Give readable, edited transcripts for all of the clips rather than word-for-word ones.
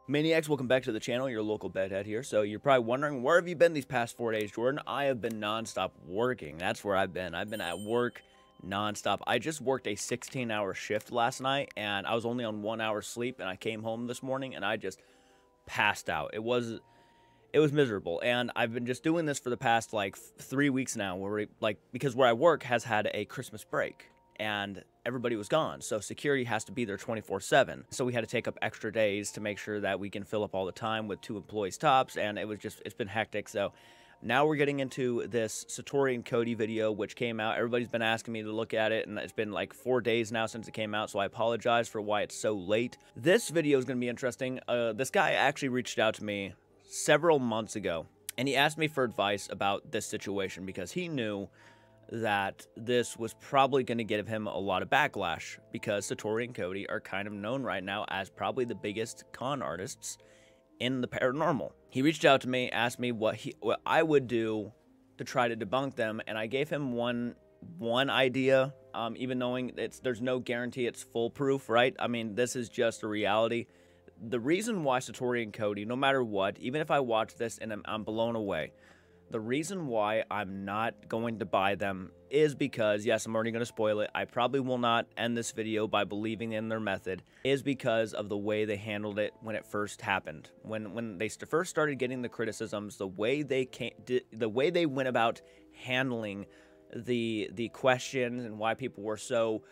Maniacs, welcome back to the channel. Your local bedhead here. So you're probably wondering, where have you been these past 4 days, Jordan? I have been nonstop working. That's where I've been. I've been at work nonstop. I just worked a 16-hour shift last night, and I was only on 1 hour sleep, and I came home this morning, and I just passed out. It was miserable, and I've been just doing this for the past, 3 weeks now, because where I work has had a Christmas break, and everybody was gone, so security has to be there 24/7. So we had to take up extra days to make sure that we can fill up all the time with 2 employees tops, and it's been hectic. So now we're getting into this Satori and Cody video, which came out. Everybody's been asking me to look at it, and it's been like 4 days now since it came out, so I apologize for why it's so late. This video is going to be interesting. This guy actually reached out to me several months ago, and he asked me for advice about this situation because he knew that this was probably going to give him a lot of backlash, because Satori and Cody are kind of known right now as probably the biggest con artists in the paranormal. He reached out to me, asked me what I would do to try to debunk them, and I gave him one idea, even knowing there's no guarantee it's foolproof, right? I mean, this is just a reality. The reason why Satori and Cody, no matter what, even if I watch this and I'm blown away, the reason why I'm not going to buy them is because, yes, I'm already going to spoil it, I probably will not end this video by believing in their method, is because of the way they handled it when it first happened. When they first started getting the criticisms, the way they went about handling the questions and why people were so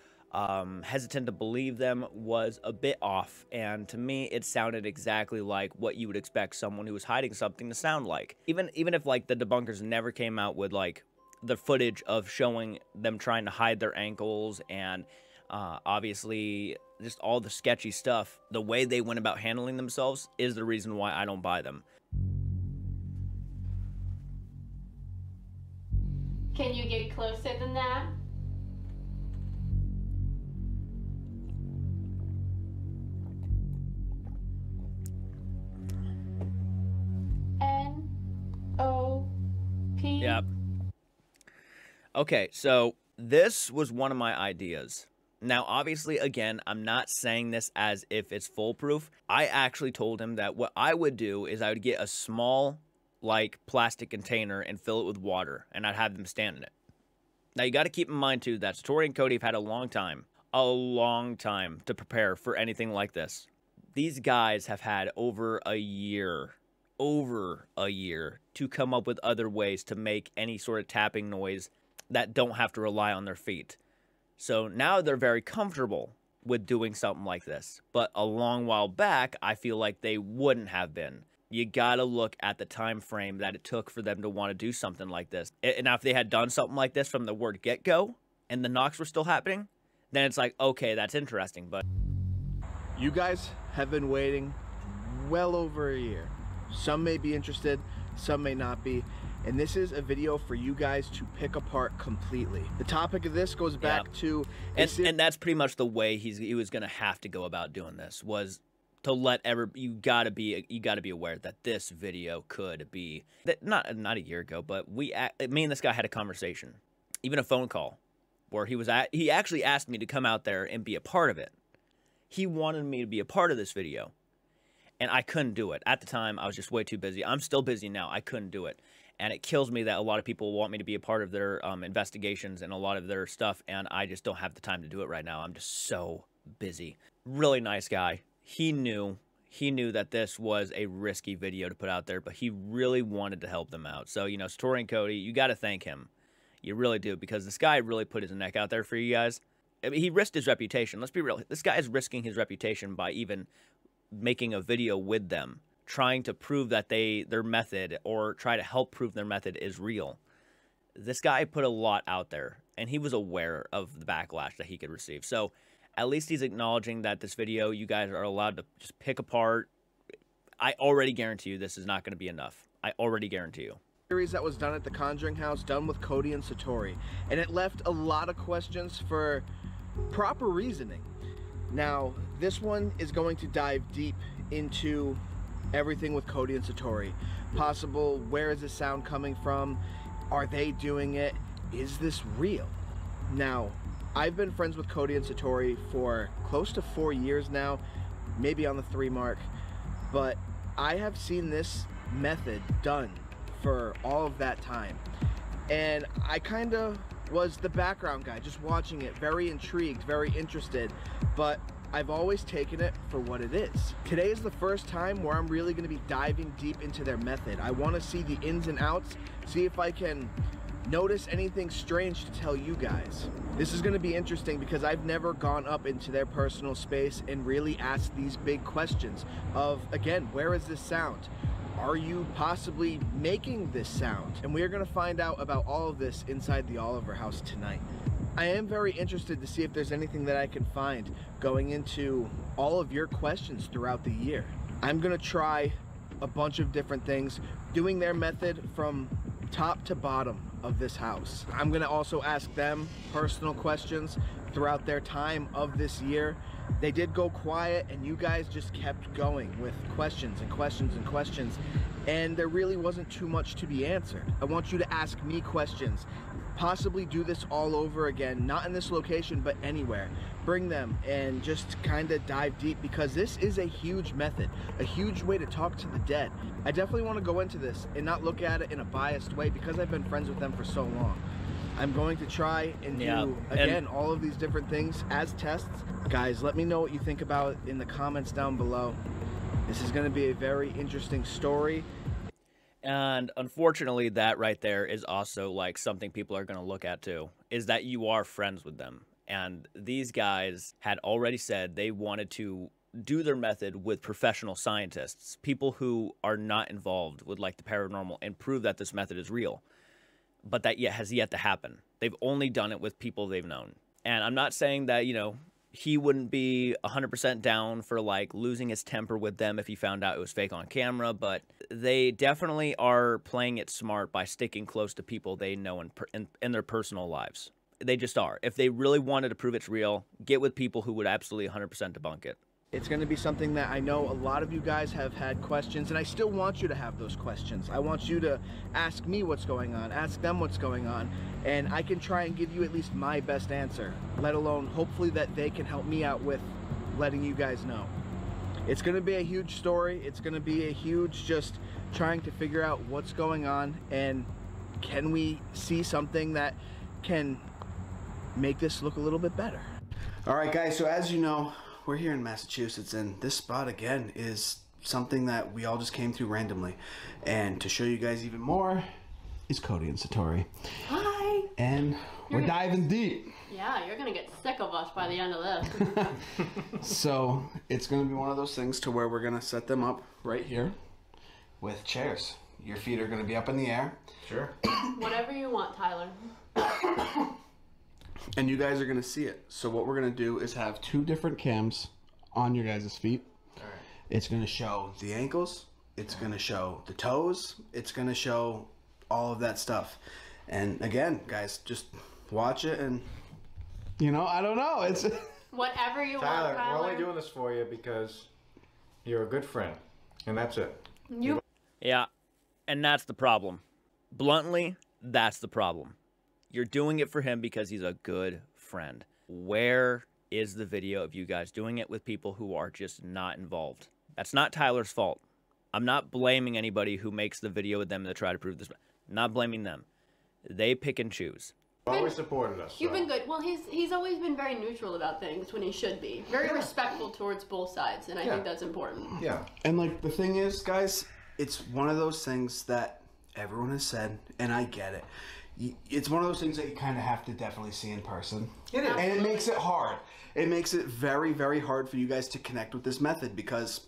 hesitant to believe them was a bit off, and to me it sounded exactly like what you would expect someone who was hiding something to sound like. Even if like the debunkers never came out with like the footage of showing them trying to hide their ankles and obviously just all the sketchy stuff, the way they went about handling themselves is the reason why I don't buy them. Can you get closer than that? N-O-P? Yep. Okay, so this was one of my ideas. Now, obviously, again, I'm not saying this as if it's foolproof. I actually told him that what I would do is I would get a small, plastic container and fill it with water, and I'd have them stand in it. Now, you got to keep in mind, too, that Satori and Cody have had a long time to prepare for anything like this. These guys have had over a year to come up with other ways to make any sort of tapping noise that don't have to rely on their feet. So now they're very comfortable with doing something like this. But a long while back, I feel like they wouldn't have been. You gotta look at the time frame that it took for them to want to do something like this. And now if they had done something like this from the word get-go, and the knocks were still happening, then it's like, okay, that's interesting, but... You guys have been waiting well over a year. Some may be interested, some may not be. And this is a video for you guys to pick apart completely. The topic of this goes back to... And that's pretty much the way he was going to have to go about doing this, was to let you gotta be aware that this video could be... Not a year ago, but me and this guy had a conversation, even a phone call, where he actually asked me to come out there and be a part of it. He wanted me to be a part of this video, and I couldn't do it. At the time, I was just way too busy. I'm still busy now. I couldn't do it. And it kills me that a lot of people want me to be a part of their investigations and a lot of their stuff, and I just don't have the time to do it right now. I'm just so busy. Really nice guy. He knew that this was a risky video to put out there, but he really wanted to help them out. So, Satori and Cody, you got to thank him. You really do, because this guy really put his neck out there for you guys. I mean, he risked his reputation. Let's be real. This guy is risking his reputation by even making a video with them, trying to prove that their method, or try to help prove their method, is real. This guy put a lot out there, and he was aware of the backlash that he could receive. So at least he's acknowledging that this video, you guys are allowed to just pick apart. I already guarantee you this is not going to be enough. I already guarantee you. Series that was done at the Conjuring House, done with Cody and Satori, and it left a lot of questions for proper reasoning. Now, this one is going to dive deep into everything with Cody and Satori. Possible, where is this sound coming from? Are they doing it? Is this real? Now, I've been friends with Cody and Satori for close to 4 years now, maybe on the 3 mark. but I have seen this method done for all of that time. And I kind of was the background guy, just watching it, very intrigued, very interested, but I've always taken it for what it is. Today is the first time where I'm really gonna be diving deep into their method. I wanna see the ins and outs, see if I can notice anything strange to tell you guys. This is gonna be interesting because I've never gone up into their personal space and really asked these big questions of, again, where is this sound? Are you possibly making this sound? And we are gonna find out about all of this inside the Oliver house tonight. I am very interested to see if there's anything that I can find going into all of your questions throughout the year. I'm gonna try a bunch of different things, doing their method from top to bottom of this house. I'm gonna also ask them personal questions throughout their time of this year. They did go quiet and you guys just kept going with questions and questions and questions, and there really wasn't too much to be answered. I want you to ask me questions, possibly do this all over again, not in this location, but anywhere. Bring them and just kind of dive deep, because this is a huge method, a huge way to talk to the dead. I definitely want to go into this and not look at it in a biased way because I've been friends with them for so long. I'm going to try and do, again, all of these different things as tests. Guys, let me know what you think about it in the comments down below. This is going to be a very interesting story. And unfortunately, that right there is also like something people are going to look at too, is that you are friends with them. And these guys had already said they wanted to do their method with professional scientists, people who are not involved with like the paranormal, and prove that this method is real. But that has yet to happen. They've only done it with people they've known. And I'm not saying that, you know, he wouldn't be 100% down for like losing his temper with them if he found out it was fake on camera, but they definitely are playing it smart by sticking close to people they know in their personal lives. They just are. If they really wanted to prove it's real, get with people who would absolutely 100% debunk it. It's going to be something that I know a lot of you guys have had questions, and I still want you to have those questions. I want you to ask me what's going on, ask them what's going on, and I can try and give you at least my best answer, let alone hopefully that they can help me out with letting you guys know. It's going to be a huge story. It's going to be a huge just trying to figure out what's going on, and can we see something that can make this look a little bit better. All right, guys, so as you know, we're here in Massachusetts, and this spot again is something that we all just came through randomly. And to show you guys even more is Cody and Satori. Hi! And we're diving deep. Yeah, you're gonna get sick of us by the end of this. So it's gonna be one of those things to where we're gonna set them up right here with chairs. Your feet are gonna be up in the air. Sure. Whatever you want, Tyler. And you guys are gonna see it. So what we're gonna do is have two different cams on your guys' feet. All right. It's gonna show the ankles, it's gonna show the toes, it's gonna show all of that stuff. And again, guys, just watch it, and you know, I don't know, it's whatever you want, Tyler. Tyler. We're only doing this for you because you're a good friend, and that's it. Yeah, and that's the problem. Bluntly, that's the problem. You're doing it for him because he's a good friend. Where is the video of you guys doing it with people who are just not involved? That's not Tyler's fault. I'm not blaming anybody who makes the video with them to try to prove this. Not blaming them. They pick and choose. Always supported us. You've been good. Well, he's always been very neutral about things when he should be. Very respectful towards both sides, and I think that's important. Yeah. And like the thing is, guys, it's one of those things that everyone has said, and I get it. It's one of those things that you kind of have to definitely see in person. It is. And it makes it hard. It makes it very, very hard for you guys to connect with this method, because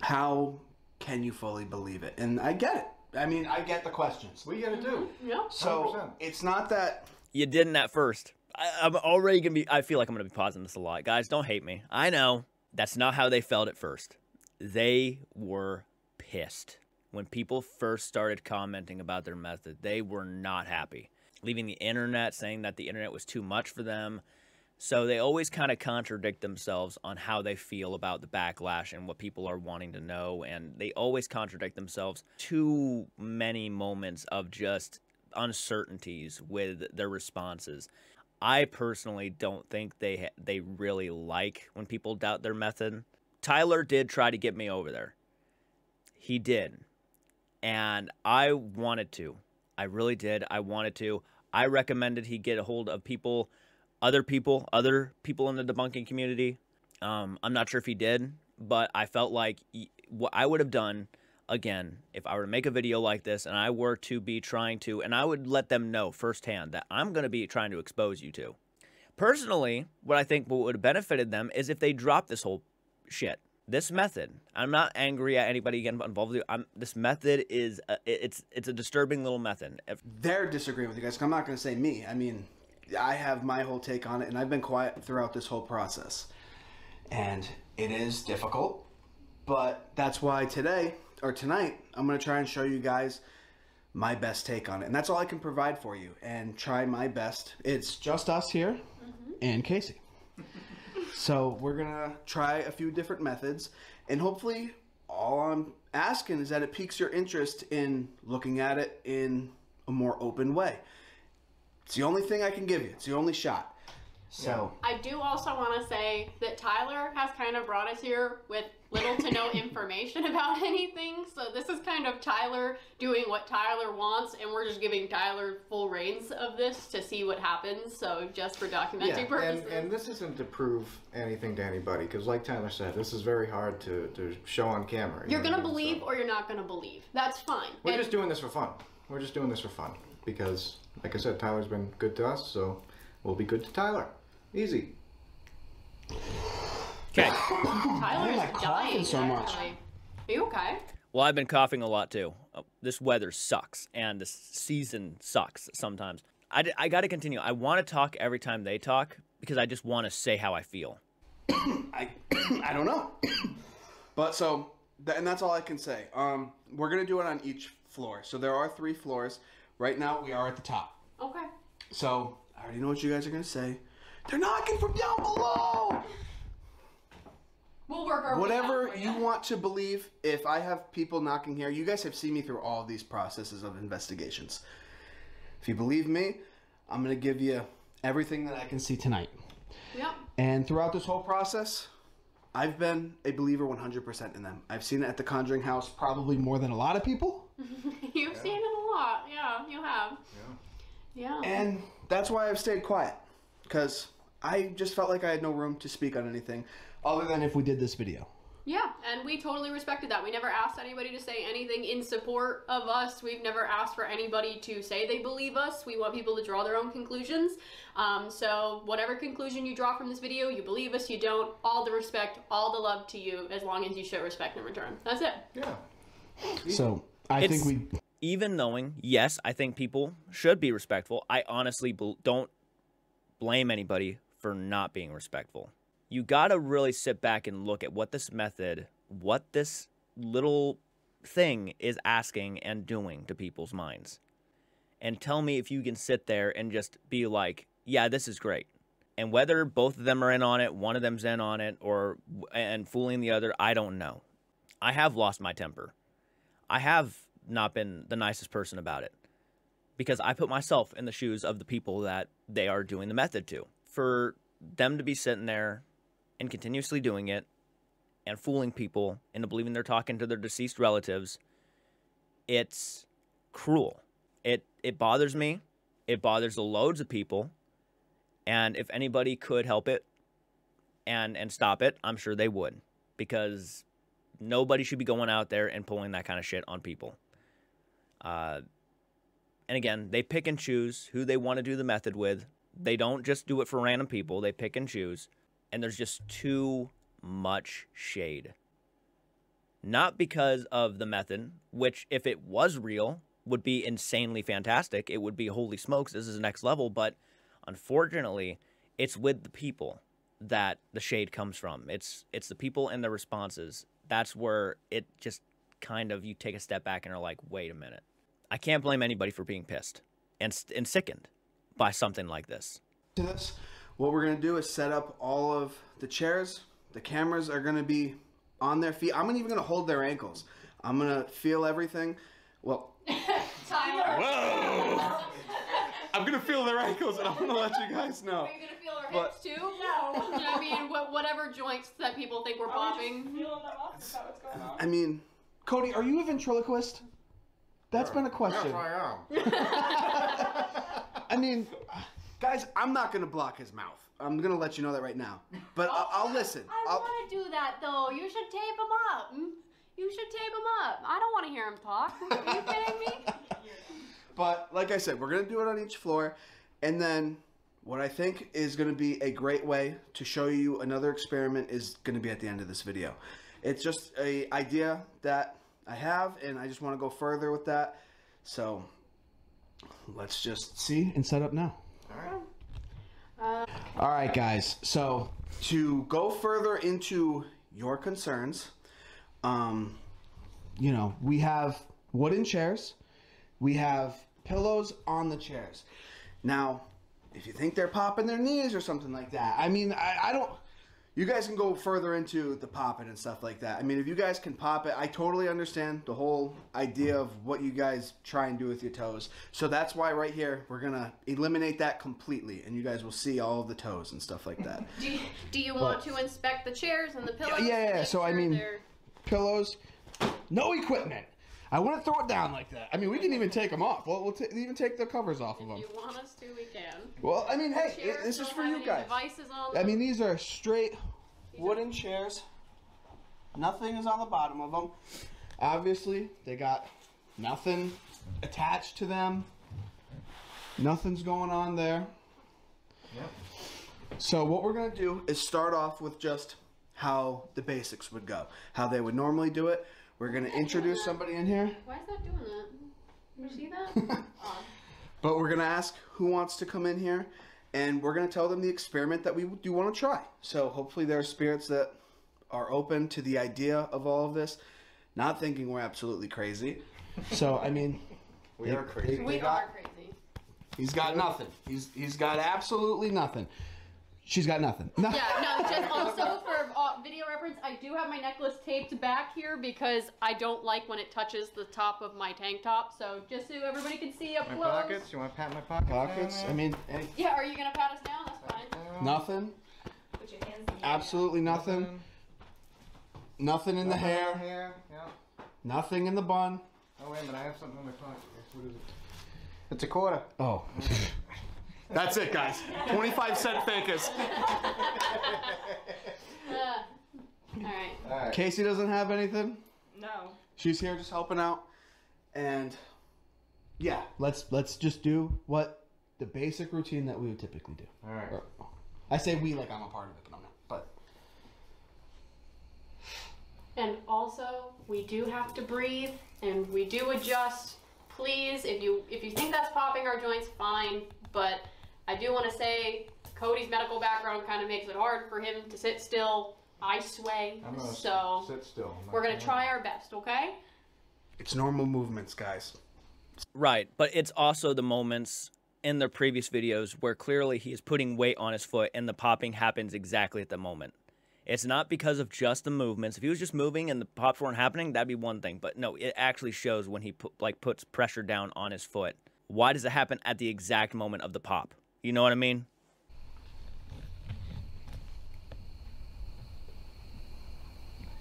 how can you fully believe it? And I get it. I mean, I get the questions. We get it too. Yeah. So 100%. it's not that You didn't at first. I'm already going to be... I feel like I'm going to be pausing this a lot. Guys, don't hate me. I know. That's not how they felt at first. They were pissed. When people first started commenting about their method, they were not happy. Leaving the internet, saying that the internet was too much for them. So they always kind of contradict themselves on how they feel about the backlash and what people are wanting to know. And they always contradict themselves. Too many moments of just uncertainties with their responses. I personally don't think they really like when people doubt their method. Tyler did try to get me over there. he did. And I wanted to. I really did. I wanted to. I recommended he get a hold of other people in the debunking community. I'm not sure if he did, but I felt like what I would have done, again, if I were to make a video like this and I were to be trying to, and I would let them know firsthand that I'm going to be trying to expose you to. Personally, what I think would have benefited them is if they dropped this whole shit. This method, I'm not angry at anybody getting involved with you. This method is, it's a disturbing little method. They're disagreeing with you guys. I'm not going to say me. I mean, I have my whole take on it, and I've been quiet throughout this whole process. And it is difficult, but that's why tonight, I'm going to try and show you guys my best take on it. And that's all I can provide for you, and try my best. It's just us here and Casey. So we're going to try a few different methods, and hopefully all I'm asking is that it piques your interest in looking at it in a more open way. It's the only thing I can give you. It's the only shot. So I do also want to say that Tyler has kind of brought us here with little to no information about anything. So this is kind of Tyler doing what Tyler wants, and we're just giving Tyler full reins of this to see what happens. So just for documenting purposes. And this isn't to prove anything to anybody, because like Tyler said, this is very hard to show on camera. You're going to believe or you're not going to believe. That's fine. We're just doing this for fun. We're just doing this for fun. Because, like I said, Tyler's been good to us, so we'll be good to Tyler. Easy. Okay. Tyler's dying so much. Are you okay? Well, I've been coughing a lot too. This weather sucks, and this season sucks sometimes. I got to continue. I want to talk every time they talk because I just want to say how I feel. I don't know. But so, and that's all I can say. We're going to do it on each floor. So there are 3 floors. Right now, we are at the top. Okay. So, I already know what you guys are going to say. They're knocking from down below! We'll work our way Whatever out, you want to believe, if I have people knocking here, you guys have seen me through all of these processes of investigations. If you believe me, I'm going to give you everything that I can see tonight. Yep. And throughout this whole process, I've been a believer 100% in them. I've seen it at the Conjuring House probably more than a lot of people. You've seen it a lot. Yeah, you have. Yeah. And that's why I've stayed quiet. Because I just felt like I had no room to speak on anything other than if we did this video. Yeah, and we totally respected that. We never asked anybody to say anything in support of us. We've never asked for anybody to say they believe us. We want people to draw their own conclusions. So whatever conclusion you draw from this video, you believe us, you don't, all the respect, all the love to you, as long as you show respect in return. That's it. Yeah. So I think we... Even knowing, yes, I think people should be respectful. I honestly don't blame anybody for not being respectful. You gotta really sit back and look at what this method, what this little thing is asking and doing to people's minds. And tell me if you can sit there and just be like, yeah, this is great. And whether both of them are in on it, one of them's in on it, and fooling the other, I don't know. I have lost my temper. I have not been the nicest person about it. Because I put myself in the shoes of the people that they are doing the method to. For them to be sitting there and continuously doing it and fooling people into believing they're talking to their deceased relatives, it's cruel. It bothers me. It bothers loads of people. And if anybody could help it and stop it, I'm sure they would. Because nobody should be going out there and pulling that kind of shit on people. And again, they pick and choose who they want to do the method with. They don't just do it for random people. They pick and choose. And there's just too much shade. Not because of the method, which if it was real, would be insanely fantastic. It would be, holy smokes, this is next level. But unfortunately, it's with the people that the shade comes from. It's the people and their responses. That's where it just kind of, you take a step back and are like, wait a minute. I can't blame anybody for being pissed and sickened by something like this. What we're going to do is set up all of the chairs. The cameras are going to be on their feet. I'm even going to hold their ankles. I'm going to feel everything. Well, Tyler. Whoa! I'm going to feel their ankles, and I'm going to let you guys know. Are you going to feel our hips too? No. I mean, whatever joints that people think we're popping. I mean, Cody, are you a ventriloquist? That's been a question. Yes, I am. I mean, guys, I'm not gonna block his mouth. I'm gonna let you know that right now. But I'll listen. I want to do that though. You should tape him up. You should tape him up. I don't want to hear him talk. Are you kidding me? But like I said, we're gonna do it on each floor, and then what I think is gonna be a great way to show you another experiment is gonna be at the end of this video. It's just a idea that I have, and I just want to go further with that. So let's just see and set up now. All right, guys. So to go further into your concerns, you know, we have wooden chairs. We have pillows on the chairs. Now, if you think they're popping their knees or something like that, I mean, I don't... You guys can go further into the popping and stuff like that. I mean, if you guys can pop it, I totally understand the whole idea of what you guys try and do with your toes. So that's why right here, we're going to eliminate that completely. And you guys will see all of the toes and stuff like that. Do you want to inspect the chairs and the pillows? Yeah. So, I mean, pillows, no equipment. I wouldn't throw it down like that. I mean, we can even take them off. We'll even take the covers off of them. If you want us to, we can. Well, I mean, hey, this is for you guys. I mean, these are straight wooden chairs. Nothing is on the bottom of them. Obviously, they got nothing attached to them. Nothing's going on there. Yep. So what we're going to do is start off with just how the basics would go. How they would normally do it. We're going to introduce somebody in here. Why is that doing that? You see that? But we're going to ask who wants to come in here, and we're going to tell them the experiment that we do want to try. So hopefully there are spirits that are open to the idea of all of this, not thinking we're absolutely crazy. So, I mean... We are crazy. We are crazy. He's got nothing. He's got absolutely nothing. She's got nothing. No. Yeah, no, just also for video reference, I do have my necklace taped back here because I don't like when it touches the top of my tank top. So just so everybody can see up close. My pockets? You want to pat my pockets? Pockets? I mean, yeah, are you going to pat us down? That's fine. Nothing. Put your hands in the Absolutely nothing. Nothing in the hair. Yeah. Nothing in the bun. Oh, wait a minute. I have something in my pocket. What is it? It's a quarter. Oh. That's it, guys. 25-cent fakers. All right. Casey doesn't have anything. No. She's here just helping out. And yeah, let's just do what the basic routine that we would typically do. All right. I say we like I'm a part of it, but I'm not. But And also, we do have to breathe and we do adjust. Please, if you think that's popping our joints, fine. But I do want to say Cody's medical background kind of makes it hard for him to sit still. I sway, I'm gonna so sit still. we're gonna try our best, okay? it's normal movements, guys. Right, but it's also the moments in the previous videos where clearly he is putting weight on his foot and the popping happens exactly at the moment. It's not because of just the movements. If he was just moving and the pops weren't happening, that'd be one thing. But no, it actually shows when he puts pressure down on his foot. Why does it happen at the exact moment of the pop? You know what I mean?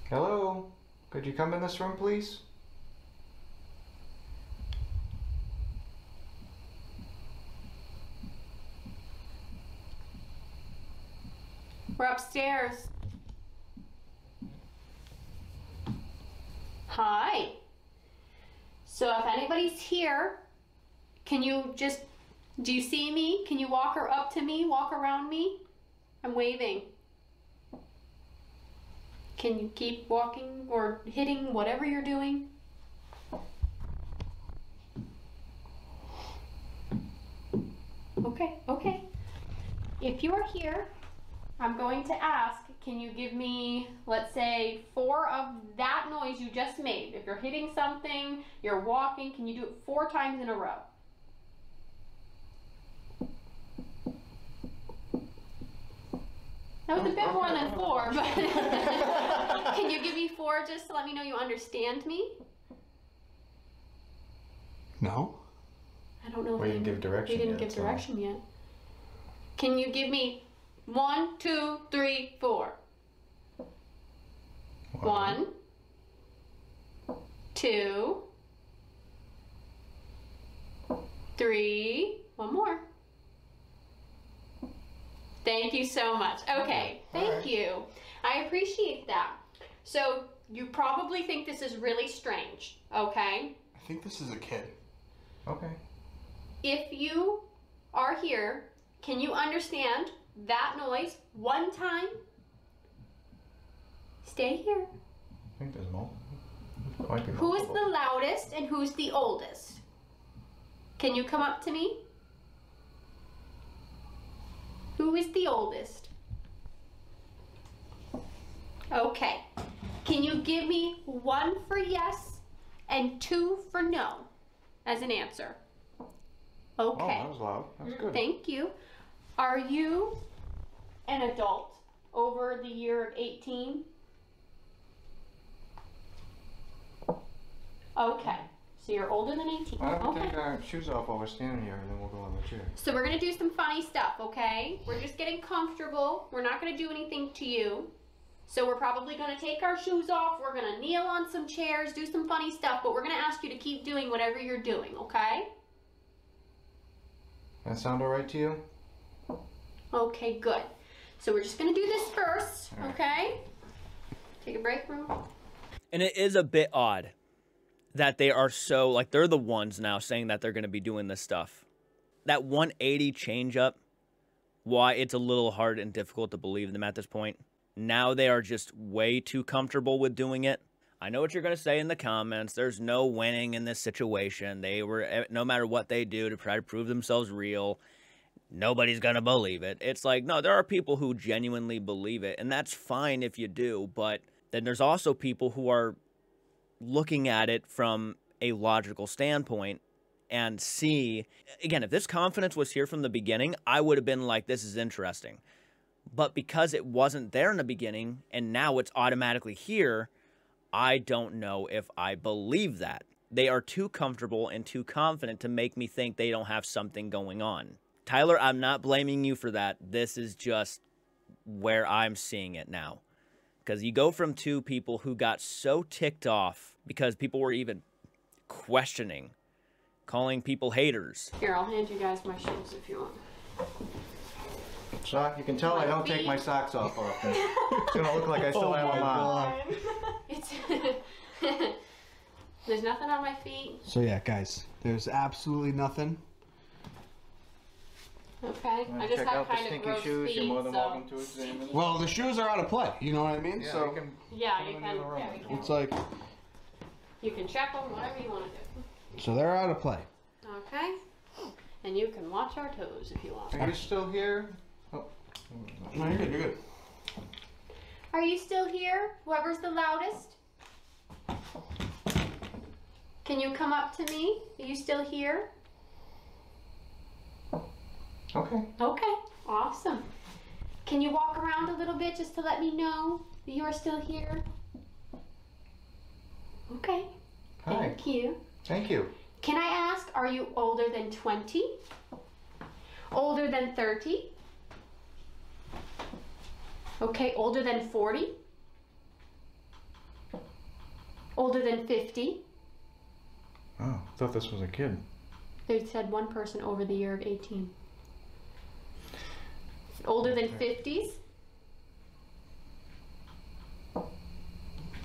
Hello? Could you come in this room, please? We're upstairs. Hi. So if anybody's here, can you just, do you see me? Can you walk her up to me, walk around me? I'm waving. Can you keep walking or hitting whatever you're doing? Okay. If you're here, I'm going to ask, can you give me, let's say, 4 of that noise you just made? If you're hitting something, you're walking, can you do it 4 times in a row? That was a bit more than 4, but can you give me 4 just to let me know you understand me? No. I don't know if We didn't give direction we didn't yet, give so- direction yet. Can you give me 1, 2, 3, 4? 1, 2, 3, one more. Thank you so much. Okay, thank you. I appreciate that. So you probably think this is really strange, okay? I think this is a kid. Okay. If you are here, can you understand that noise one time? Stay here. I think there's more. Might be Who is multiple. the loudest and who's the oldest? Can you come up to me? Who is the oldest? Okay. Can you give me 1 for yes and 2 for no as an answer? Oh, Okay. that was loud. That's good. Thank you. Are you an adult over the year of 18? Okay. So you're older than 18. Why don't we Okay. take our shoes off while we're standing here and then we'll go on the chair. So we're gonna do some funny stuff, okay? We're just getting comfortable. We're not gonna do anything to you. So we're probably gonna take our shoes off. We're gonna kneel on some chairs, do some funny stuff, but we're gonna ask you to keep doing whatever you're doing, okay? That sound alright to you? Okay, good. So we're just gonna do this first, All right. okay? Take a break room. And it is a bit odd that they are so, like, they're the ones now saying that they're going to be doing this stuff. That 180 change up, why it's a little hard and difficult to believe them at this point. Now they are just way too comfortable with doing it. I know what you're going to say in the comments. There's no winning in this situation. They were, no matter what they do to try to prove themselves real, nobody's going to believe it. It's like, no, there are people who genuinely believe it, and that's fine if you do, but then there's also people who are looking at it from a logical standpoint and see, again, if this confidence was here from the beginning, I would have been like, this is interesting. But because it wasn't there in the beginning and now it's automatically here, I don't know if I believe that. They are too comfortable and too confident to make me think they don't have something going on. Tyler, I'm not blaming you for that. This is just where I'm seeing it now. Because you go from two people who got so ticked off because people were even questioning, calling people haters. Here, I'll hand you guys my shoes if you want. Sock, you can tell I don't take my socks off often. It's gonna look like I still have them on. It's There's nothing on my feet. So yeah, guys, there's absolutely nothing. Okay, Wanna I just check have out the kind of stinky gross shoes? feet, You're more than so welcome to examine them. Well, the shoes are out of play. You know what I mean? Yeah, so you can yeah, put you them can. in the other room Yeah, if we you can. it's like, You can check them, whatever you want to do. so they're out of play. Okay, and you can watch our toes if you want. Are you still here? Oh. No, you're good. You're good. Are you still here? Whoever's the loudest. Can you come up to me? Are you still here? Okay. Okay, awesome. Can you walk around a little bit just to let me know that you are still here? Okay, Hi. thank you. Thank you. Can I ask, are you older than 20? Older than 30? Okay, older than 40? Older than 50? Oh, I thought this was a kid. They said one person over the year of 18. Older than 50s?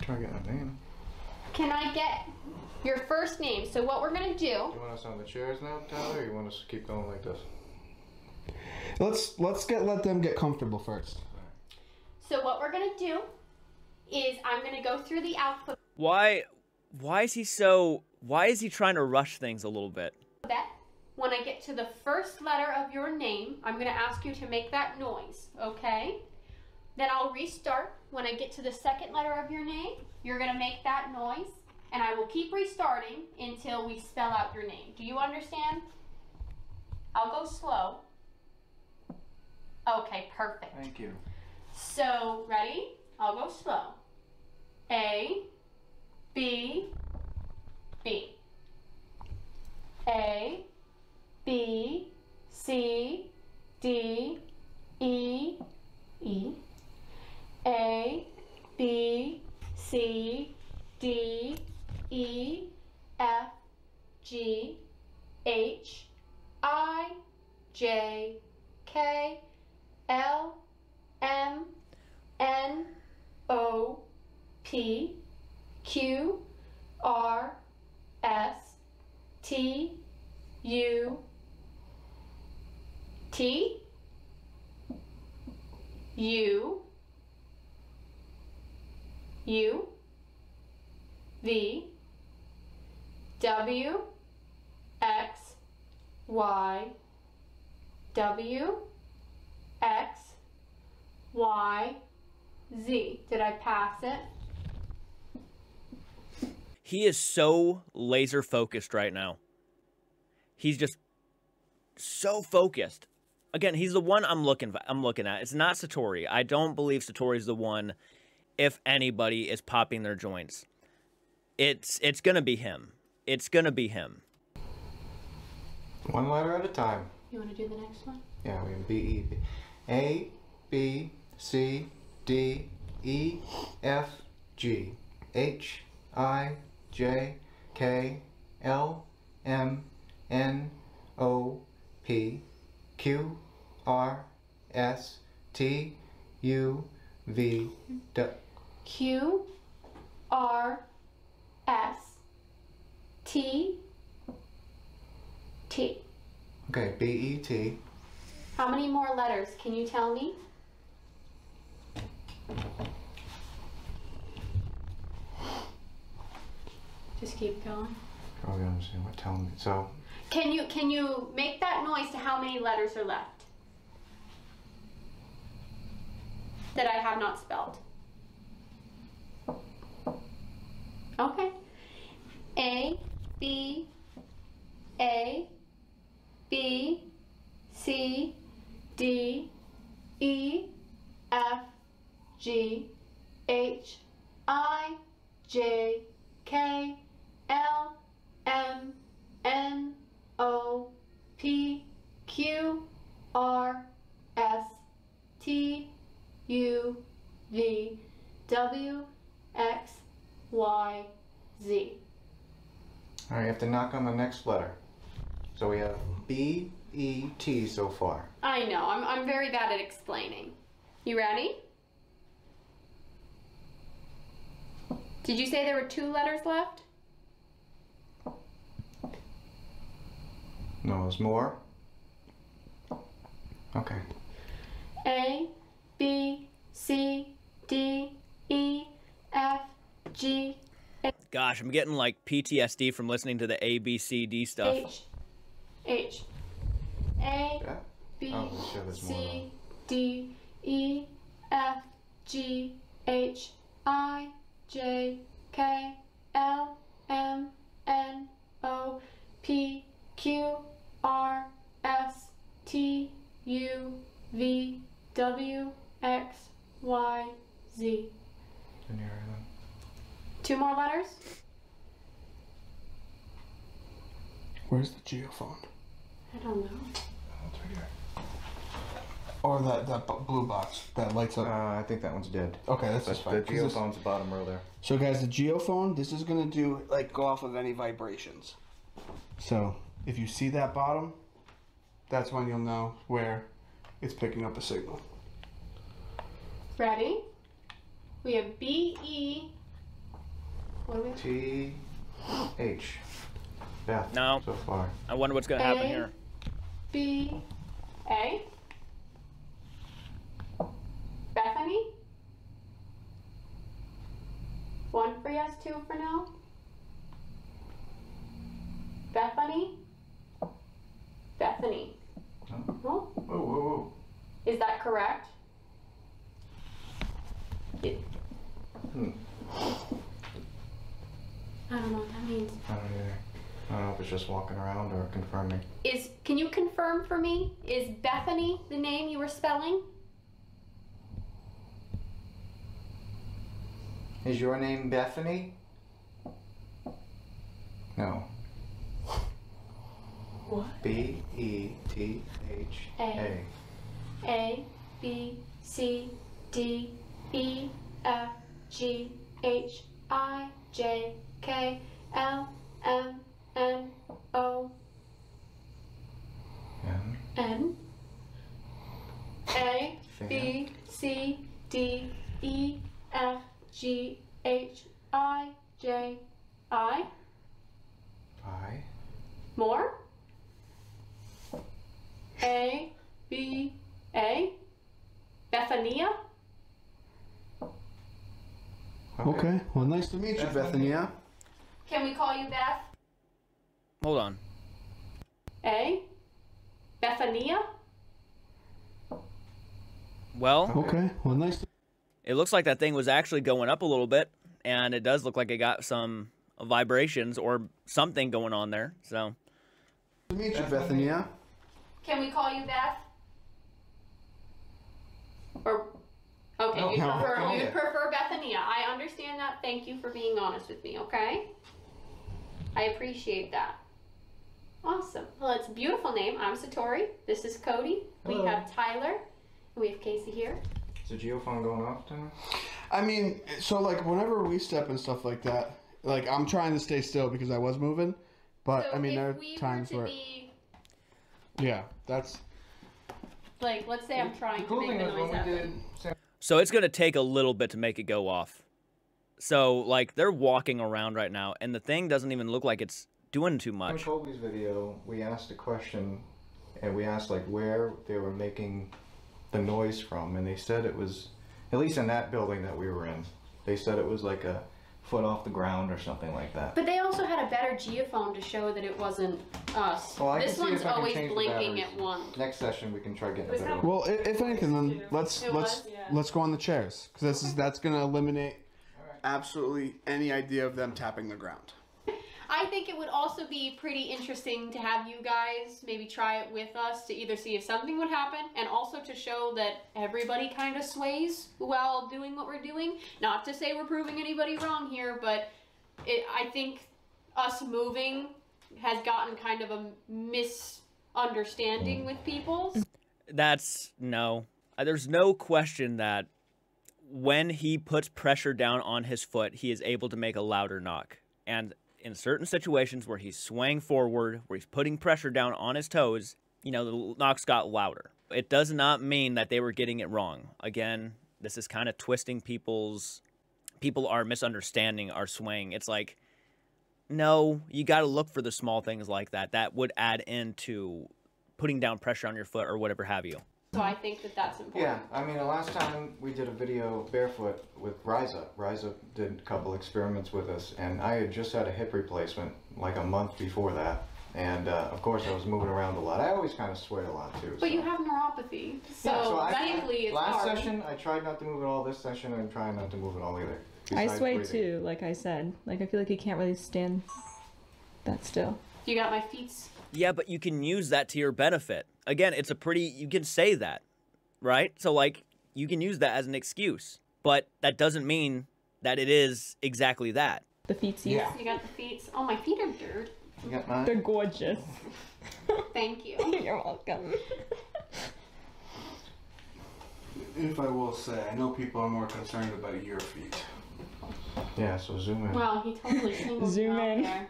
Try getting a name. Can I get your first name? So what we're gonna do, Do you want us on the chairs now, Tyler, or you want us to keep going like this? Let them get comfortable first. so what we're gonna do is I'm gonna go through the alphabet. Why is he trying to rush things a little bit? When I get to the first letter of your name, I'm gonna ask you to make that noise, okay? Then I'll restart. When I get to the second letter of your name, you're gonna make that noise, and I will keep restarting until we spell out your name. Do you understand? I'll go slow. Okay, perfect. Thank you. So, ready? I'll go slow. A, B, B. A, B, C, D, E, E. A, B, C, D, E F G H I J K L M N O P Q R S T U T U V W X Y W X Y Z. Did I pass it? He is so laser focused right now. He's just so focused. Again, he's the one I'm looking at. It's not Satori. I don't believe Satori's the one. If anybody is popping their joints, it's gonna be him. It's gonna be him. One letter at a time. You want to do the next one? Yeah, we have B, E, B. A, B, C, D, E, F, G, H, I, J, K, L, M, N, O, P, Q, R, S, T, U, V, W. Q R S T T. Okay, B, E, T. How many more letters can you tell me? Just keep going. Probably understand what telling me. So, Can you make that noise to how many letters are left that I have not spelled? Okay. A B C D E F G H I J K L M N O P Q R S T U V W X Y Z. all right, you have to knock on the next letter. So we have B, E, T so far. I know, I'm very bad at explaining. You ready? Did you say there were 2 letters left? No, there's more. Okay. A B C D E F G Gosh, I'm getting like PTSD from listening to the ABCD stuff. H A Yeah? B Oh, sure, there's more C D E F G H I J K L M N O P Q R S T U V W X Y Z. Didn't hear anything. 2 more letters? Where's the geophone? I don't know. That's right here. Or that blue box that lights up. I think that one's dead. Okay, that's But just fine. the 'cause this- geophone's the bottom row there. So guys, the geophone, this is gonna do like go off of any vibrations. So if you see that bottom, that's when you'll know where it's picking up a signal. Ready? We have B E. What do we have? T, H. Beth. No. So far. I wonder what's gonna happen A. here. B A. Bethany. 1 for yes, 2 for no. Bethany. Bethany. Oh. No? Whoa, whoa, whoa. Is that correct? Hmm. I don't know what that means. I don't either. I don't know if it's just walking around or confirming. Can you confirm for me? Is Bethany the name you were spelling? Is your name Bethany? No. What? B E T H A. A B C D E F G H I J K L M N O N A B C D E F G H I J I. More? A B A. Bethania? Okay. Well, nice to meet you, Bethania. Can we call you Beth? Hold on. A? Bethania? Well, Okay. Well, nice to it looks like that thing was actually going up a little bit, and it does look like it got some vibrations or something going on there. So, meet you, Bethania. Can we call you Beth? Or okay, No, you prefer Bethania. I understand that. Thank you for being honest with me, okay? I appreciate that. Awesome. Well, it's a beautiful name. I'm Satori. This is Cody. Hello. We have Tyler. And we have Casey here. Is the geophone going off tonight? I mean, so like whenever we step and stuff like that, like I'm trying to stay still because I was moving, but So I mean if there are we times were to where be, yeah, that's like, let's say I'm trying The to cool make thing the is noise when we happen. did so it's gonna take a little bit to make it go off. So, like, they're walking around right now, and the thing doesn't even look like it's doing too in much. Kobe's video, we asked a question, and we asked like where they were making the noise from, and they said it was, at least in that building that we were in, they said it was like a foot off the ground or something like that. But they also had a better geophone to show that it wasn't us. Well, I can This see one's if I can always change the blinking batteries. at once. Next session we can try getting a Was better that- one. well. If anything, then let's It let's was? Yeah. let's go on the chairs because that's gonna eliminate absolutely any idea of them tapping the ground. I think it would also be pretty interesting to have you guys maybe try it with us to either see if something would happen and also to show that everybody kind of sways while doing what we're doing. Not to say we're proving anybody wrong here, but I think us moving has gotten kind of a misunderstanding with people. That's no. There's no question that when he puts pressure down on his foot, he is able to make a louder knock. And in certain situations where he's swaying forward, where he's putting pressure down on his toes, you know, the knocks got louder. It does not mean that they were getting it wrong. Again, this is kind of twisting people are misunderstanding our swaying. It's like, no, you got to look for the small things like that. That would add into putting down pressure on your foot or whatever have you. So I think that that's important. Yeah, I mean, the last time we did a video barefoot with Riza did a couple experiments with us, and I had just had a hip replacement like a month before that. And of course, I was moving around a lot. I always kind of sway a lot too. But so. you have neuropathy, so, Yeah, so medically it's last hard. session, I tried not to move at all. This session, I'm trying not to move at all either. I besides sway breathing. too, like I said. Like I feel like you can't really stand that still. You got my feet. Yeah, but you can use that to your benefit. Again, it's a pretty, you can say that, right? So, like, you can use that as an excuse. But that doesn't mean that it is exactly that. The feetsies. Yeah. You got the feet. Oh, my feet are dirt. You got mine? They're gorgeous. Thank you. You're welcome. If I will say, I know people are more concerned about your feet. Yeah, so zoom in. Wow, he totally singled Zoom me out in. there.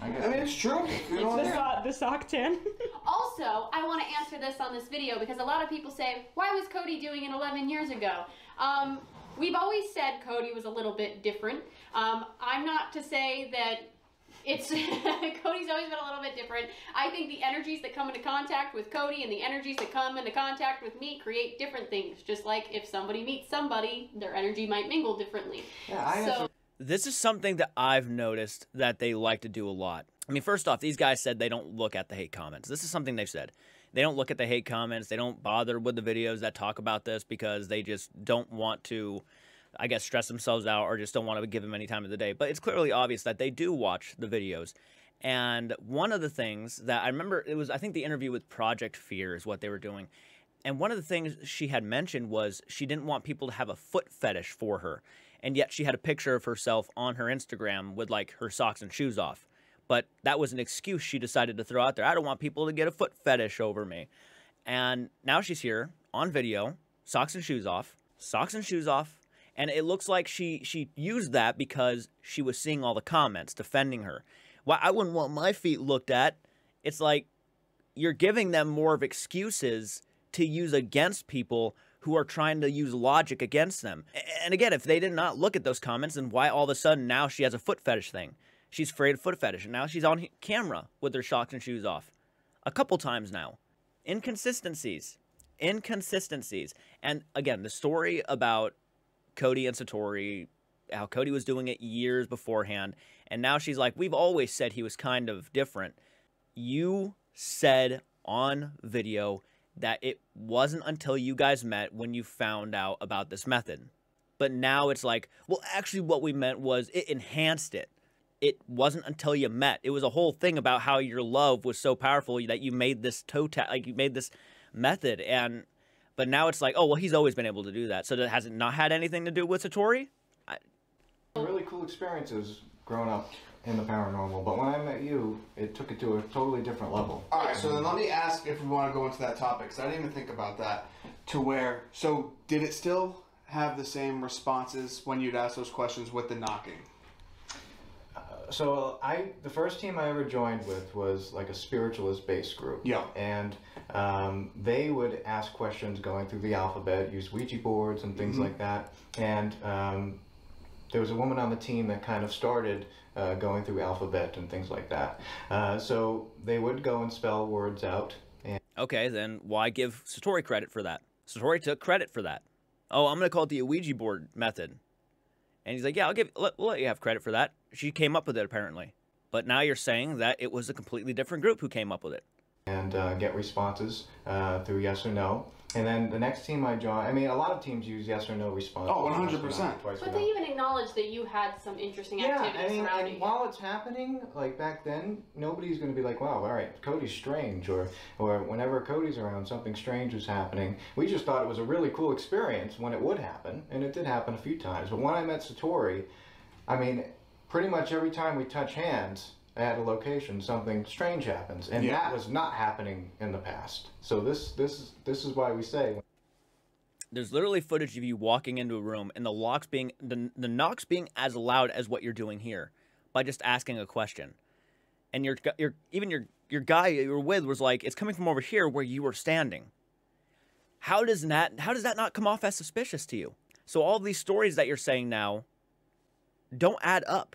I I got mean, it's true. You know, The sock tan. Also, I want to answer this on this video because a lot of people say, why was Cody doing it 11 years ago? We've always said Cody was a little bit different. I'm not to say that it's Cody's always been a little bit different. I think the energies that come into contact with Cody and the energies that come into contact with me create different things. Just like if somebody meets somebody, their energy might mingle differently. Yeah, I So answered. This is something that I've noticed that they like to do a lot. I mean, first off, these guys said they don't look at the hate comments. This is something they've said. They don't look at the hate comments. They don't bother with the videos that talk about this because they just don't want to, I guess, stress themselves out or just don't want to give them any time of the day. But it's clearly obvious that they do watch the videos. And one of the things that I remember, it was, I think, the interview with Project Fear is what they were doing. And one of the things she had mentioned was she didn't want people to have a foot fetish for her. And yet she had a picture of herself on her Instagram with, like, her socks and shoes off. But that was an excuse she decided to throw out there. I don't want people to get a foot fetish over me. And now she's here on video, socks and shoes off, And it looks like she used that because she was seeing all the comments defending her. Well, I wouldn't want my feet looked at. It's like you're giving them more of excuses to use against people who are trying to use logic against them. And again, if they did not look at those comments, then why all of a sudden now she has a foot fetish thing? She's afraid of foot fetish, and now she's on camera with her socks and shoes off. A couple times now. Inconsistencies. Inconsistencies. And again, the story about Cody and Satori, how Cody was doing it years beforehand, and now she's like, we've always said he was kind of different. You said on video that it wasn't until you guys met when you found out about this method. But now it's like, well, actually what we meant was it enhanced it. It wasn't until you met. It was a whole thing about how your love was so powerful that you made this you made this method. But now it's like, oh, well, he's always been able to do that. So has it not had anything to do with Satori? Really cool experiences growing up in the paranormal, but when I met you, it took it to a totally different level. All right, so then let me ask if we want to go into that topic, because I didn't even think about that. So did it still have the same responses when you'd ask those questions with the knocking? So the first team I ever joined with was like a spiritualist-based group. Yeah. And they would ask questions going through the alphabet, use Ouija boards and things like that. And there was a woman on the team that kind of started going through alphabet and things like that. So they would go and spell words out. And Okay, then why give Satori credit for that? Satori took credit for that. Oh, I'm going to call it the Ouija board method. And he's like, yeah, we'll let you have credit for that. She came up with it, apparently. But now you're saying that it was a completely different group who came up with it. And get responses through yes or no. And then the next team I joined, I mean, a lot of teams use yes or no responses. Oh, 100%. But they even acknowledged that you had some interesting activity surrounding and while it's happening, like back then, nobody's going to be like, wow, all right, Cody's strange. Or whenever Cody's around, something strange is happening. We just thought it was a really cool experience when it would happen. And it did happen a few times. But when I met Satori, I mean, pretty much every time we touch hands at a location, something strange happens, and that was not happening in the past. So this is why we say There's literally footage of you walking into a room and the knocks being as loud as what you're doing here by just asking a question. And your guy you were with was like, it's coming from over here where you were standing. How does that not come off as suspicious to you? So all these stories that you're saying now don't add up.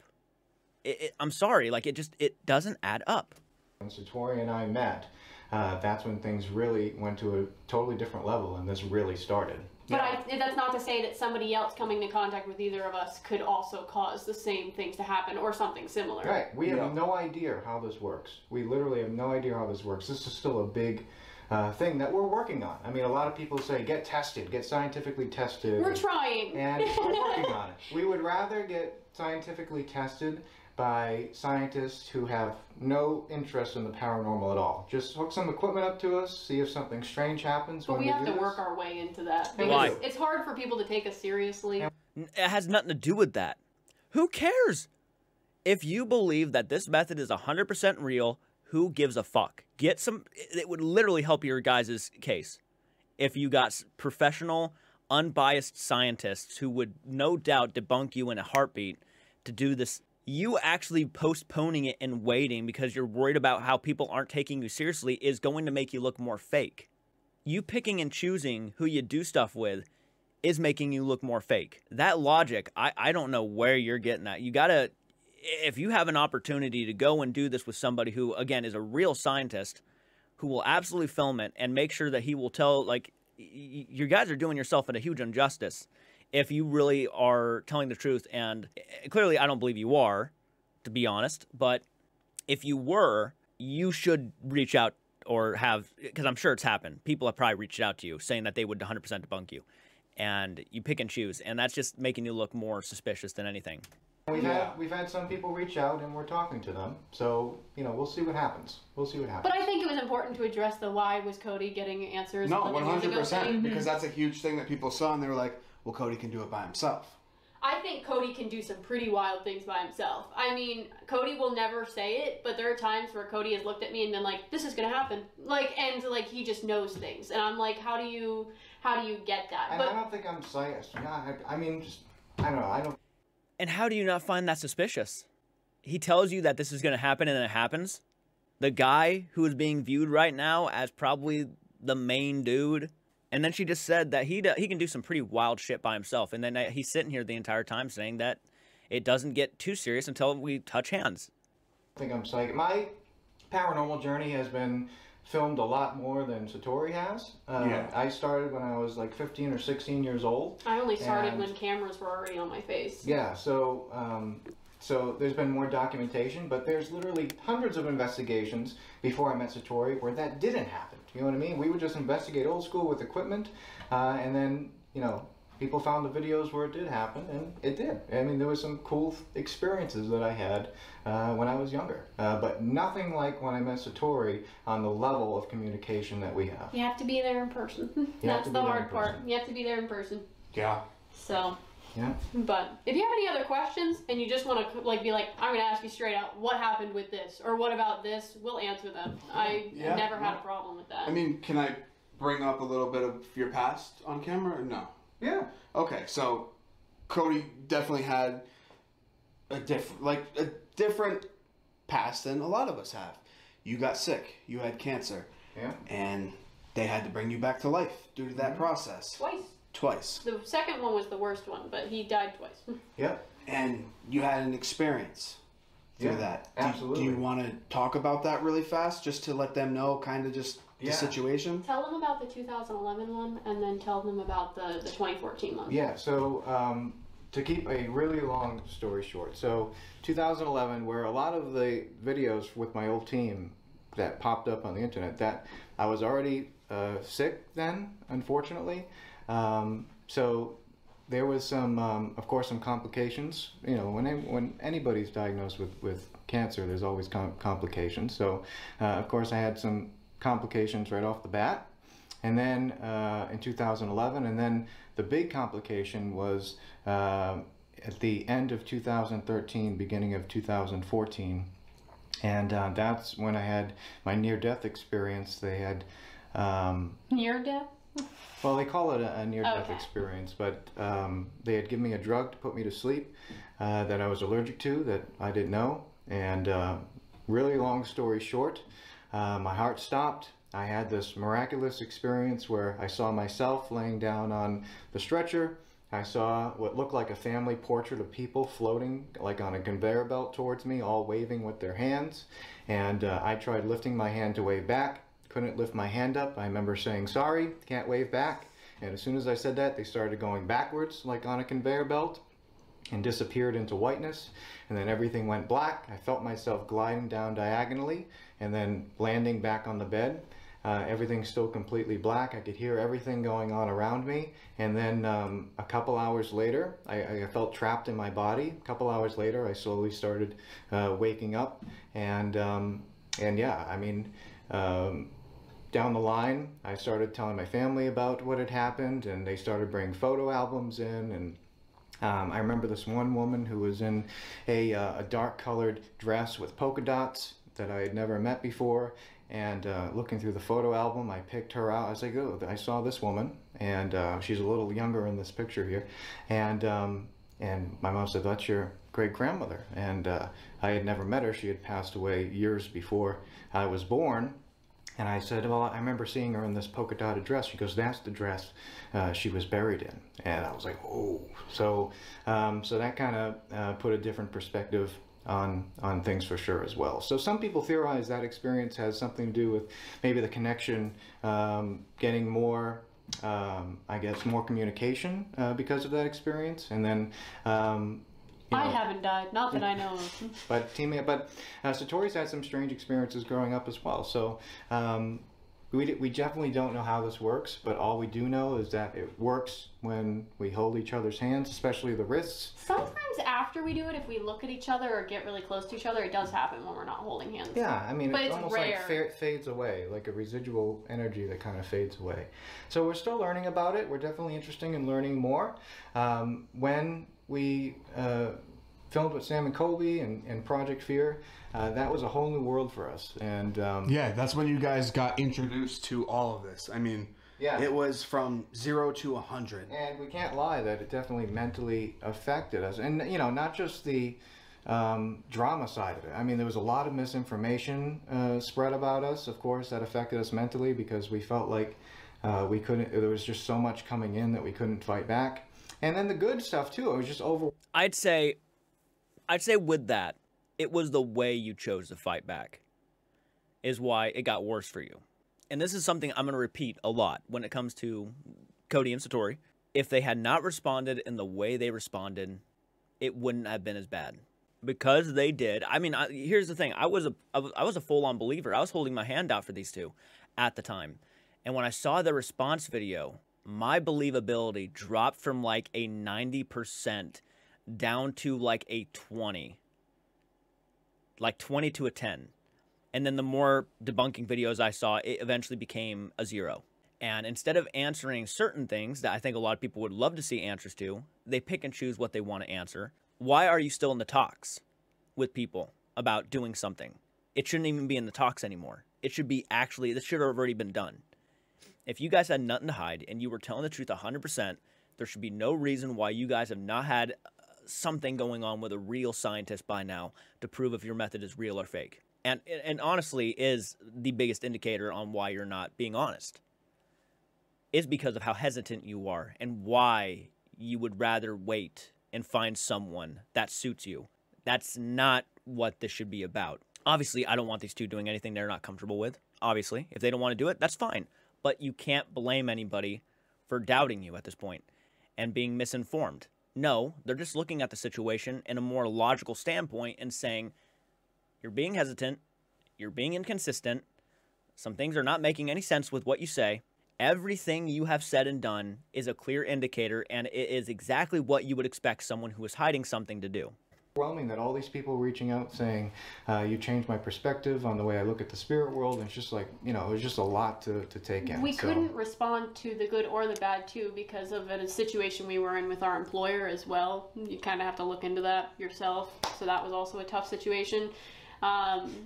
I'm sorry, like it doesn't add up. when Satori and I met, that's when things really went to a totally different level, and this really started. But that's not to say that somebody else coming into contact with either of us could also cause the same things to happen or something similar. Right. We have no idea how this works. We literally have no idea how this works. This is still a big thing that we're working on. I mean, a lot of people say, get tested, get scientifically tested. We're trying. And we're working on it. We would rather get scientifically tested by scientists who have no interest in the paranormal at all. Just hook some equipment up to us, see if something strange happens when we do this. But we have to work our way into that. Because Why? it's hard for people to take us seriously. It has nothing to do with that. Who cares? If you believe that this method is 100% real, who gives a fuck? Get some... It would literally help your guys' case if you got professional, unbiased scientists who would no doubt debunk you in a heartbeat to do this. You actually postponing it and waiting because you're worried about how people aren't taking you seriously is going to make you look more fake. You picking and choosing who you do stuff with is making you look more fake. That logic, I don't know where you're getting that. You gotta, if you have an opportunity to go and do this with somebody who, again, is a real scientist, who will absolutely film it and make sure that he will tell, like, you guys are doing yourself a huge injustice if you really are telling the truth. And clearly I don't believe you are, to be honest, but if you were, you should reach out or have, because I'm sure it's happened. People have probably reached out to you saying that they would 100% debunk you, and you pick and choose, and that's just making you look more suspicious than anything. We've had some people reach out and we're talking to them, so we'll see what happens. We'll see what happens. But I think it was important to address the why was Cody getting answers. No, 11 years ago thing. 100%, because that's a huge thing that people saw, and they were like, well, Cody can do it by himself. I think Cody can do some pretty wild things by himself. I mean, Cody will never say it, but there are times where Cody has looked at me and been like, "This is gonna happen," and he just knows things, and I'm like, "How do you get that?" And but I don't think I'm biased. Yeah, I mean, just I don't know. I don't. And how do you not find that suspicious? He tells you that this is going to happen and then it happens. The guy who is being viewed right now as probably the main dude. And then she just said that he can do some pretty wild shit by himself. And then he's sitting here the entire time saying that it doesn't get too serious until we touch hands. I think I'm psychic. My paranormal journey has been filmed a lot more than Satori has. I started when I was like 15 or 16 years old. I only started when cameras were already on my face. Yeah, so so there's been more documentation, but there's literally hundreds of investigations before I met Satori where that didn't happen. You know what I mean? We would just investigate old school with equipment, and then, you know, people found the videos where it did happen, and it did. I mean, there was some cool experiences that I had when I was younger, but nothing like when I met Satori on the level of communication that we have. You have to be there in person. That's the hard part. You have to be there in person. Yeah. So. Yeah. But if you have any other questions and you just want to be like, I'm going to ask you straight out, what happened with this? Or what about this? We'll answer them. I never had a problem with that. I mean, can I bring up a little bit of your past on camera or no? Yeah. Okay, so Cody definitely had a different past than a lot of us have. You got sick. You had cancer. Yeah. And they had to bring you back to life due to that process. Twice. The second one was the worst one, but he died twice. Yep. And you had an experience through that. Absolutely. Do you want to talk about that really fast, just to let them know kind of just the situation? Tell them about the 2011 one, and then tell them about the 2014 one. Yeah, so to keep a really long story short, so 2011, where a lot of the videos with my old team that popped up on the internet, that I was already sick then, unfortunately. So there was some, of course, some complications. You know, when anybody's diagnosed with cancer, there's always complications. So, of course, I had some complications right off the bat. And then in 2011, and then the big complication was at the end of 2013, beginning of 2014. And that's when I had my near-death experience. They had... Near-death? Well, they call it a near-death experience, but they had given me a drug to put me to sleep that I was allergic to that I didn't know. And really long story short, my heart stopped. I had this miraculous experience where I saw myself laying down on the stretcher. I saw what looked like a family portrait of people floating like on a conveyor belt towards me, all waving with their hands. And I tried lifting my hand to wave back. Couldn't lift my hand up. I remember saying, sorry, can't wave back. And as soon as I said that, they started going backwards like on a conveyor belt and disappeared into whiteness. And then everything went black. I felt myself gliding down diagonally and then landing back on the bed. Everything's still completely black. I could hear everything going on around me. And then a couple hours later, I felt trapped in my body. A couple hours later, I slowly started waking up. And yeah, I mean, down the line, I started telling my family about what had happened, and they started bringing photo albums in. And I remember this one woman who was in a dark-colored dress with polka dots that I had never met before. And looking through the photo album, I picked her out. I was like, oh, I saw this woman, and she's a little younger in this picture here. And my mom said, that's your great-grandmother. And I had never met her. She had passed away years before I was born. And I said, well, I remember seeing her in this polka dotted dress. She goes, that's the dress she was buried in. And I was like, oh. So that kind of put a different perspective on things for sure as well. So some people theorize that experience has something to do with maybe the connection, getting more, I guess, more communication because of that experience. And then, I haven't died, not that I know of. But Satori's had some strange experiences growing up as well. So we definitely don't know how this works, but all we do know is that it works when we hold each other's hands, especially the wrists. Sometimes after we do it, if we look at each other or get really close to each other, it does happen when we're not holding hands. Yeah, I mean, but it's almost rare. like fades away, like a residual energy that kind of fades away. So we're still learning about it. We're definitely interested in learning more. When we filmed with Sam and Cody and Project Fear, that was a whole new world for us. And yeah, that's when you guys got introduced to all of this. I mean, Yeah. It was from 0 to 100. And we can't lie that it definitely mentally affected us. And, you know, not just the drama side of it. I mean, there was a lot of misinformation spread about us, of course, that affected us mentally because we felt like we couldn't, there was just so much coming in that we couldn't fight back. And then the good stuff, too, it was just over. I'd say with that, it was the way you chose to fight back is why it got worse for you. And this is something I'm going to repeat a lot when it comes to Cody and Satori. If they had not responded in the way they responded, it wouldn't have been as bad. Because they did. I mean, here's the thing. I was a full-on believer. I was holding my hand out for these two at the time. And when I saw the response video, my believability dropped from like a 90% down to like a 20. Like 20 to a 10. And then the more debunking videos I saw, it eventually became a 0. And instead of answering certain things that I think a lot of people would love to see answers to, they pick and choose what they want to answer. Why are you still in the talks with people about doing something? It shouldn't even be in the talks anymore. It should be actually, this should have already been done. If you guys had nothing to hide and you were telling the truth 100%, there should be no reason why you guys have not had something going on with a real scientist by now to prove if your method is real or fake. And honestly is the biggest indicator on why you're not being honest. Is because of how hesitant you are and why you would rather wait and find someone that suits you. That's not what this should be about. Obviously, I don't want these two doing anything they're not comfortable with. Obviously, if they don't want to do it, that's fine. But you can't blame anybody for doubting you at this point and being misinformed. No, they're just looking at the situation in a more logical standpoint and saying, you're being hesitant, you're being inconsistent, some things are not making any sense with what you say. Everything you have said and done is a clear indicator, and it is exactly what you would expect someone who is hiding something to do. Overwhelming that all these people reaching out saying, you changed my perspective on the way I look at the spirit world, and it's just like, you know, it was just a lot to take in. We couldn't respond to the good or the bad too because of a situation we were in with our employer as well. You kind of have to look into that yourself, so that was also a tough situation.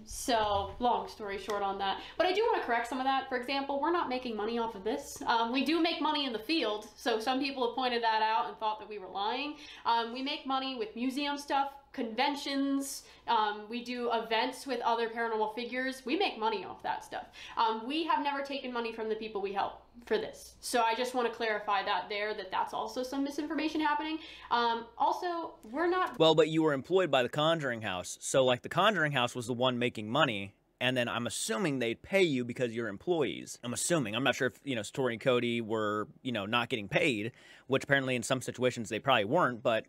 So long story short on that, but I do want to correct some of that. For example, we're not making money off of this. We do make money in the field. So some people have pointed that out and thought that we were lying. We make money with museum stuff, conventions, we do events with other paranormal figures. We make money off that stuff. We have never taken money from the people we help for this. So I just want to clarify that there, that's also some misinformation happening. Also, we're not... Well, but you were employed by the Conjuring House. So, like, the Conjuring House was the one making money, and then I'm assuming they'd pay you because you're employees. I'm assuming. I'm not sure if, you know, Satori and Cody were, you know, not getting paid, which apparently in some situations they probably weren't, but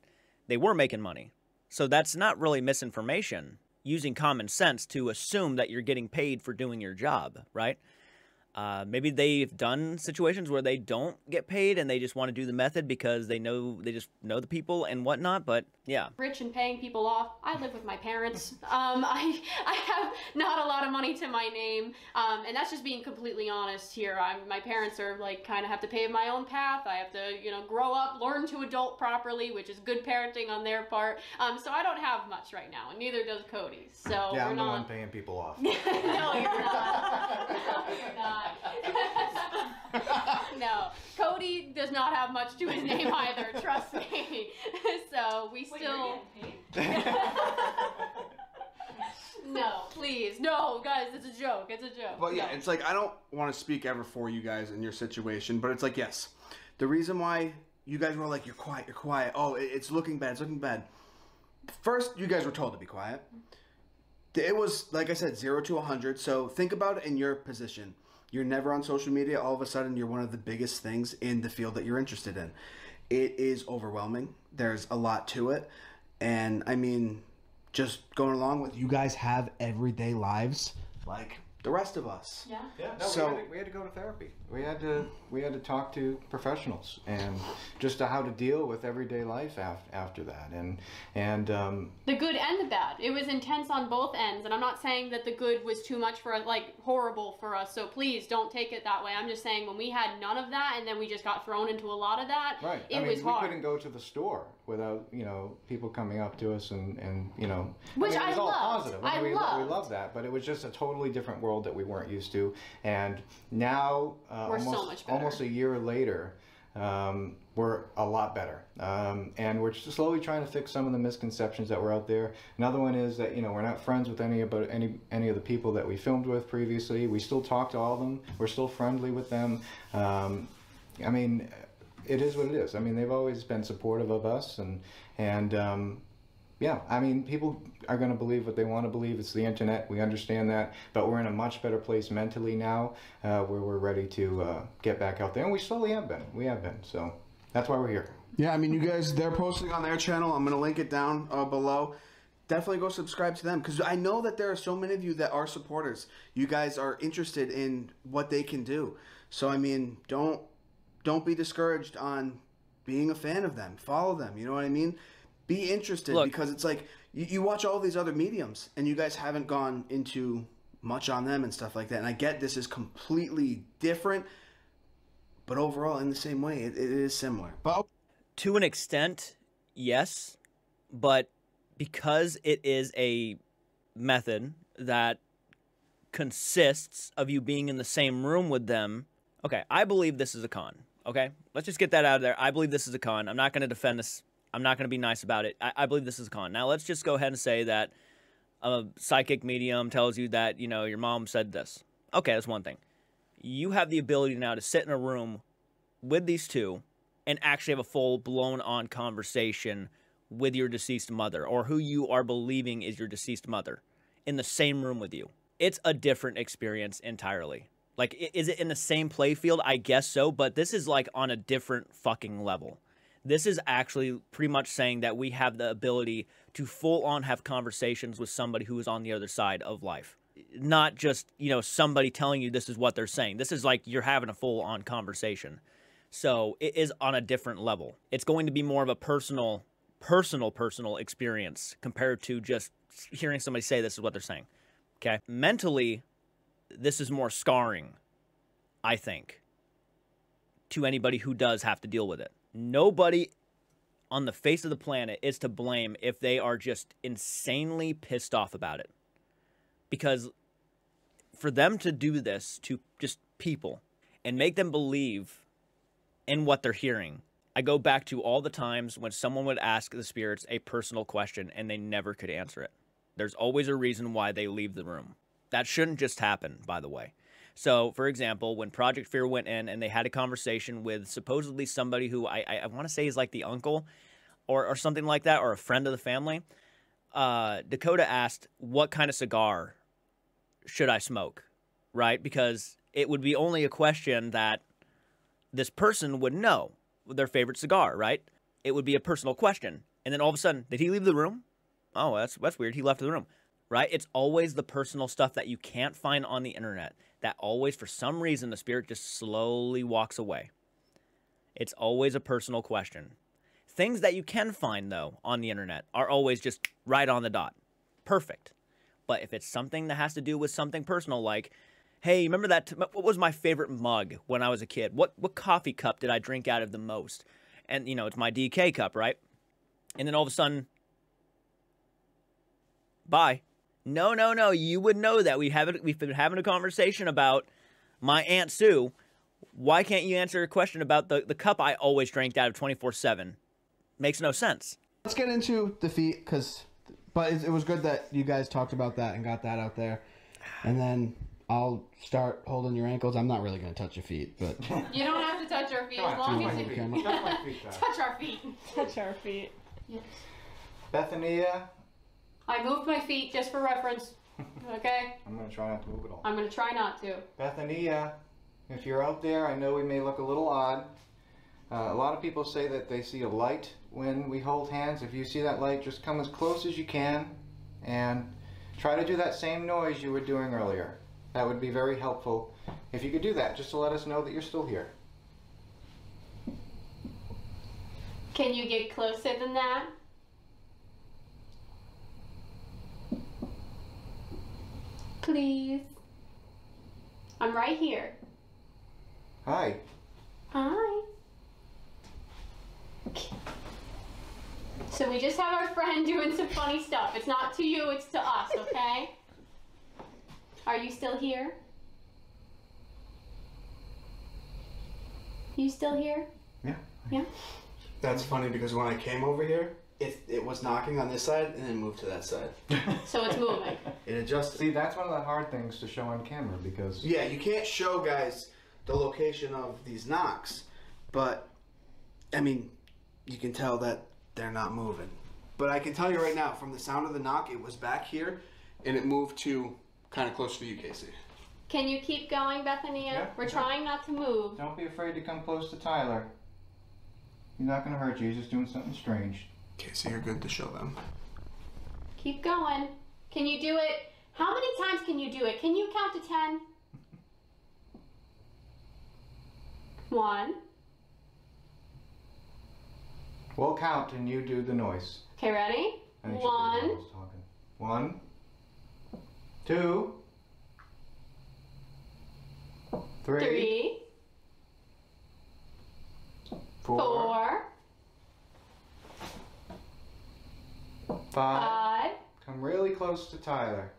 they were making money. So that's not really misinformation, using common sense to assume that you're getting paid for doing your job, right? Maybe they've done situations where they don't get paid and they just want to do the method because they just know the people and whatnot, but yeah. Rich and paying people off. I live with my parents. I have not a lot of money to my name, and that's just being completely honest here. My parents are like kind of have to pave my own path. I have to, you know, grow up, learn to adult properly, which is good parenting on their part. So I don't have much right now, and neither does Cody. So yeah, we're I'm not... the one paying people off. No, you're not. No, you're not. No, Cody does not have much to his name either, trust me. So we still... No, please. No, guys, it's a joke. It's a joke. Well, yeah, it's like, I don't want to speak ever for you guys in your situation, but it's like, yes, the reason why you guys were like, you're quiet. Oh, it's looking bad. First, you guys were told to be quiet. It was, like I said, 0 to 100. So think about it in your position. You're never on social media. All of a sudden, you're one of the biggest things in the field that you're interested in. It is overwhelming. There's a lot to it. And, I mean, just going along with, you guys have everyday lives like the rest of us. Yeah. Yeah. No, So we had to go to therapy. We had to talk to professionals and just how to deal with everyday life after that. And the good and the bad. It was intense on both ends, and I'm not saying that the good was too much for us, like horrible for us. So please don't take it that way. I'm just saying when we had none of that, and then we just got thrown into a lot of that. right. It was hard. We couldn't go to the store without, you know, people coming up to us and you know, Which I mean, it was all loved. positive. I We loved. love that, but it was just a totally different world world that we weren't used to. And now, We're so much better. almost a year later, we're a lot better. And we're just slowly trying to fix some of the misconceptions that were out there. Another one is that, you know, we're not friends with any of the people that we filmed with previously. We still talk to all of them. We're still friendly with them. I mean, it is what it is. I mean, they've always been supportive of us, and yeah, I mean, people are going to believe what they want to believe. It's the internet. We understand that, but we're in a much better place mentally now, where we're ready to get back out there, and we slowly have been. We have been. So that's why we're here. Yeah, I mean, you guys, they're posting on their channel. I'm going to link it down below. Definitely go subscribe to them, because I know that there are so many of you that are supporters. You guys are interested in what they can do. So, I mean, don't be discouraged on being a fan of them. Follow them. You know what I mean? Be interested. Look, because it's like you watch all these other mediums and you guys haven't gone into much on them and stuff like that. And I get this is completely different, but overall in the same way, it is similar. But to an extent, yes, but because it is a method that consists of you being in the same room with them. Okay, I believe this is a con. Okay, let's just get that out of there. I believe this is a con. I'm not going to defend this. I'm not going to be nice about it. I believe this is a con. Now, let's just go ahead and say that a psychic medium tells you that, you know, your mom said this. Okay, that's one thing. You have the ability now to sit in a room with these two and actually have a full blown-on conversation with your deceased mother, or who you are believing is your deceased mother, in the same room with you. It's a different experience entirely. Like, is it in the same play field? I guess so, but this is like on a different fucking level. This is actually pretty much saying that we have the ability to full-on have conversations with somebody who is on the other side of life. Not just, you know, somebody telling you this is what they're saying. This is like you're having a full-on conversation. So it is on a different level. It's going to be more of a personal experience compared to just hearing somebody say this is what they're saying. Okay? Mentally, this is more scarring, I think, to anybody who does have to deal with it. Nobody on the face of the planet is to blame if they are just insanely pissed off about it. Because for them to do this to just people and make them believe in what they're hearing, I go back to all the times when someone would ask the spirits a personal question and they never could answer it. There's always a reason why they leave the room. That shouldn't just happen, by the way. So, for example, when Project Fear went in and they had a conversation with supposedly somebody who I want to say is like the uncle or something like that, or a friend of the family, Dakota asked, what kind of cigar should I smoke, right? Because it would be only a question that this person would know their favorite cigar, right? It would be a personal question. And then all of a sudden, did he leave the room? Oh, that's weird. He left the room, right? It's always the personal stuff that you can't find on the internet that always, for some reason, the spirit just slowly walks away. It's always a personal question. Things that you can find, though, on the internet are always just right on the dot. Perfect. But if it's something that has to do with something personal, like, hey, remember that, what was my favorite mug when I was a kid? What coffee cup did I drink out of the most? And, you know, it's my DK cup, right? And then all of a sudden, bye. No, you would know that. We've been having a conversation about my Aunt Sue. Why can't you answer a question about the cup I always drank out of 24/7? Makes no sense. Let's get into defeat, but it was good that you guys talked about that and got that out there. And then I'll start holding your ankles. I'm not really going to touch your feet, but... You don't have to touch our feet as long as you touch our feet. Touch our feet. Yes. Bethania. I moved my feet just for reference. Okay? I'm going to try not to move at all. I'm going to try not to. Bethania, if you're out there, I know we may look a little odd. A lot of people say that they see a light when we hold hands. If you see that light, just come as close as you can and try to do that same noise you were doing earlier. That would be very helpful if you could do that, just to let us know that you're still here. Can you get closer than that? Please. I'm right here. Hi. Hi. Okay. So we just have our friend doing some funny stuff. It's not to you, it's to us, okay? Are you still here? You still here? Yeah. Yeah. That's funny because when I came over here, it was knocking on this side and then moved to that side. So it's moving. It adjusted. See, that's one of the hard things to show on camera because Yeah, you can't show guys the location of these knocks, but I mean, you can tell that they're not moving. But I can tell you right now, from the sound of the knock, it was back here, and it moved to kind of close to you, Casey. Can you keep going, Bethania? Yeah, We're yeah. trying not to move. don't be afraid to come close to Tyler. He's not gonna hurt you. He's just doing something strange. Casey, you're good to show them. Keep going. Can you do it? How many times can you do it? Can you count to 10? 1. We'll count and you do the noise. Okay, ready? I think 1, she's talking. 1, 2, 3, 4, 4, 5. 5, Come really close to Tyler.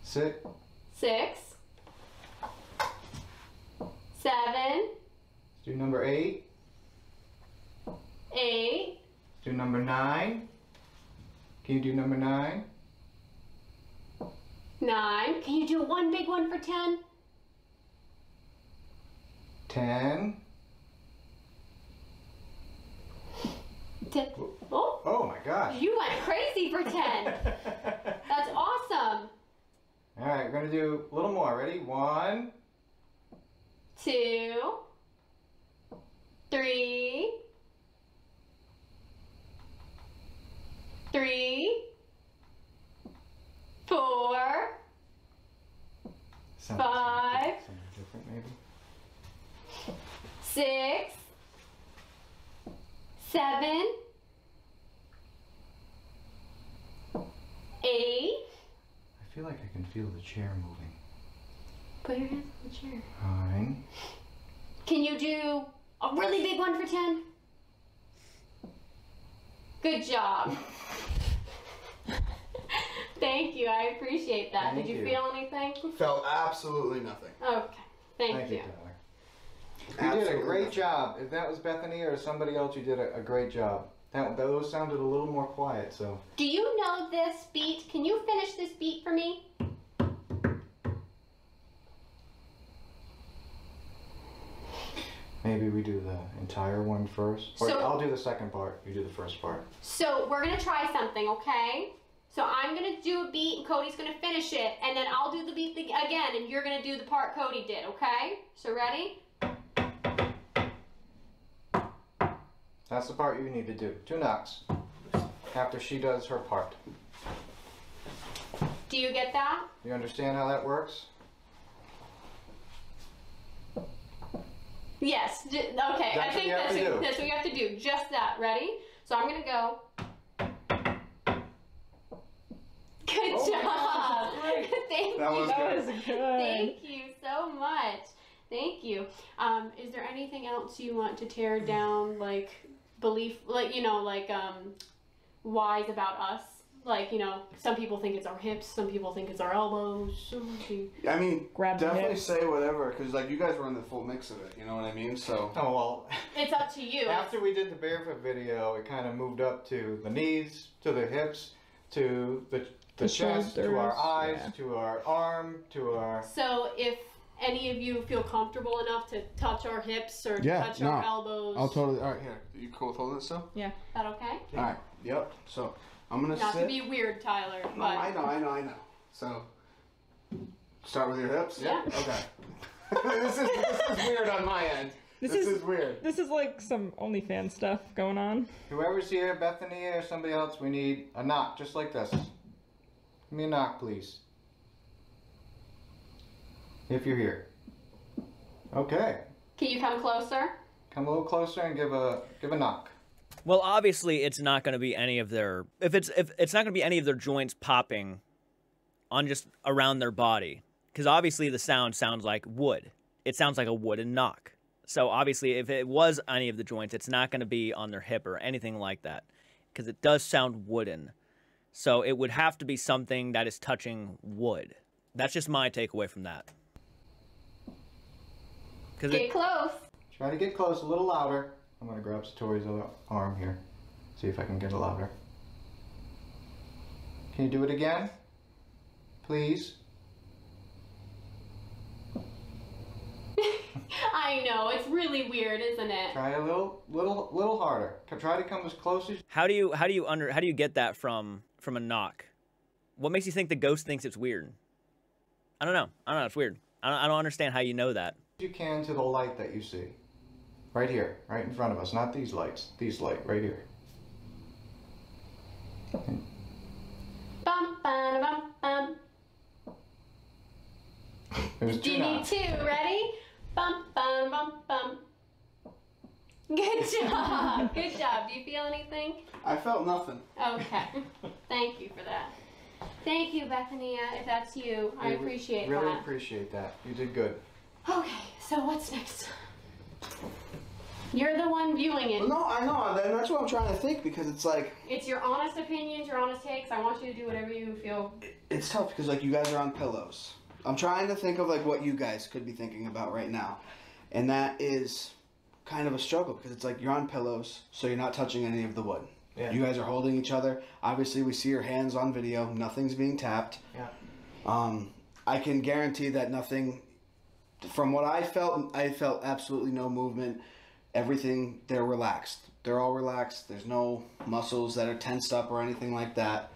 6, 6, 7, do number 8. 8, Do number 9. Can you do number 9? 9. Can you do one big one for 10? 10. 10. Oh, Oh my gosh. you went crazy for 10. That's awesome. Alright, we're gonna do a little more. Ready? 1, 2, 3, 3, 4, Sound- 5, something different maybe. 6, 7, 8. I feel like I can feel the chair moving. Put your hands on the chair. 9. Can you do a really big one for 10? Good job. Thank you. I appreciate that. Thank Did you you. feel anything? Felt absolutely nothing. Okay. Thank you. Tyler. You did a Absolutely great nothing. job. If that was Bethany or somebody else, you did a great job. Those sounded a little more quiet, so. Do you know this beat? Can you finish this beat for me? Maybe we do the entire one first. Or So- I'll do the second part. You do the first part. So we're gonna try something, okay? So I'm gonna do a beat and Cody's gonna finish it, and then I'll do the beat again, and you're gonna do the part Cody did, okay? So ready? That's the part you need to do. 2 knocks. After she does her part. Do you get that? You understand how that works? Yes. Okay. That's I what think you have to do. that's what you have to do. Just that. Ready? So I'm gonna go. Good Oh my job. gosh, that's great. Thank That you. was That good. was good. Thank you so much. Thank you. Is there anything else you want to tear down, like belief, like whys about us? Like, some people think it's our hips, some people think it's our elbows. I mean, Grab the definitely hips. say whatever, because like you guys were in the full mix of it. You know what I mean? So. Oh, well. It's up to you. After we did the barefoot video, it kind of moved up to the knees, to the hips, to the chest, to our shoulders, eyes, yeah. to our arm, to our... So if any of you feel comfortable enough to touch our hips or Yeah, touch no. our elbows, I'll totally. All right, here. You cool with holding it still? is that okay? All right. Yep. So I'm gonna Not sit. to be weird, Tyler, No, but I know. So start with your hips. Yeah. Okay. this is weird on my end. This This is- is weird. This is like some OnlyFans stuff going on. Whoever's here, Bethany or somebody else, we need a knock, just like this. Give me a knock, please. If you're here. Okay. can you come closer? Come a little closer and give a knock. Well, obviously, it's not going to be any of their if it's not going to be any of their joints popping on just around their body, because obviously the sound sounds like wood. It sounds like a wooden knock. So obviously, if it was any of the joints, it's not going to be on their hip or anything like that, because it does sound wooden. So it would have to be something that is touching wood. That's just my takeaway from that. Get close. Try to get close, a little louder. I'm gonna grab Satori's other arm here. See if I can get it louder. Can you do it again? Please? I know, it's really weird, isn't it? Try a little harder. Try to come as close as. How do you get that from a knock? What makes you think the ghost thinks it's weird? I don't know. It's weird. I don't understand how you know that. You can to the light that you see. Right here, right in front of us. Not these lights. These light right here. Bum, bum, bum, bum. It was Do you need two? Ready? Bum, bum, bum, bum. Good job. Good job. Do you feel anything? I felt nothing. Okay. Thank you for that. Thank you, Bethania, if that's you. I appreciate that. Really appreciate that. You did good. Okay, so what's next? You're the one viewing it. Well, no, I know. And that's what I'm trying to think, because it's like... It's your honest opinions, your honest takes. I want you to do whatever you feel. It's tough, because, like, you guys are on pillows. I'm trying to think of, like, what you guys could be thinking about right now. And that is kind of a struggle, because it's like you're on pillows, so you're not touching any of the wood. Yeah. You guys are holding each other. Obviously, we see your hands on video. Nothing's being tapped. Yeah. I can guarantee that nothing... From what I felt absolutely no movement. Everything, they're relaxed. They're all relaxed. There's no muscles that are tensed up or anything like that.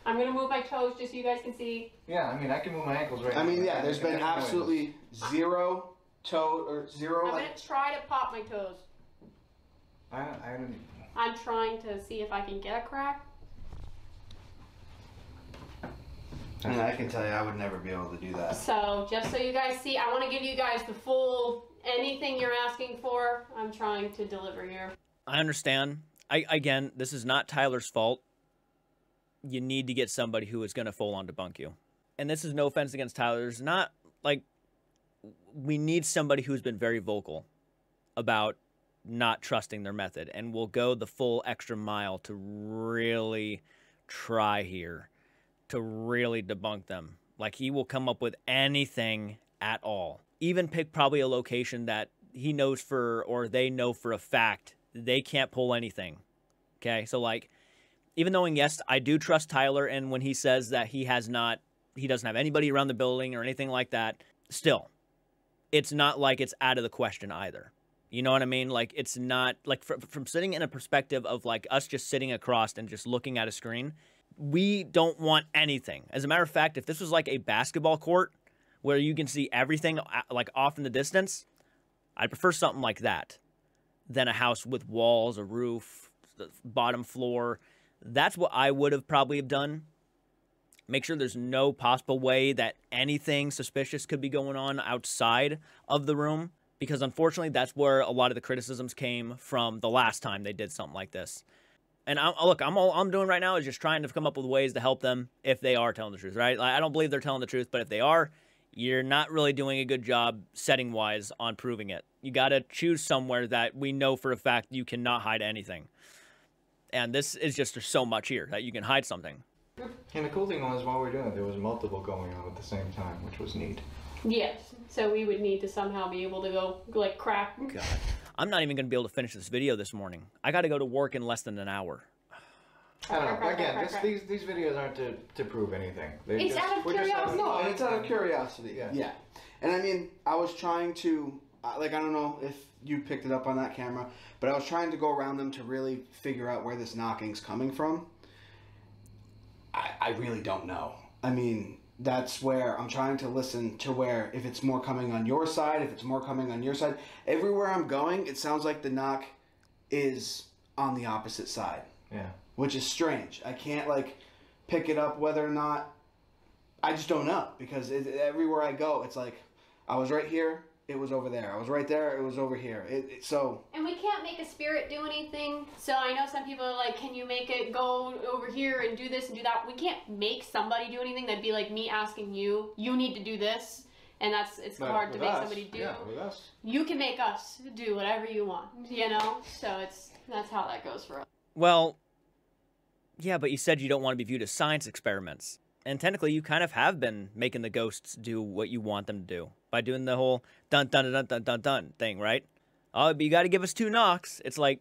I'm going to move my toes just so you guys can see. Yeah, I mean, I can move my ankles right now. I mean, yeah, there's been absolutely zero toe or zero... I'm going to try to pop my toes. I'm trying to see if I can get a crack. And I can tell you, I would never be able to do that. So, just so you guys see, I want to give you guys the full, anything you're asking for, I'm trying to deliver here. I understand. Again, this is not Tyler's fault. You need to get somebody who is going to full on debunk you. And this is no offense against Tyler. There's not, like, we need somebody who's been very vocal about not trusting their method and will go the full extra mile to really try here, to really debunk them. Like, he will come up with anything at all. Even pick probably a location that he knows for, or they know for a fact, they can't pull anything. Okay, so like, even knowing, yes, I do trust Tyler, and when he says that he doesn't have anybody around the building or anything like that, still, it's not like it's out of the question either. You know what I mean? Like, it's not, like, from sitting in a perspective of, like, us just sitting across and just looking at a screen, we don't want anything. As a matter of fact, if this was like a basketball court where you can see everything, like, off in the distance, I'd prefer something like that than a house with walls, a roof, the bottom floor. That's what I would have probably have done. Make sure there's no possible way that anything suspicious could be going on outside of the room, because unfortunately that's where a lot of the criticisms came from the last time they did something like this. And look, all I'm doing right now is just trying to come up with ways to help them if they are telling the truth, right? Like, I don't believe they're telling the truth, but if they are, you're not really doing a good job setting-wise on proving it. You got to choose somewhere that we know for a fact you cannot hide anything. And this is just, there's so much here that you can hide something. And the cool thing was, while we were doing it, there was multiple going on at the same time, which was neat. Yes, so we would need to somehow be able to go, like, crack. God. I'm not even going to be able to finish this video this morning. I got to go to work in less than an hour. I don't know. Again, these videos aren't to prove anything. It's out of curiosity. No, it's out of curiosity. Yeah. And I mean, I was trying to, like, I don't know if you picked it up on that camera, but I was trying to go around them to really figure out where this knocking's coming from. I really don't know. I mean, that's where I'm trying to listen to where, if it's more coming on your side, if it's more coming on your side. Everywhere I'm going, it sounds like the knock is on the opposite side. Yeah. Which is strange. I can't, like, pick it up whether or not, I just don't know. Because everywhere I go, it's like, I was right here, it was over there. I was right there, it was over here. So. And we can't make a spirit do anything. So I know some people are like, can you make it go over here and do this and do that? We can't make somebody do anything. That'd be like me asking you, you need to do this. And it's hard to make somebody do. Yeah, with us. You can make us do whatever you want, you know? So that's how that goes for us. Well, Yeah, but you said you don't want to be viewed as science experiments. And technically, you kind of have been making the ghosts do what you want them to do by doing the whole dun dun dun dun dun dun thing, right? Oh, but you got to give us 2 knocks. It's like,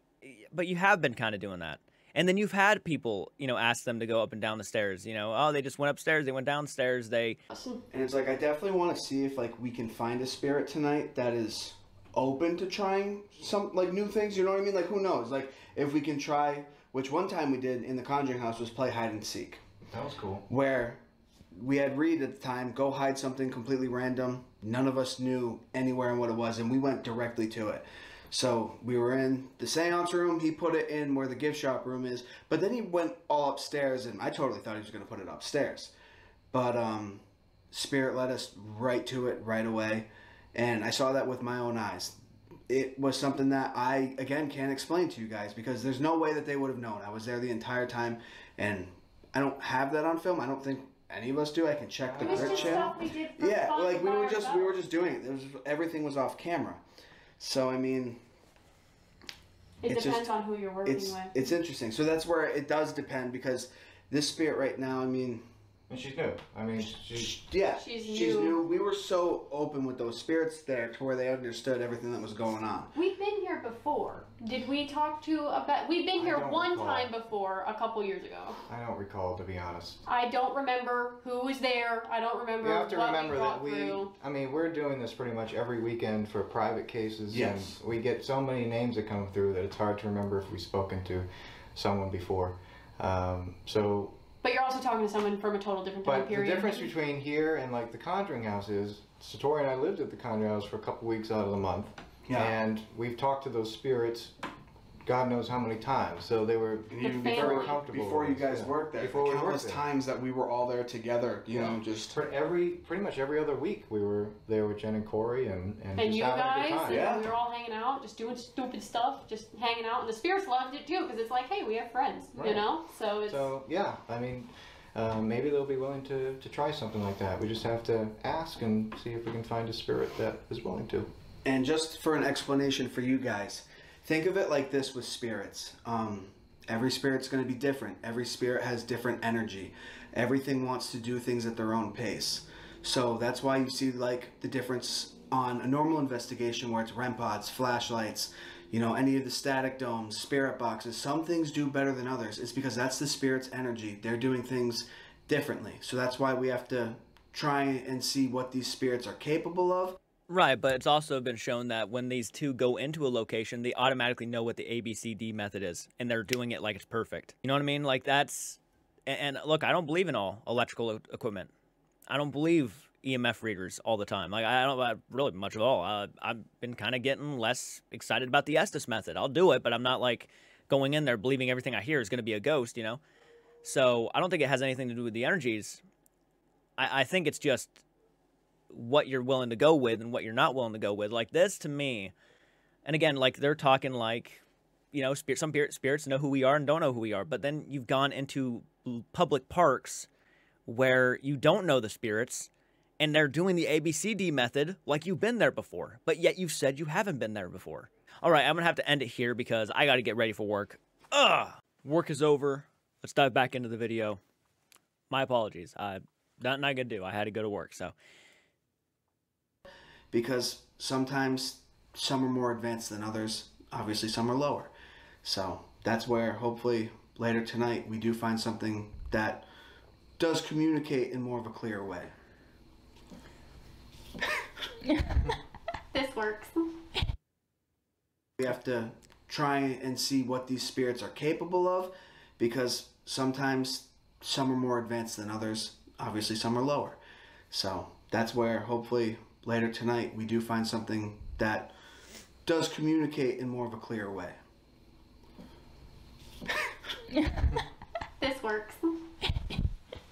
but you have been kind of doing that. And then you've had people, you know, ask them to go up and down the stairs. You know, oh, they just went upstairs, they went downstairs, they... And it's like, I definitely want to see if, like, we can find a spirit tonight that is open to trying some, like, new things, you know what I mean? Like, who knows? Like, if we can try, which one time we did in the Conjuring House was play hide and seek. That was cool. Where we had Reed at the time go hide something completely random. None of us knew anywhere and what it was, and we went directly to it. So we were in the seance room. He put it in where the gift shop room is, but then he went all upstairs, and I totally thought he was going to put it upstairs. But Spirit led us right to it right away, and I saw that with my own eyes. It was something that I, again, can't explain to you guys because there's no way that they would have known. I was there the entire time, and I don't have that on film. I don't think any of us do. I can check the Grit channel. Yeah, like we were just doing it. Everything was off camera. So I mean, it depends on who you're working with. It's interesting. So that's where it does depend because this spirit right now, I mean, And she's new. I mean, she's new. We were so open with those spirits there to where they understood everything that was going on. We've been here before. Did we talk to about? We've been here one time before, a couple years ago. I don't recall, to be honest. I don't remember who was there. I don't remember. You have to remember that through. I mean, we're doing this pretty much every weekend for private cases. Yes. And we get so many names that come through that it's hard to remember if we've spoken to someone before. But you're also talking to someone from a total different time period. But the difference between here and like the Conjuring House is, Satori and I lived at the Conjuring House for a couple weeks out of the month. Yeah. And we've talked to those spirits God knows how many times. So they were very comfortable. Before you guys worked there, before we countless times that we were all there together, you know, just... Pretty much every other week we were there with Jen and Corey and just you having a guys, good time. and we were all hanging out, just doing stupid stuff, just hanging out. And the spirits loved it too, because it's like, hey, we have friends, you know? So it's... So, yeah, I mean... maybe they'll be willing to try something like that. We just have to ask and see if we can find a spirit that is willing to. And just for an explanation for you guys, think of it like this with spirits. Every spirit's going to be different. Every spirit has different energy. Everything wants to do things at their own pace. So that's why you see like the difference on a normal investigation where it's REM pods, flashlights, you know, any of the static domes, spirit boxes. Some things do better than others. It's because that's the spirit's energy. They're doing things differently. So that's why we have to try and see what these spirits are capable of. Right, but it's also been shown that when these two go into a location, they automatically know what the ABCD method is, and they're doing it like it's perfect. You know what I mean? Like that's... And look, I don't believe in all electrical equipment. I don't believe EMF readers all the time. Like I don't really much at all. I've been kind of getting less excited about the Estes method. I'll do it, but I'm not like going in there believing everything I hear is going to be a ghost, you know? So I don't think it has anything to do with the energies. I think it's just what you're willing to go with and what you're not willing to go with. Like this to me, and again, like they're talking like, you know, some spirits know who we are and don't know who we are. But then you've gone into public parks where you don't know the spirits, and they're doing the ABCD method like you've been there before, but yet you've said you haven't been there before. All right, I'm going to have to end it here because I got to get ready for work. Work is over. Let's dive back into the video. My apologies. Nothing I could do. I had to go to work, so. Because sometimes some are more advanced than others. Obviously, some are lower. So that's where hopefully later tonight we do find something that does communicate in more of a clear way. This works. We have to try and see what these spirits are capable of, because sometimes some are more advanced than others. Obviously, some are lower. So that's where hopefully later tonight we do find something that does communicate in more of a clear way. This works.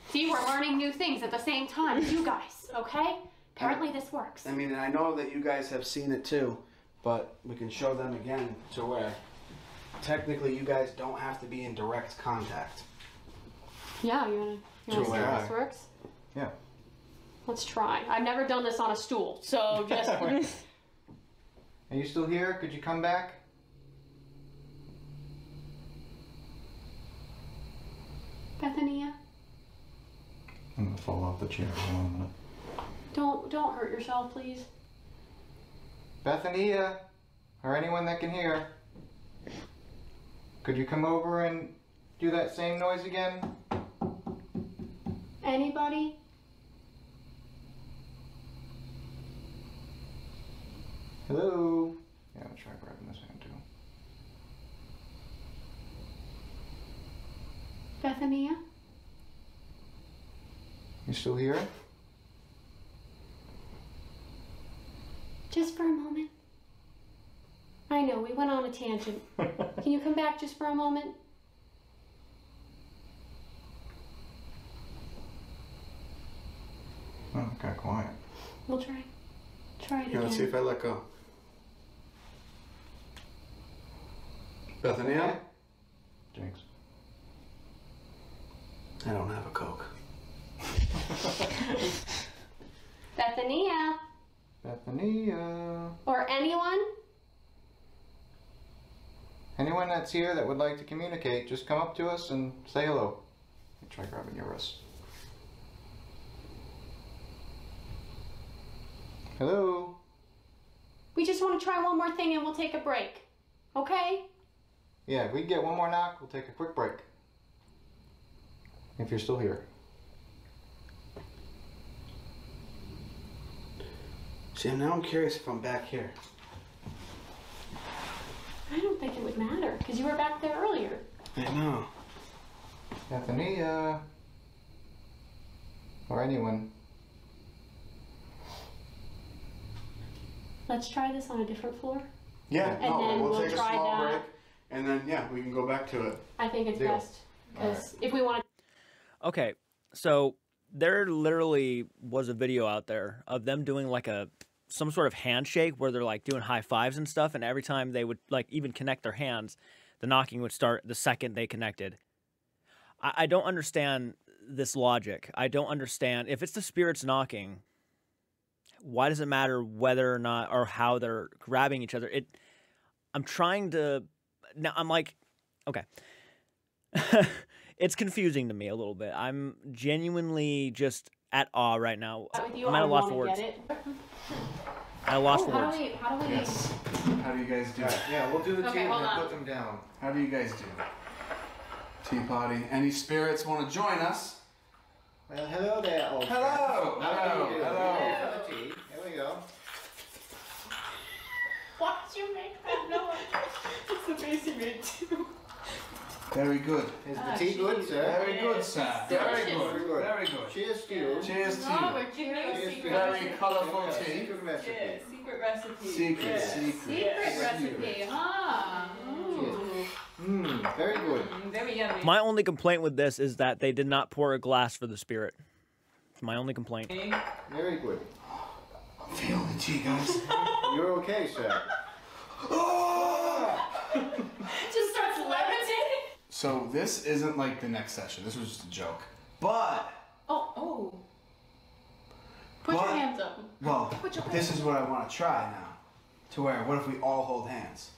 See, we're learning new things at the same time, you guys, okay? Apparently this works. I mean, I know that you guys have seen it too, but we can show them again to where technically you guys don't have to be in direct contact. Yeah, you wanna see how this works? Yeah. Let's try. I've never done this on a stool, so just... Are you still here? Could you come back? fall off the chair. Hold on a minute. Don't hurt yourself, please. Bethania, or anyone that can hear, could you come over and do that same noise again? Anybody? Hello? Yeah, I'll try grabbing this hand too. Bethania? You still here? Just for a moment. I know, we went on a tangent. Can you come back just for a moment? Oh, it got quiet. We'll try. Try it Here, again. let's see if I let go. Bethania? Jinx. I don't have a Coke. Bethania? Bethania. Or anyone? Anyone that's here that would like to communicate, just come up to us and say hello. Let me try grabbing your wrist. Hello? We just want to try one more thing and we'll take a break. Okay? Yeah, if we get one more knock, we'll take a quick break. If you're still here. See, now I'm curious if I'm back here. I don't think it would matter because you were back there earlier. I know. Bethania. Or anyone. Let's try this on a different floor. Yeah, And no, then we'll we'll take a try small that. break, and then, yeah, we can go back to it. I think it's Deal. best because if we want to. Okay, so there literally was a video out there of them doing like some sort of handshake where they're like doing high fives and stuff, and every time they would like even connect their hands, the knocking would start the second they connected. I don't understand this logic. I don't understand if it's the spirits knocking. Why does it matter whether or not or how they're grabbing each other? I'm trying to now. I'm like, okay. It's confusing to me a little bit. I'm genuinely just at awe right now. With you, I'm at I a loss for want words. to get it. At a loss for How words. do we? How do we? Yes. How do you guys do it? Yeah, we'll do the Okay, two and hold then on. put them down. How do you guys do? Tea party. Any spirits want to join us? Well, hello there, old Hello! friend. How do you do? Hello! Here's the tea. Here we go. Why did you make that noise? It's the face you made too. Very good. Is the tea good, sir? Very good, sir. Very Delicious. good. Very good. Cheers to you. Cheers to Oh, you. we're cheering. Cheers to you. Very colourful Yeah, tea. secret recipe. Secret recipe. Secret, secret. Secret recipe, huh? Mmm, very good. Very yummy. My only complaint with this is that they did not pour a glass for the spirit. It's my only complaint. Very good. I'm feeling the tea, guys. You're okay, sir. Just starts levitating. So this isn't like the next session. This was just a joke. But, Oh. Put What? your hands up. well, Put your this is what I want to try now. To where, what if we all hold hands?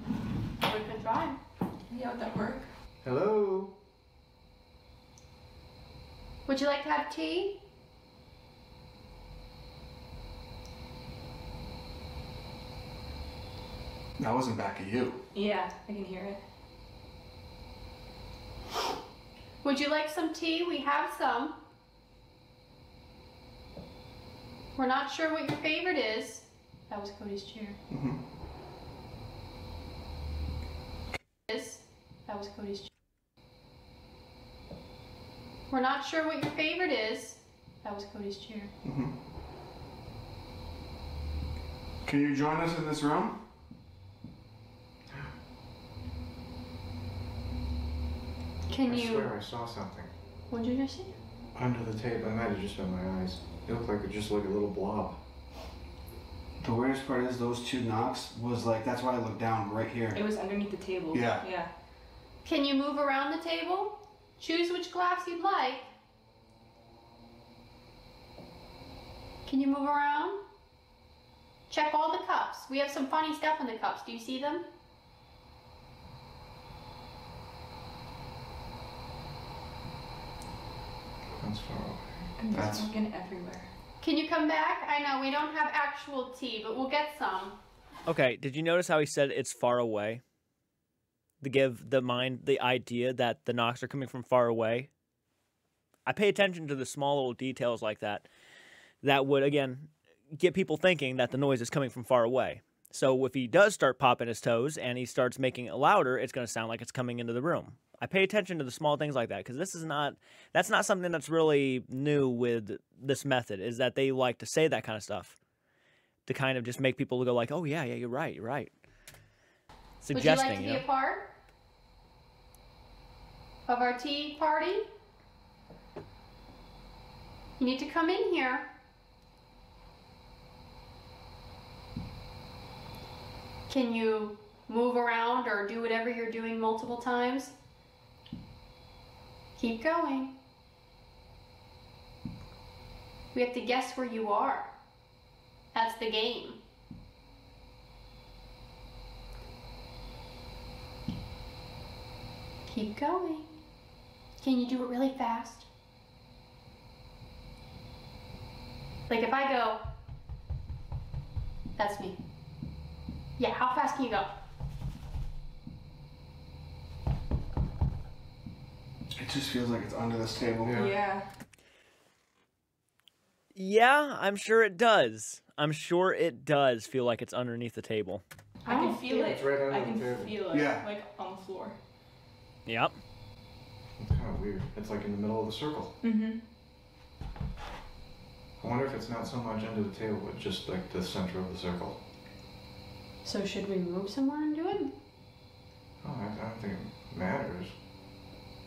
We can try. Yeah, would that work? Hello. Would you like to have tea? That wasn't back at you. Yeah, I can hear it. Would you like some tea? We have some. We're not sure what your favorite is. That was Cody's chair. Mhm. That was Cody's chair. We're not sure what your favorite is. That was Cody's chair. Mhm. Can you join us in this room? Can I you? swear I saw something. What did you just say? Under the tape, I might have just been my eyes. It looked like just like a little blob. The weirdest part is those two knocks was like, that's why I looked down right here. It was underneath the table. Yeah. Yeah. Can you move around the table? Choose which glass you'd like. Can you move around? Check all the cups. We have some funny stuff in the cups. Do you see them? That's far away. I'm just That's- walking everywhere. Can you come back? I know we don't have actual tea, but we'll get some. Okay, did you notice how he said it's far away? To give the mind the idea that the knocks are coming from far away. I pay attention to the small little details like that. That would, again, get people thinking that the noise is coming from far away. So if he does start popping his toes and he starts making it louder, it's going to sound like it's coming into the room. I pay attention to the small things like that because that's not something that's really new with this method, is that they like to say that kind of stuff to kind of just make people go like, oh, yeah, you're right. Suggesting, Would you like to be a part of our tea party? You need to come in here. Can you move around or do whatever you're doing multiple times? Keep going. We have to guess where you are. That's the game. Keep going. Can you do it really fast? Like if I go, that's me. Yeah, how fast can you go? It just feels like it's under this table. Yeah. Yeah, I'm sure it does. I'm sure it does feel like it's underneath the table. I can feel it. It's right under I the can table. feel it. Yeah. Like on the floor. Yep. It's kind of weird. It's like in the middle of the circle. Mm-hmm. I wonder if it's not so much under the table, but just like the center of the circle. So should we move somewhere and do it? Oh, I don't think it matters.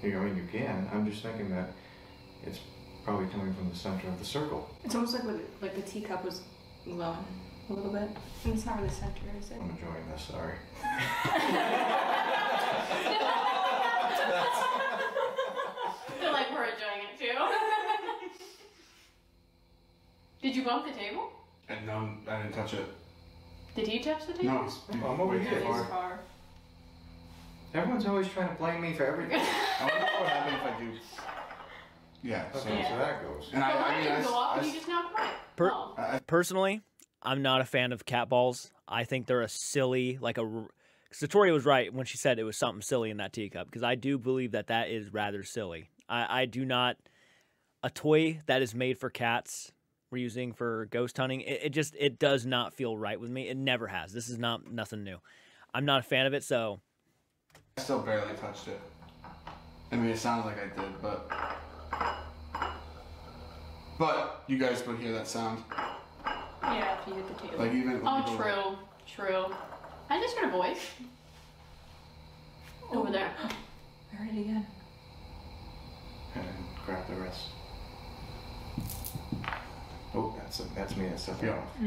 I mean, you can. I'm just thinking that it's probably coming from the center of the circle. It's almost like the teacup was glowing a little bit. And it's not really center, is it? I'm enjoying this, sorry. I feel like we're enjoying it too. Did you bump the table? And no, I didn't touch it. Did he touch the table? No, it's I'm over way here. too It's far. far. Everyone's always trying to blame me for everything. I wonder what would happen if I do. Yeah. So, Okay, so that goes. and The I light mean, didn't go off and you I, just knocked right. Per- Oh. Personally, I'm not a fan of cat balls. I think they're a silly, Satori was right when she said it was something silly in that teacup, because I do believe that that is rather silly. I do not, a toy that is made for cats, we're using for ghost hunting, it does not feel right with me. It never has. This is nothing new. I'm not a fan of it, so. I still barely touched it. I mean, it sounded like I did, but you guys would hear that sound. Yeah, if you hit the table. Like even. when Oh, people- true. I just heard a voice. Over there. I heard it again. And then grab the rest. Oh, that's me. That's something Yeah. off.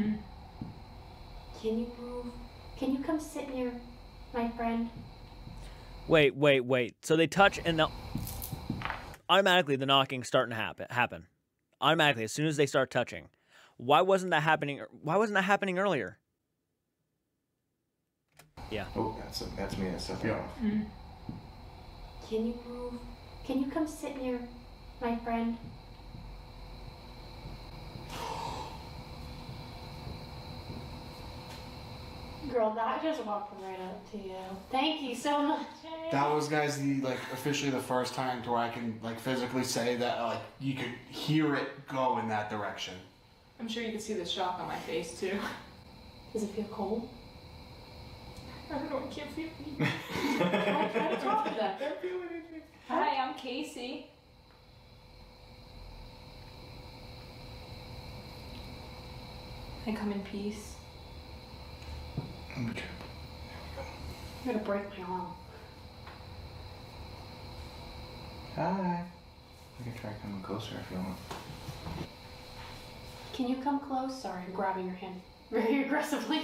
Can you move? Can you come sit near my friend? Wait. So they touch and automatically the knocking's starting to happen. Automatically, as soon as they start touching. Why wasn't that happening earlier? Yeah. Oh, that's me. That's something Yeah. off. Can you move? Can you come sit near my friend? Girl, that just walked right up to you. Thank you so much. That was, guys, officially the first time to where I can physically say that you could hear it go in that direction. I'm sure you can see the shock on my face too. Does it feel cold? I don't know, I can't feel anything. I'll try to talk to them. Hi, I'm Casey. I come in peace. Okay. I'm gonna break my arm. Hi. You can try coming closer if you want. Can you come close? Sorry, I'm grabbing your hand very aggressively.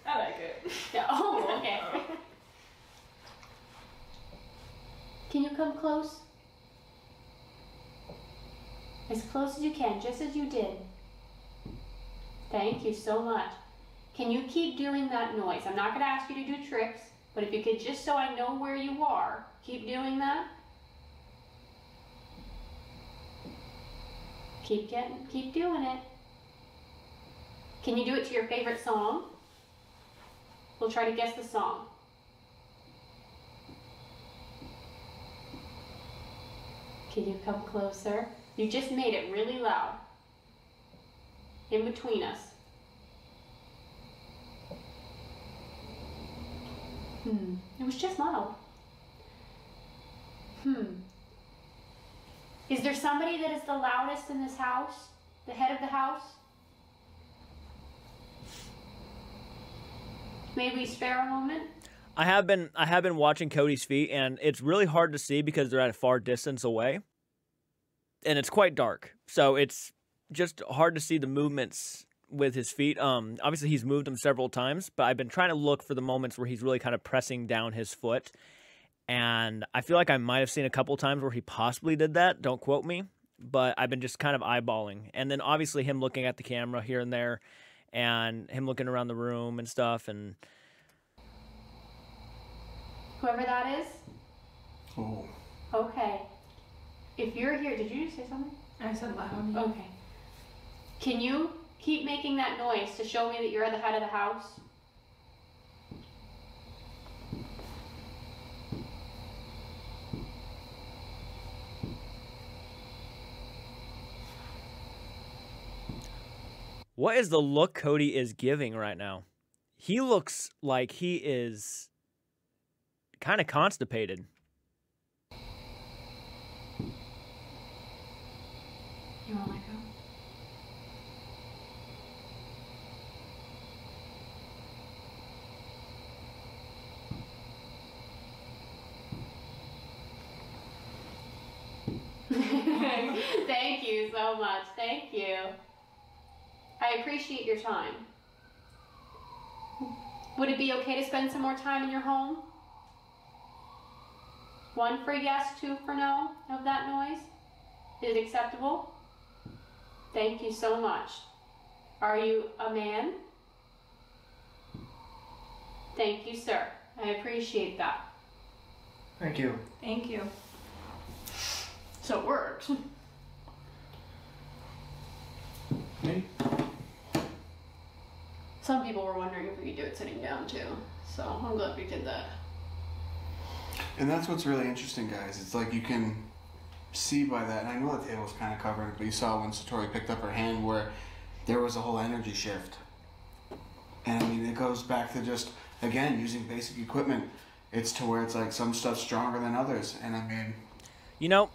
I like it. Yeah. Oh, okay. Can you come close? As close as you can, just as you did. Thank you so much. Can you keep doing that noise? I'm not going to ask you to do tricks, but if you could, just so I know where you are, keep doing that. Keep doing it. Can you do it to your favorite song? We'll try to guess the song. Can you come closer? You just made it really loud. In between us. It was just loud. Is there somebody that is the loudest in this house? The head of the house? May we spare a moment? I have been watching Cody's feet, and it's really hard to see because they're at a far distance away. And it's quite dark. So it's just hard to see the movements with his feet. Obviously he's moved them several times, but I've been trying to look for the moments where he's really kind of pressing down his foot. And I feel like I might have seen a couple times where he possibly did that. Don't quote me. But I've been just kind of eyeballing. And then obviously him looking at the camera here and there, and him looking around the room and stuff. And whoever that is? Oh. Okay. If you're here, did you just say something? I said loud. Yeah. Okay. Can you keep making that noise to show me that you're at the head of the house? what is the look Cody is giving right now? He looks like he is kind of constipated. You want to let go? Thank you so much. Thank you. I appreciate your time. Would it be okay to spend some more time in your home? 1 for yes, 2 for no of that noise? Is it acceptable? Thank you so much. Are you a man? Thank you, sir. I appreciate that. Thank you. Thank you. So it worked. Me? Some people were wondering if we could do it sitting down too. So I'm glad we did that. And that's what's really interesting, guys. It's like you can see by that, and I know the table's kind of covering it, but you saw when Satori picked up her hand where there was a whole energy shift. And I mean, it goes back to just, again, using basic equipment. It's to where it's like some stuff's stronger than others. And I mean... You know,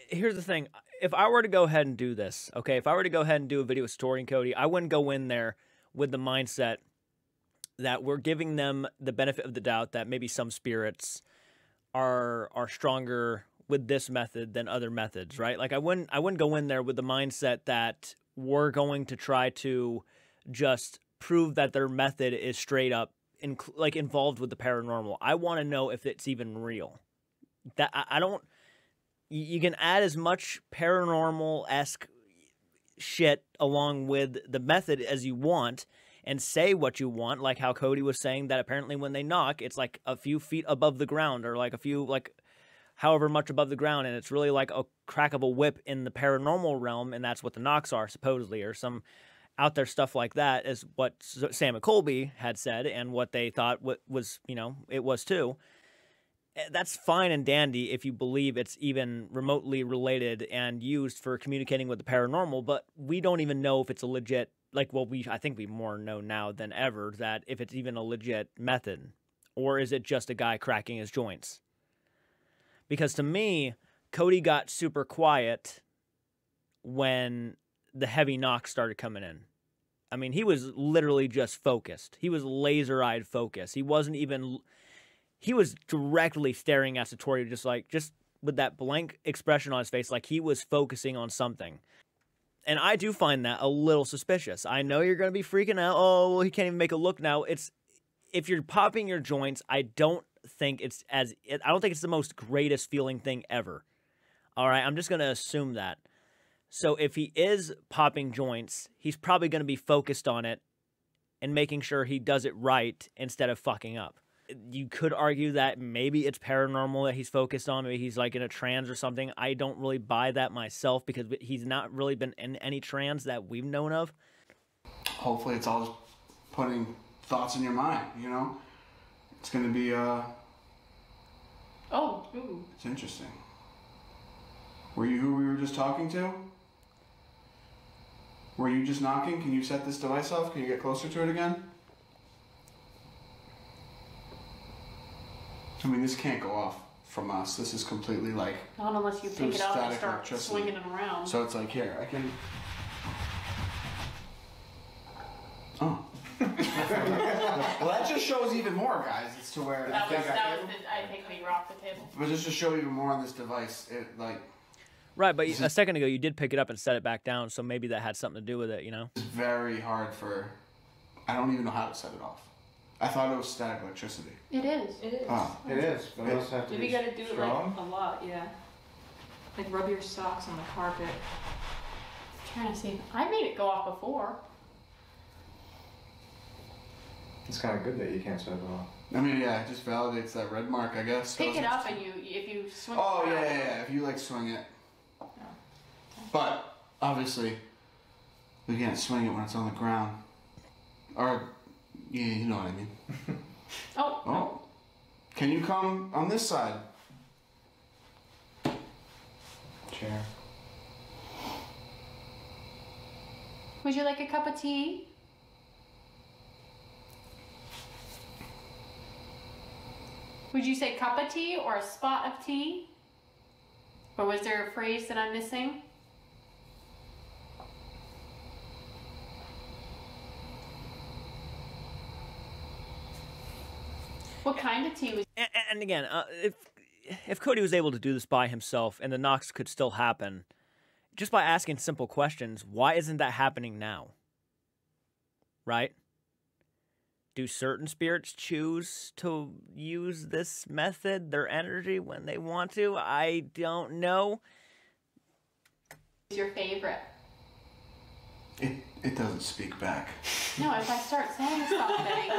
here's the thing. If I were to go ahead and do this, okay, if I were to go ahead and do a video with Satori and Cody, I wouldn't go in there with the mindset that we're giving them the benefit of the doubt that maybe some spirits are stronger with this method than other methods, right? Like I wouldn't go in there with the mindset that we're going to try to just prove that their method is straight up involved with the paranormal. I want to know if it's even real. That I don't. You can add as much paranormal-esque shit along with the method as you want and say what you want, like how Cody was saying that apparently when they knock, it's like a few feet above the ground or like a few, like however much above the ground, and it's really like a crack of a whip in the paranormal realm, and that's what the knocks are, supposedly, or some out there stuff like that is what Sam and Colby had said and what they thought was, you know, it was too. That's fine and dandy if you believe it's even remotely related and used for communicating with the paranormal, but we don't even know if it's a legit, like, well, I think we more know now than ever that if it's even a legit method, or is it just a guy cracking his joints? Because to me, Cody got super quiet when the heavy knocks started coming in. I mean, he was literally just focused. He was laser-eyed focused. He wasn't even... He was directly staring at Satori, just with that blank expression on his face, like he was focusing on something. And I do find that a little suspicious. I know you're going to be freaking out. Oh, well, he can't even make a look now. If you're popping your joints, I don't think it's the most greatest feeling thing ever. All right, I'm just going to assume that. So if he is popping joints, he's probably going to be focused on it and making sure he does it right instead of fucking up. you could argue that maybe it's paranormal that he's focused on. Maybe he's like in a trance or something. I don't really buy that myself because he's not really been in any trance that we've known of. Hopefully it's all just putting thoughts in your mind, you know? It's gonna be, Oh, ooh. it's interesting. Were you who we were just talking to? Were you just knocking? Can you set this device off? Can you get closer to it again? I mean, this can't go off from us. This is completely like... Not unless you through pick it up and static start electricity. swinging it around. So it's like, here, I can... Oh. Well, that just shows even more, guys. It's to where... I think we rocked the table. But just to show even more on this device, it like... Right, but a second ago you did pick it up and set it back down, so maybe that had something to do with it, you know? It's very hard for... I don't even know how to set it off. I thought it was static electricity. It is. It is. Oh. It is, but it also have to Maybe be you gotta do strong. it like a lot, yeah. Like rub your socks on the carpet. I'm trying to see. I made it go off before. It's kind of good that you can't set it off. I mean, yeah, it just validates that red mark, I guess. Pick it up and if you swing Oh, it yeah, around. yeah, yeah. If you like swing it. But, obviously, we can't swing it when it's on the ground. Or, yeah, you know what I mean. Oh. Oh. Can you come on this side? Chair. Would you like a cup of tea? Would you say cup of tea or a spot of tea? Or was there a phrase that I'm missing? What kind of tea was And again, if Cody was able to do this by himself and the knocks could still happen, just by asking simple questions, why isn't that happening now? Right? Do certain spirits choose to use this method, their energy, when they want to? I don't know. your favorite? It doesn't speak back. No, if I start saying something,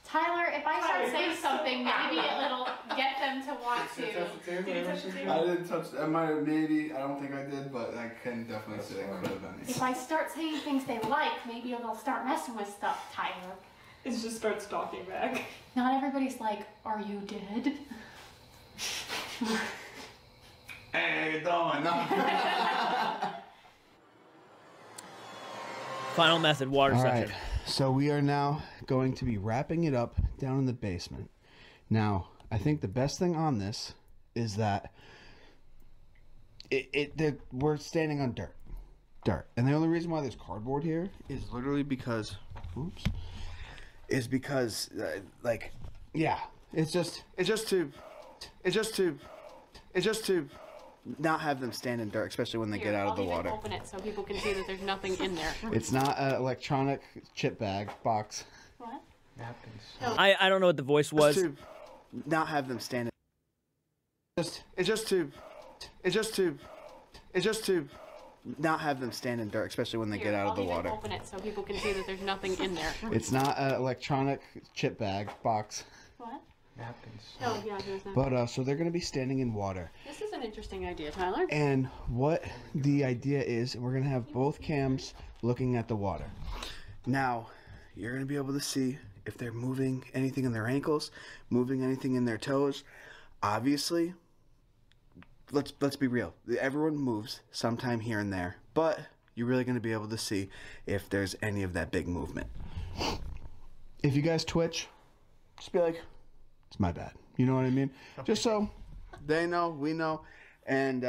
Tyler, if I start saying something, maybe it'll get them to want to. I didn't touch. I might have, maybe. I don't think I did, but I can definitely say it could have been. If I start saying things they like, maybe they'll start messing with stuff, Tyler. It just starts talking back. Not everybody's like, are you dead? Hey, how you doing? No. Final method, water All section. right, so we are now going to be wrapping it up down in the basement. Now, I think the best thing on this is that we're standing on dirt. And the only reason why there's cardboard here is literally because, like, yeah, it's just to not have them stand in dirt, especially when they get out of the water. Open it so people can see that there's nothing in there. It's not an electronic chip bag box. What? Napkins. I don't know what the voice was. To not have them stand in. It's just to not have them stand in dirt, especially when they get out of the water. Open it so people can see that there's nothing in there. It's not an electronic chip bag box. What? Napkins. Oh yeah, there's that. But so they're gonna be standing in water. This is an interesting idea, Tyler. And what the idea is, we're gonna have both cams looking at the water. Now, you're gonna be able to see if they're moving anything in their ankles, moving anything in their toes. Obviously, let's be real. Everyone moves sometime here and there, but you're really gonna be able to see if there's any of that big movement. If you guys twitch, just be like, it's my bad. You know what I mean? Just so they know, we know, and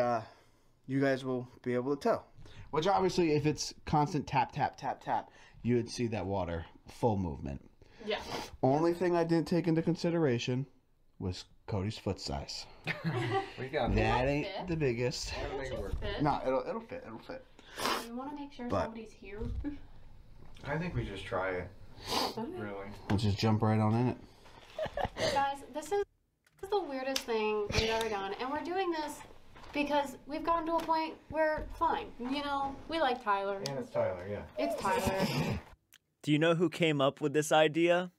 you guys will be able to tell. Which obviously, if it's constant tap, tap, tap, tap, you would see that water full movement. Yeah. Only thing I didn't take into consideration was Cody's foot size. We got That it. ain't the biggest. I'm gonna make it work. No, it'll fit. It'll fit. You want to make sure But- somebody's here? I think we just try it. Really. Let's just jump right on in it. Guys, this is the weirdest thing we've ever done, and we're doing this because we've gotten to a point where, fine, you know, we like Tyler. And it's Tyler, yeah. It's Tyler. Do you know who came up with this idea?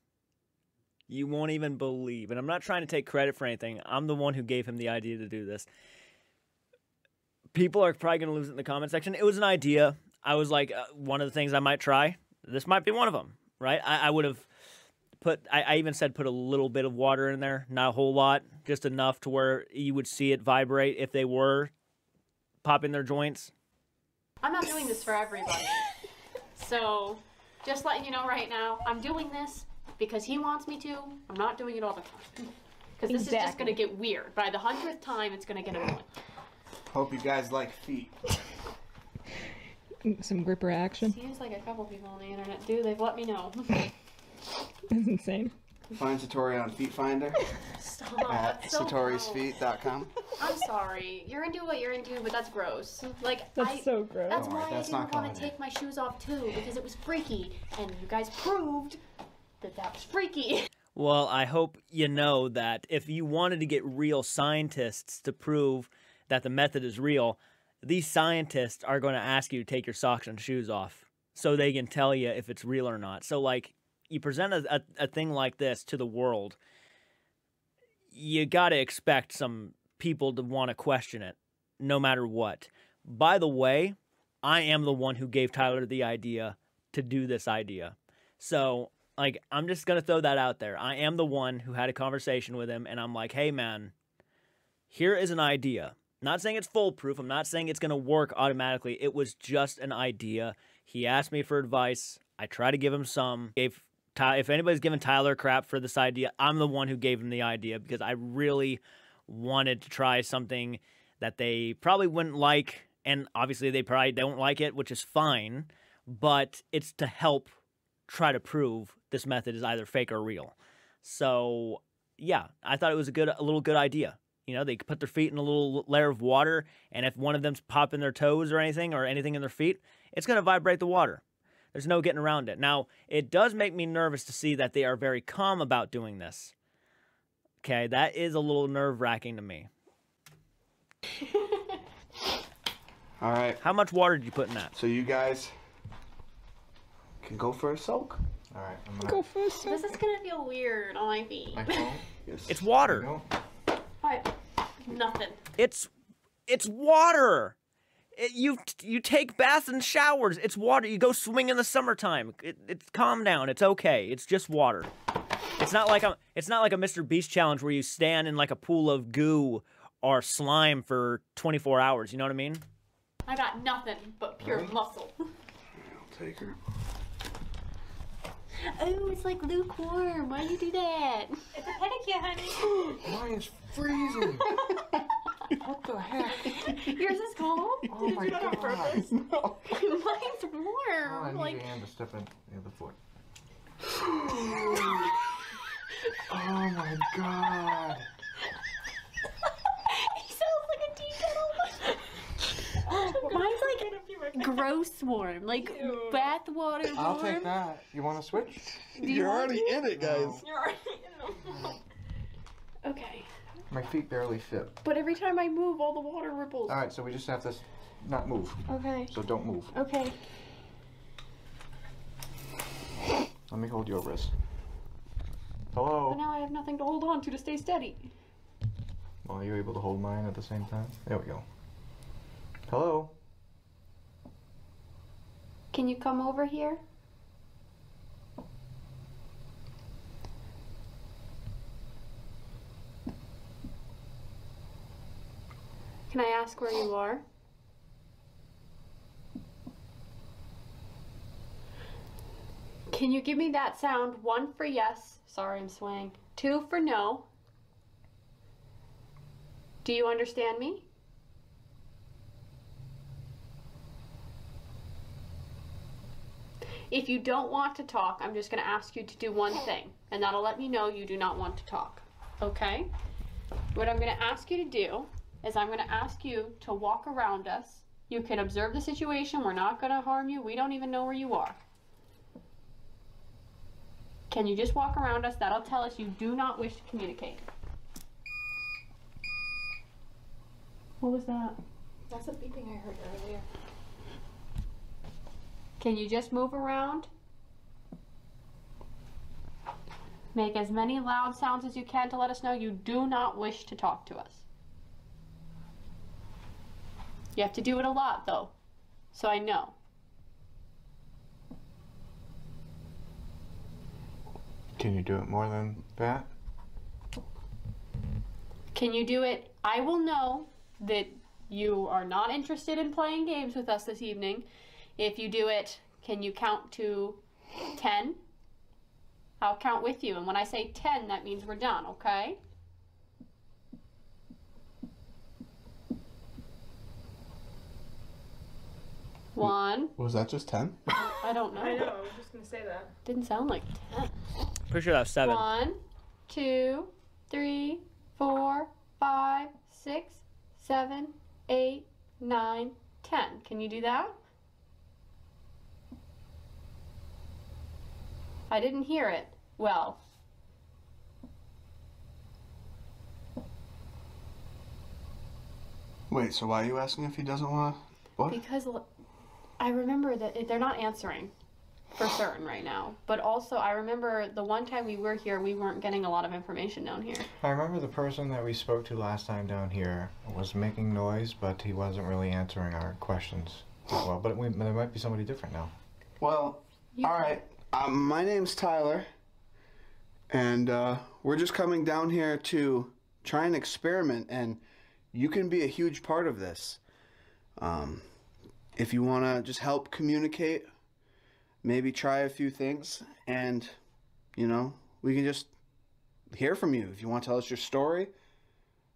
You won't even believe. And I'm not trying to take credit for anything. I'm the one who gave him the idea to do this. People are probably going to lose it in the comment section. It was an idea. I was like, one of the things I might try. This might be one of them, right? I would have I even said put a little bit of water in there. Not a whole lot. Just enough to where you would see it vibrate if they were popping their joints. I'm not doing this for everybody. So, just letting you know right now, I'm doing this because he wants me to. I'm not doing it all the time. Because this is just going to get weird. By the 100th time, it's going to get annoying. Hope you guys like feet. Some gripper action. Seems like a couple people on the internet do. They've let me know. That's insane. Find Satori on Feet Finder Stop. at So satorisfeet.com. I'm sorry. You're into what you're into, but that's gross. Like, That's so gross. That's Alright, why that's I not didn't want going to take my shoes off too, because it was freaky, and you guys proved that that was freaky. Well, I hope you know that if you wanted to get real scientists to prove that the method is real, these scientists are going to ask you to take your socks and shoes off so they can tell you if it's real or not. So, like, you present a thing like this to the world, you got to expect some people to want to question it, no matter what. By the way, I am the one who gave Tyler the idea to do this idea. So, like, I'm just going to throw that out there. I am the one who had a conversation with him, and I'm like, hey, man, here is an idea. I'm not saying it's foolproof. I'm not saying it's going to work automatically. It was just an idea. He asked me for advice. I tried to give him some. If anybody's giving Tyler crap for this idea, I'm the one who gave him the idea because I really wanted to try something that they probably wouldn't like, and obviously they probably don't like it, which is fine, but it's to help try to prove this method is either fake or real. So, yeah, I thought it was a little good idea. You know, they could put their feet in a little layer of water, and if one of them's popping their toes or anything in their feet, it's going to vibrate the water. There's no getting around it. Now, it does make me nervous to see that they are very calm about doing this. Okay, that is a little nerve-wracking to me. All right. How much water did you put in that? So you guys can go for a soak. All right, I'm gonna Go for a second. This is gonna feel weird on my feet. my phone. Yes. It's water. Go. What? Nothing. It's water. You take baths and showers. It's water. You go swing in the summertime. It's calm down. It's okay. It's just water. It's not like a Mr. Beast challenge where you stand in like a pool of goo or slime for 24 hours. You know what I mean? I got nothing but pure muscle. I'll take her. Oh, it's like lukewarm. Why do you do that? It's a pedicure, honey. Mine is freezing. What the heck? Yours is cold? Oh my god. No. Mine's warm. Oh, I need like, your hand to step in the other foot. Oh my god. he sounds like a tea kettle. Mine's like gross warm. Like bath water warm. I'll take that. You want to switch? You're already in it, guys. You're already in them. Okay. My feet barely fit. But every time I move, all the water ripples. All right, so we just have to not move. Okay. So don't move. Okay. Let me hold your wrist. But Hello? now I have nothing to hold on to stay steady. Well, are you able to hold mine at the same time? There we go. Hello? Can you come over here? Can I ask where you are? Can you give me that sound? 1 for yes. Sorry, I'm swaying. 2 for no. Do you understand me? If you don't want to talk, I'm just going to ask you to do one thing, and that'll let me know you do not want to talk. Okay? What I'm going to ask you to do is I'm going to ask you to walk around us. You can observe the situation. We're not going to harm you. We don't even know where you are. Can you just walk around us? That'll tell us you do not wish to communicate. What was that? That's the beeping I heard earlier. Can you just move around? Make as many loud sounds as you can to let us know you do not wish to talk to us. You have to do it a lot, though, so I know. Can you do it more than that? Can you do it? I will know that you are not interested in playing games with us this evening. If you do it, can you count to 10? I'll count with you, and when I say 10, that means we're done, okay? One. Was that just 10? I don't know. I know, I was just gonna say that. Didn't sound like 10. Pretty sure that was 7. 1, 2, 3, 4, 5, 6, 7, 8, 9, 10. Can you do that? I didn't hear it. Well. Wait, so why are you asking if he doesn't want to? What? Because I remember that they're not answering for certain right now. But also, I remember the one time we were here, we weren't getting a lot of information down here. I remember the person that we spoke to last time down here was making noise, but he wasn't really answering our questions as well. But there might be somebody different now. Well, all right. My name's Tyler, and we're just coming down here to try and experiment, and you can be a huge part of this. If you want to just help communicate, maybe try a few things, and, you know, we can just hear from you. If you want to tell us your story,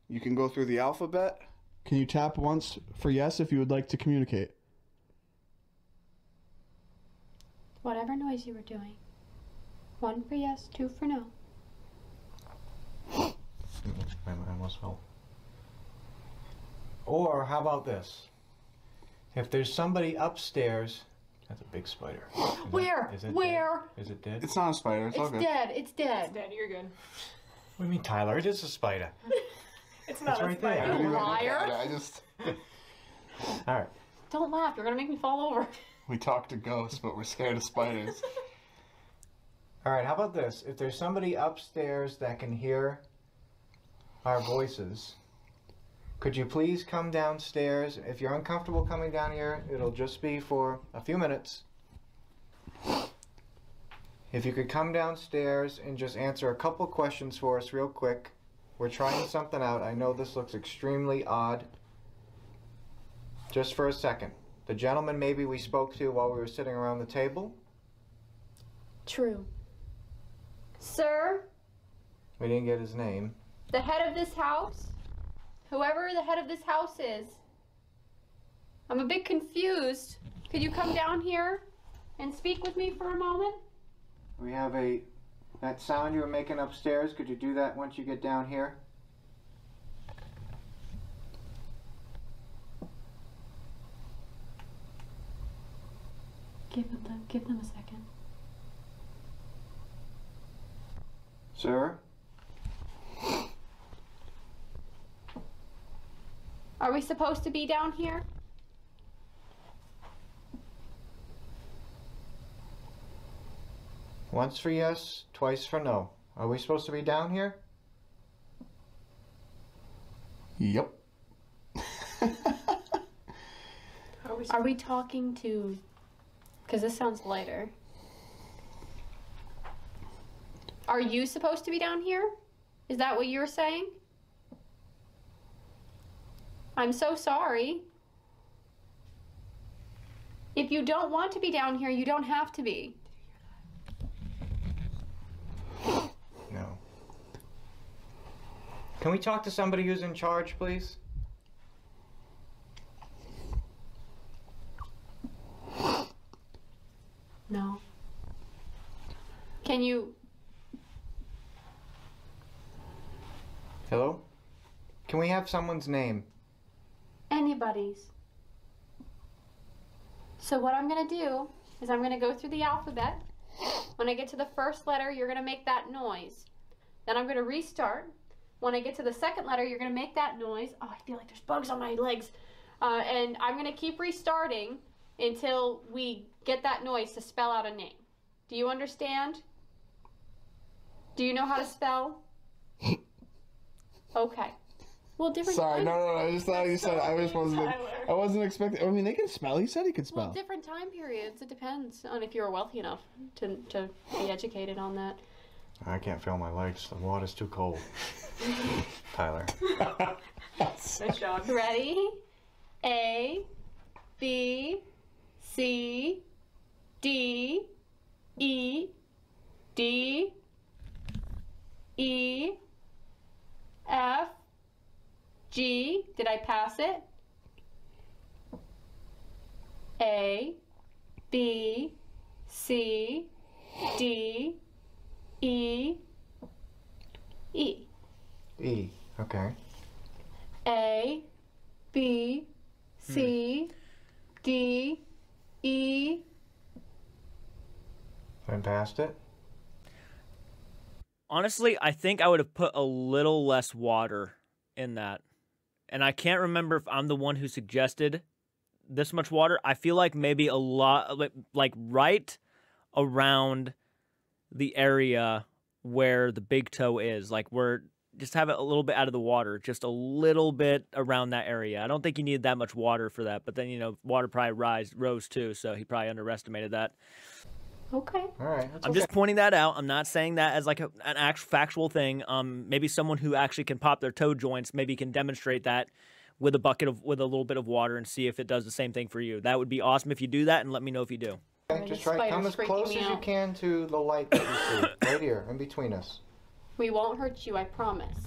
you can go through the alphabet. Can you tap once for yes if you would like to communicate? Whatever noise you were doing. 1 for yes, 2 for no. I almost fell. Or how about this? If there's somebody upstairs, that's a big spider. Where? Where? Dead? Is it dead? It's not a spider. It's all It's good. dead. It's dead. Dad, you're good. What do you mean, Tyler? It is a spider. It's not It's a right there. spider. You liar. I just... All right. Don't laugh. You're going to make me fall over. We talk to ghosts, but we're scared of spiders. All right, how about this? If there's somebody upstairs that can hear our voices, could you please come downstairs? If you're uncomfortable coming down here, it'll just be for a few minutes. If you could come downstairs and just answer a couple questions for us real quick. We're trying something out. I know this looks extremely odd. Just for a second. The gentleman maybe we spoke to while we were sitting around the table. True. Sir, We didn't get his name. the head of this house, whoever the head of this house is, I'm a bit confused. Could you come down here and speak with me for a moment? We have that sound you were making upstairs. Could you do that once you get down here? Give them a second. Sir? Are we supposed to be down here? Once for yes, twice for no. Are we supposed to be down here? Yep. Are we talking to... Because this sounds lighter. Are you supposed to be down here? Is that what you're saying? I'm so sorry. If you don't want to be down here, you don't have to be. No. Can we talk to somebody who's in charge, please? No. Can you... Hello? Can we have someone's name? Anybody's. So what I'm going to do is I'm going to go through the alphabet. When I get to the first letter, you're going to make that noise. Then I'm going to restart. When I get to the second letter, you're going to make that noise. Oh, I feel like there's bugs on my legs. And I'm going to keep restarting until we get that noise to spell out a name. Do you understand? Do you know how to spell? Okay. Well, different. Sorry, time, no. I just thought you said. I wasn't expecting. I mean, they can spell. He said he could spell. Well, different time periods. It depends on if you're wealthy enough to be educated on that. I can't feel my legs. The water's too cold. Tyler. Nice job. Ready? A, B, C, D, E, D, E, F, G. Did I pass it? A, B, C, D, E, E. E. Okay. A, B, C, D, E. And past it? Honestly, I think I would have put a little less water in that. And I can't remember if I'm the one who suggested this much water. I feel like maybe a lot, like right around the area where the big toe is. Like where, just have it a little bit out of the water. Just a little bit around that area. I don't think you needed that much water for that. But then, you know, water probably rose too. So he probably underestimated that. Okay. All right. I'm just pointing that out. I'm not saying that as like an actual factual thing. Maybe someone who actually can pop their toe joints maybe can demonstrate that with a little bit of water and see if it does the same thing for you. That would be awesome if you do that, and let me know if you do. Okay, just try come as close as you can to the light that you see. Right here, in between us. We won't hurt you, I promise.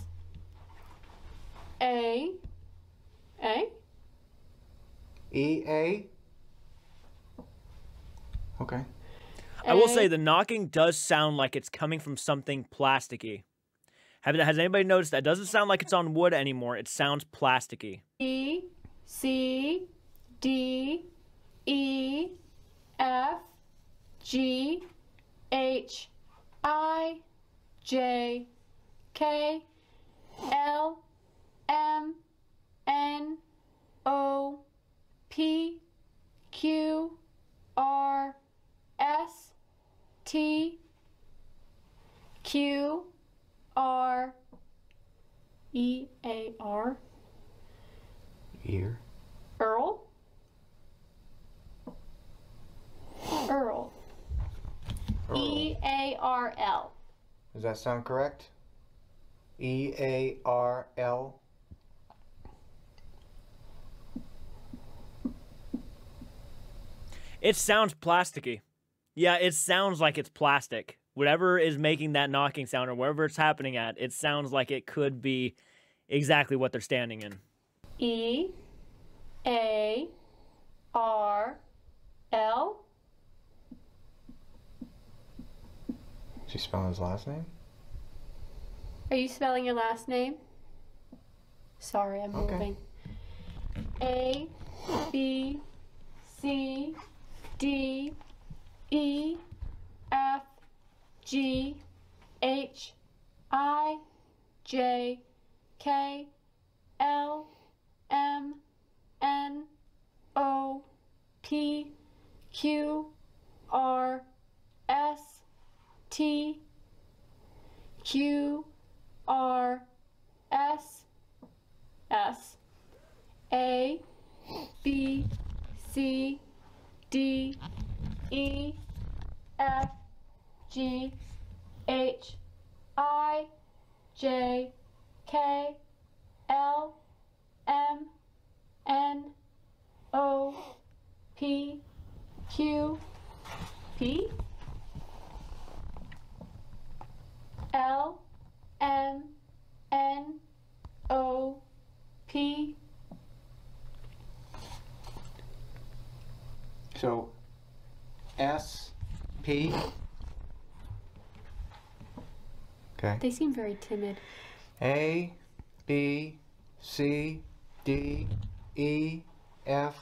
A. E-A. Okay. I will say the knocking does sound like it's coming from something plasticky. Has anybody noticed that? It doesn't sound like it's on wood anymore. It sounds plasticky. E, C, D, E, F, G, H, I, J, K, L, M, N, O, P, Q, R, S, T, Q, R, E, A, R. Ear. Earl. Earl. E-A-R-L. Does that sound correct? E-A-R-L. It sounds plasticky. Yeah, it sounds like it's plastic. Whatever is making that knocking sound or wherever it's happening at, it sounds like it could be exactly what they're standing in. E-A-R-L. Is he spelling his last name? Are you spelling your last name? Sorry, I'm moving. A, B, C, D, E, F, G, H, I, J, K, L, M, N, O, P, Q, R, S, T, Q, R, S, S, A, B, C, D, E, F, G, H, I, J, K, L, M, N, O, P, Q, P, L, M, N, O, P. So, S, P. Okay. They seem very timid. A, B, C, D, E, F,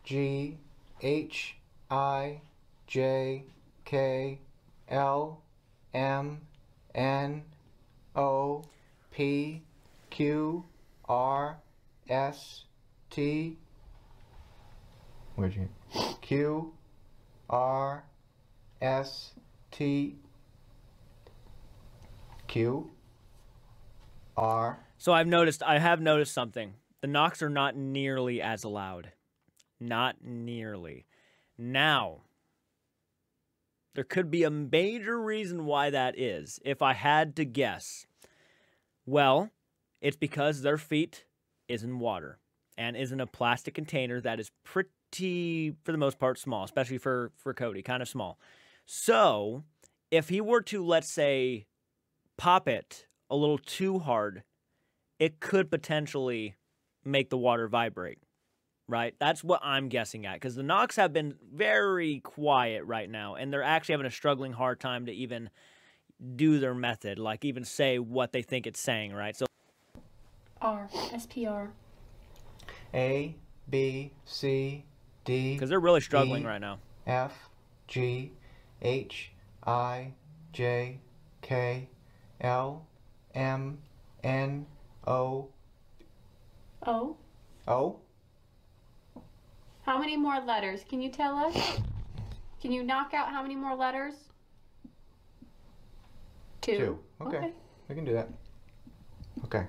G, H, I, J, K, L, M, N, O, P, Q, R, S, T. Where'd you? Q, R, S, T. Q R. So I have noticed something. The knocks are not nearly as loud. Not nearly. Now, there could be a major reason why that is, if I had to guess. Well, it's because their feet is in water and is in a plastic container that is pretty, for the most part, small, especially for Cody, kind of small. So, if he were to, let's say, pop it a little too hard, it could potentially make the water vibrate, right? That's what I'm guessing at, because the knocks have been very quiet right now, and they're actually having a struggling hard time to even do their method, like even say what they think it's saying, right? So R, SPR. A, B, C, D. Because they're really struggling E, right now. F, G, H, I, J, K, L, M, N, O. O. O? How many more letters? Can you tell us? Can you knock out how many more letters? Two. Okay. We can do that. Okay.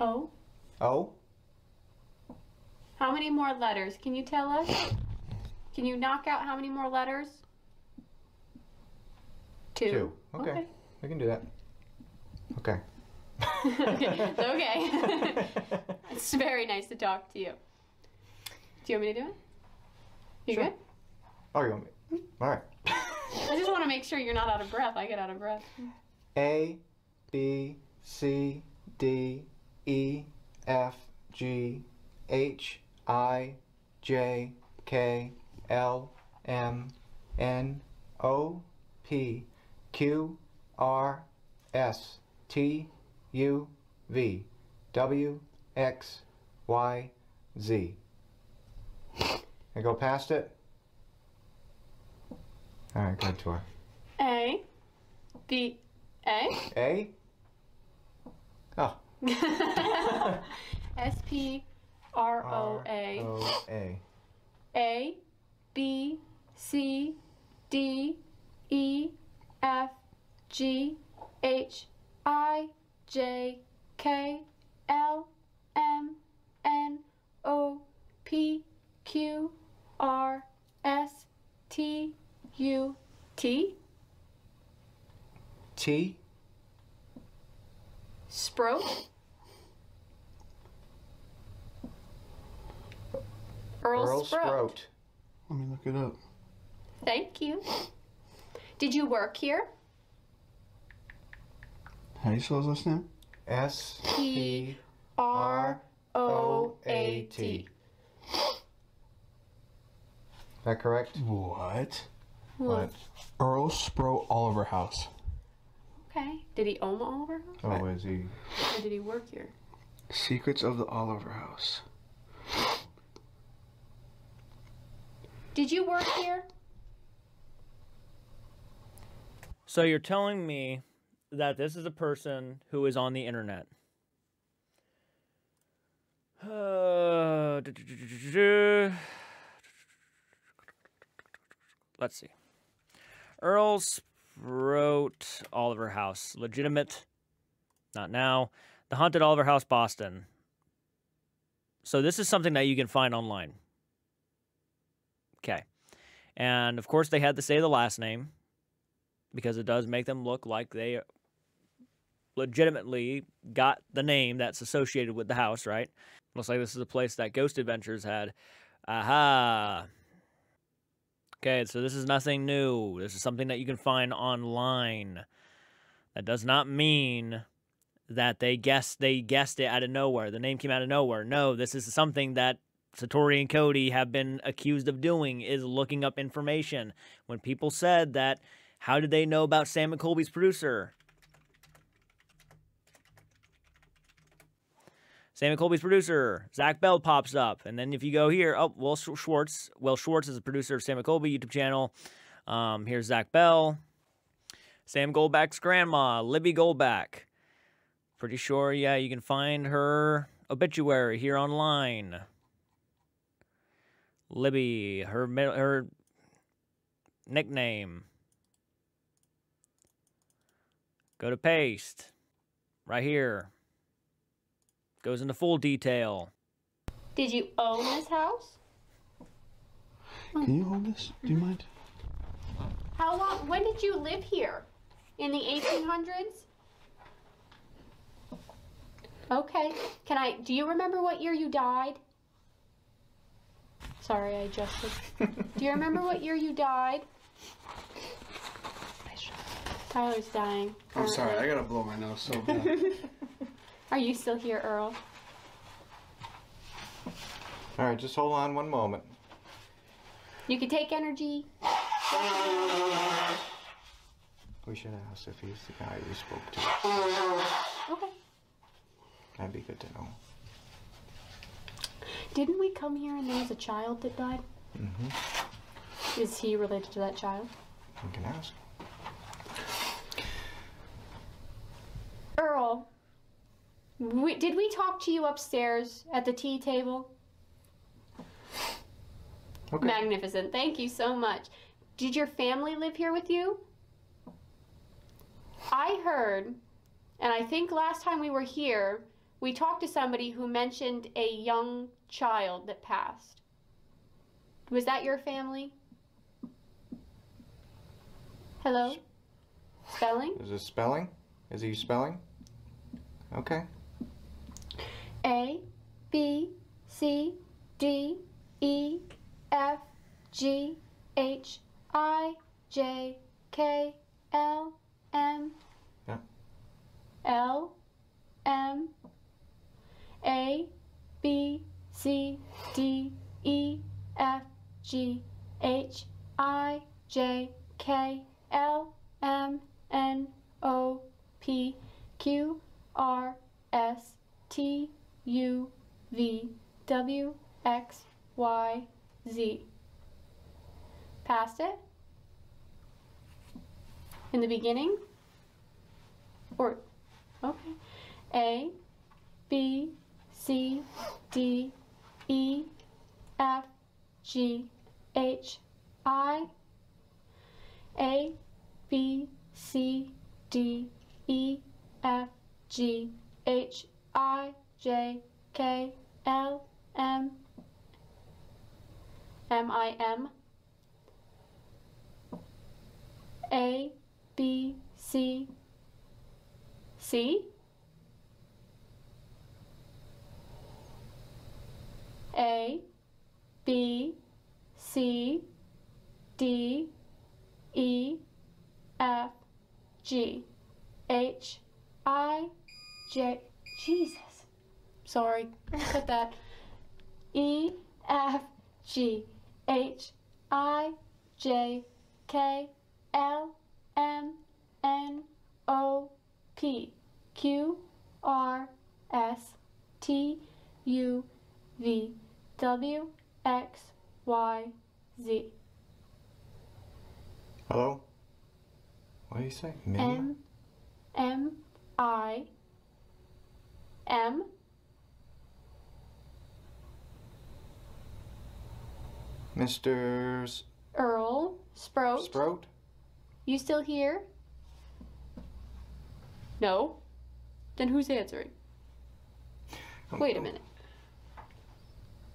O. O? How many more letters? Can you tell us? Can you knock out how many more letters? Two. Okay. We can do that. Okay. Okay. It's very nice to talk to you. Do you want me to do it? You Sure. good? Oh, you want me? All right. I just want to make sure you're not out of breath. I get out of breath. A, B, C, D, E, F, G, H, I, J, K, L, M, N, O, P, Q, R, S, T, U, V, W, X, Y, Z. I go past it? All right, good tour. A. B. A. A? Oh. SPROA. R-O-A. A. B. C. D. E. F. G. H. I. J. K. L. M. N. O. P. Q. R. S. T. U. T. T? Sprout. Earl Sprout. Let me look it up. Thank you. Did you work here? How do you spell his last name? S-P-R-O-A-T. R-O-A-T. Is that correct? What? What? Earl Sprout Oliver House. Okay. Did he own the Oliver House? Oh, is he? Or did he work here? Secrets of the Oliver House. Did you work here? So you're telling me that this is a person who is on the internet. Let's see. Earl Sprout Oliver House. Legitimate. Not now. The Haunted Oliver House, Boston. So this is something that you can find online. Okay. And, of course, they had to say the last name because it does make them look like they legitimately got the name that's associated with the house, right? Looks like this is a place that Ghost Adventures had. Aha! Okay, so this is nothing new. This is something that you can find online. That does not mean that they guessed it out of nowhere. The name came out of nowhere. No, this is something that Satori and Cody have been accused of doing, is looking up information. When people said that, how did they know about Sam and Colby's producer? Sam and Colby's producer, Zach Bell pops up. And then if you go here, oh, Will Schwartz. Will Schwartz is the producer of Sam and Colby YouTube channel. Here's Zach Bell. Sam Goldback's grandma, Libby Goldback. Pretty sure, yeah, you can find her obituary here online. Libby, her nickname. Go to paste. Right here. Goes into full detail. Did you own this house? Can you hold this? Do you mind? How long? When did you live here? In the 1800s? Okay. Do you remember what year you died? Sorry, I adjusted. Do you remember what year you died? Tyler's dying. I'm sorry, I gotta blow my nose so bad. Are you still here, Earl? All right, just hold on one moment. You can take energy. We should ask if he's the guy you spoke to. Okay. That'd be good to know. Didn't we come here and there was a child that died? Mm-hmm. Is he related to that child? You can ask. Earl, did we talk to you upstairs at the tea table? Okay. Magnificent. Thank you so much. Did your family live here with you? I heard, and I think last time we were here, we talked to somebody who mentioned a young child that passed. Was that your family? Hello? Spelling? Is it spelling? Is he spelling? Okay. A, B, C, D, E, F, G, H, I, J, K, L, M, Yeah. L, M, A, B, C, D, E, F, G, H, I, J, K, L, M, N, O, P, Q, R, S, T, U, V, W, X, Y, Z. Past it? In the beginning? Or, okay. A, B, C, D, E, F, G, H, I, A, B, C, D, E, F, G, H, I, J, K, L, M, M, I, M, A, B, C, C, A, B, C, D, E, F, G, H, I, J, Jesus, sorry, cut that, E, F, G, H, I, J, K, L, M, N, O, P, Q, R, S, T, U, V, W, X, Y, Z. Hello? What do you say? M, M, I, M, Mr. Earl, Sprout. Sprout? You still here? No? Then who's answering? Wait a minute.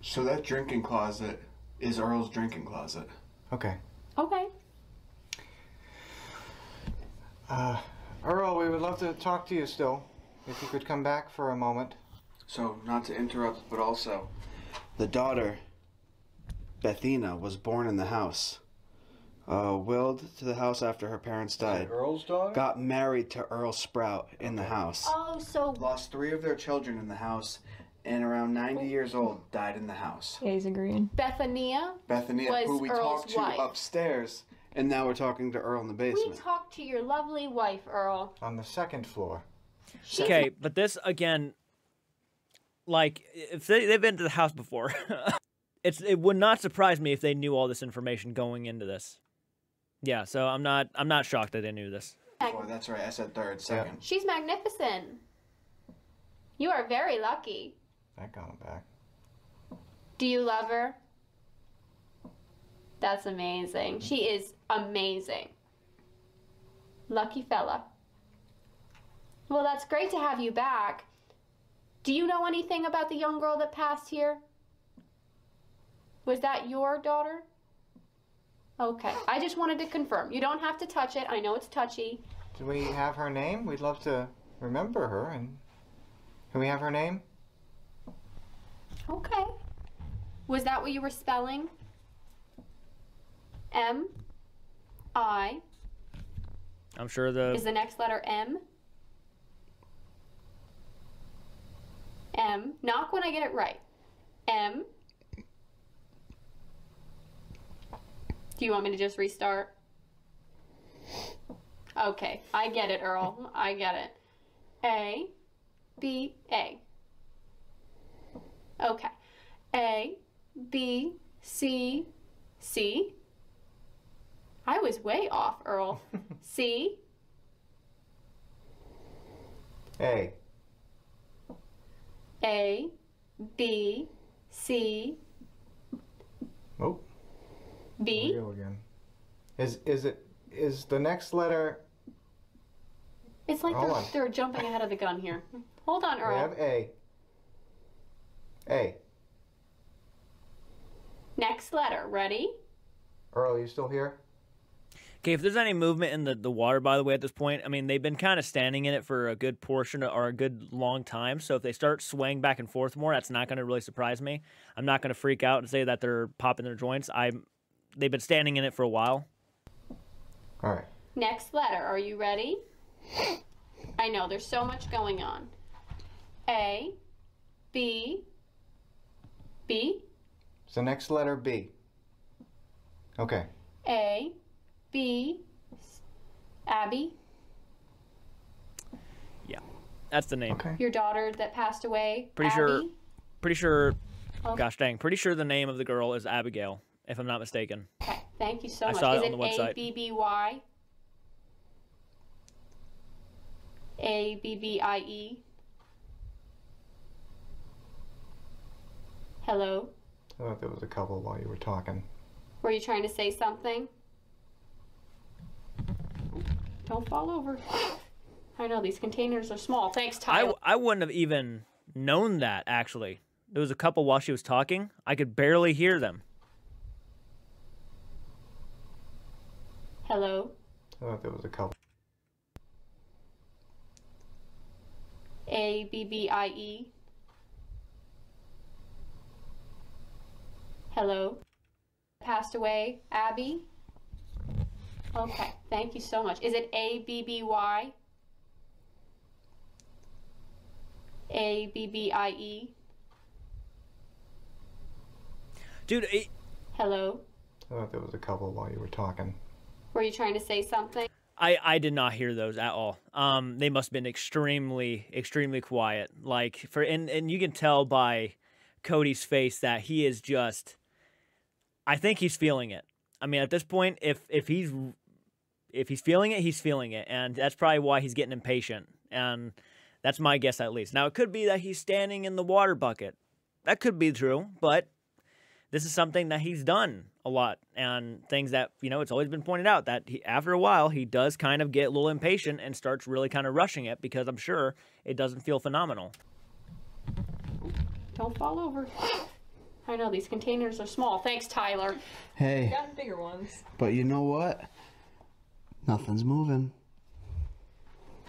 So that drinking closet is Earl's drinking closet. Okay. Okay. Earl, we would love to talk to you still. If you could come back for a moment. So, not to interrupt, but also, the daughter, Bethina, was born in the house. Willed to the house after her parents died. Earl's daughter? Got married to Earl Sprout in the house. Oh, so Lost 3 of their children in the house, and around 90 years old, died in the house. A's agreeing. Bethania Bethany, was who we Earl's talked to wife. upstairs, and now we're talking to Earl in the We basement. talked to your lovely wife, Earl. On the second floor. Okay, but this, again, like, if they've been to the house before, it would not surprise me if they knew all this information going into this. Yeah, so I'm not shocked that they knew this. Oh, that's right, I said third, second. She's magnificent. You are very lucky. That got him back. Do you love her? That's amazing. She is amazing. Lucky fella. Well, that's great to have you back. Do you know anything about the young girl that passed here? Was that your daughter? Okay, I just wanted to confirm. You don't have to touch it. I know it's touchy. Do we have her name? We'd love to remember her. And can we have her name? Okay. Was that what you were spelling? M I. I'm sure Is the next letter M? M. Knock when I get it right. M. Do you want me to just restart? Okay, I get it, Earl. I get it. A, B, A. Okay. A, B, C, C. I was way off, Earl. C. A. A, B, C, Oh. B. Here we go again. Is the next letter? It's like Hold on. they're jumping ahead of the gun here. Hold on, We Earl. have A. A. Next letter. Ready? Earl, you still here? Okay, if there's any movement in the water, by the way, at this point, I mean, they've been kind of standing in it for a good portion or a good long time. So if they start swaying back and forth more, that's not going to really surprise me. I'm not going to freak out and say that they're popping their joints. They've been standing in it for a while. All right. Next letter. Are you ready? I know, there's so much going on. A, B, B, Is the next letter B? Okay. A, B, Abby, Yeah, that's the name. Okay. your daughter that passed away. Pretty Abby. sure. Pretty sure. Oh. Gosh dang. Pretty sure the name of the girl is Abigail, if I'm not mistaken. Okay, thank you so I much. saw it Is on the website. A-B-B-Y? A-B-B-I-E? Hello? I thought there was a couple while you were talking. Were you trying to say something? Don't fall over. I know, these containers are small. Thanks, Tyler. I wouldn't have even known that, actually. There was a couple while she was talking. I could barely hear them. Hello? I thought there was a couple. A-B-B-I-E? Hello? Passed away. Abby? Okay, thank you so much. Is it A-B-B-Y? A-B-B-I-E? Dude, Hello? I thought there was a couple while you were talking. Were you trying to say something? I did not hear those at all. They must have been extremely, extremely quiet. Like and you can tell by Cody's face that he is just. I think he's feeling it. I mean, at this point, if he's feeling it, he's feeling it, and that's probably why he's getting impatient. And that's my guess, at least. Now, it could be that he's standing in the water bucket. That could be true, but this is something that he's done a lot, and things that, it's always been pointed out that after a while, he does kind of get a little impatient and starts really kind of rushing it because I'm sure it doesn't feel phenomenal. Don't fall over. I know, these containers are small. Thanks, Tyler. Hey, Got bigger ones. but you know what? Nothing's moving.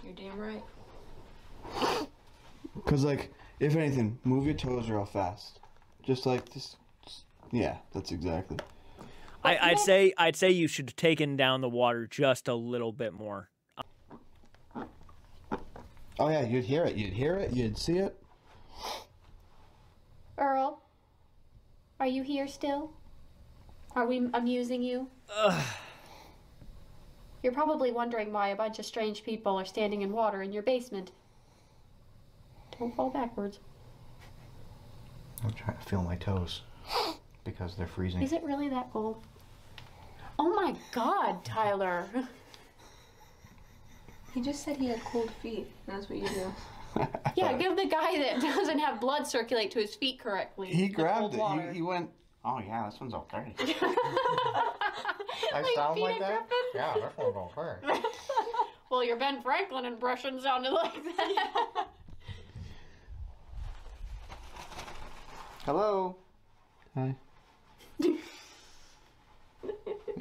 You're damn right. Cause like, if anything, move your toes real fast. Just like this. Yeah, that's exactly. I'd say you should have taken down the water just a little bit more. Oh yeah, you'd hear it. You'd hear it. You'd see it. Earl, are you here still? Are we amusing you? You're probably wondering why a bunch of strange people are standing in water in your basement. Don't fall backwards. I'm trying to feel my toes because they're freezing. Is it really that cold? Oh my God, Tyler. He just said he had cold feet. That's what you do. Yeah, give the guy that doesn't have blood circulate to his feet correctly. He the grabbed cold it. water. He went. Oh yeah, this one's okay. I sound like Peter that? Griffin? Yeah, that one's okay. Well, your Ben Franklin impression sounded like that. Hello. Hi. You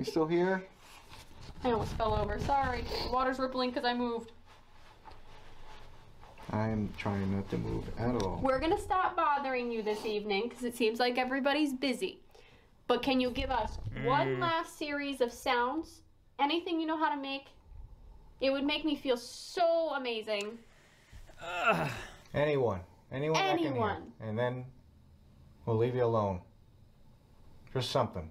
still here? I almost fell over. Sorry. The water's rippling because I moved. I'm trying not to move at all. We're going to stop bothering you this evening because it seems like everybody's busy. But can you give us one last series of sounds? Anything you know how to make? It would make me feel so amazing. Anyone that can hear. Anyone. And then we'll leave you alone. Just something.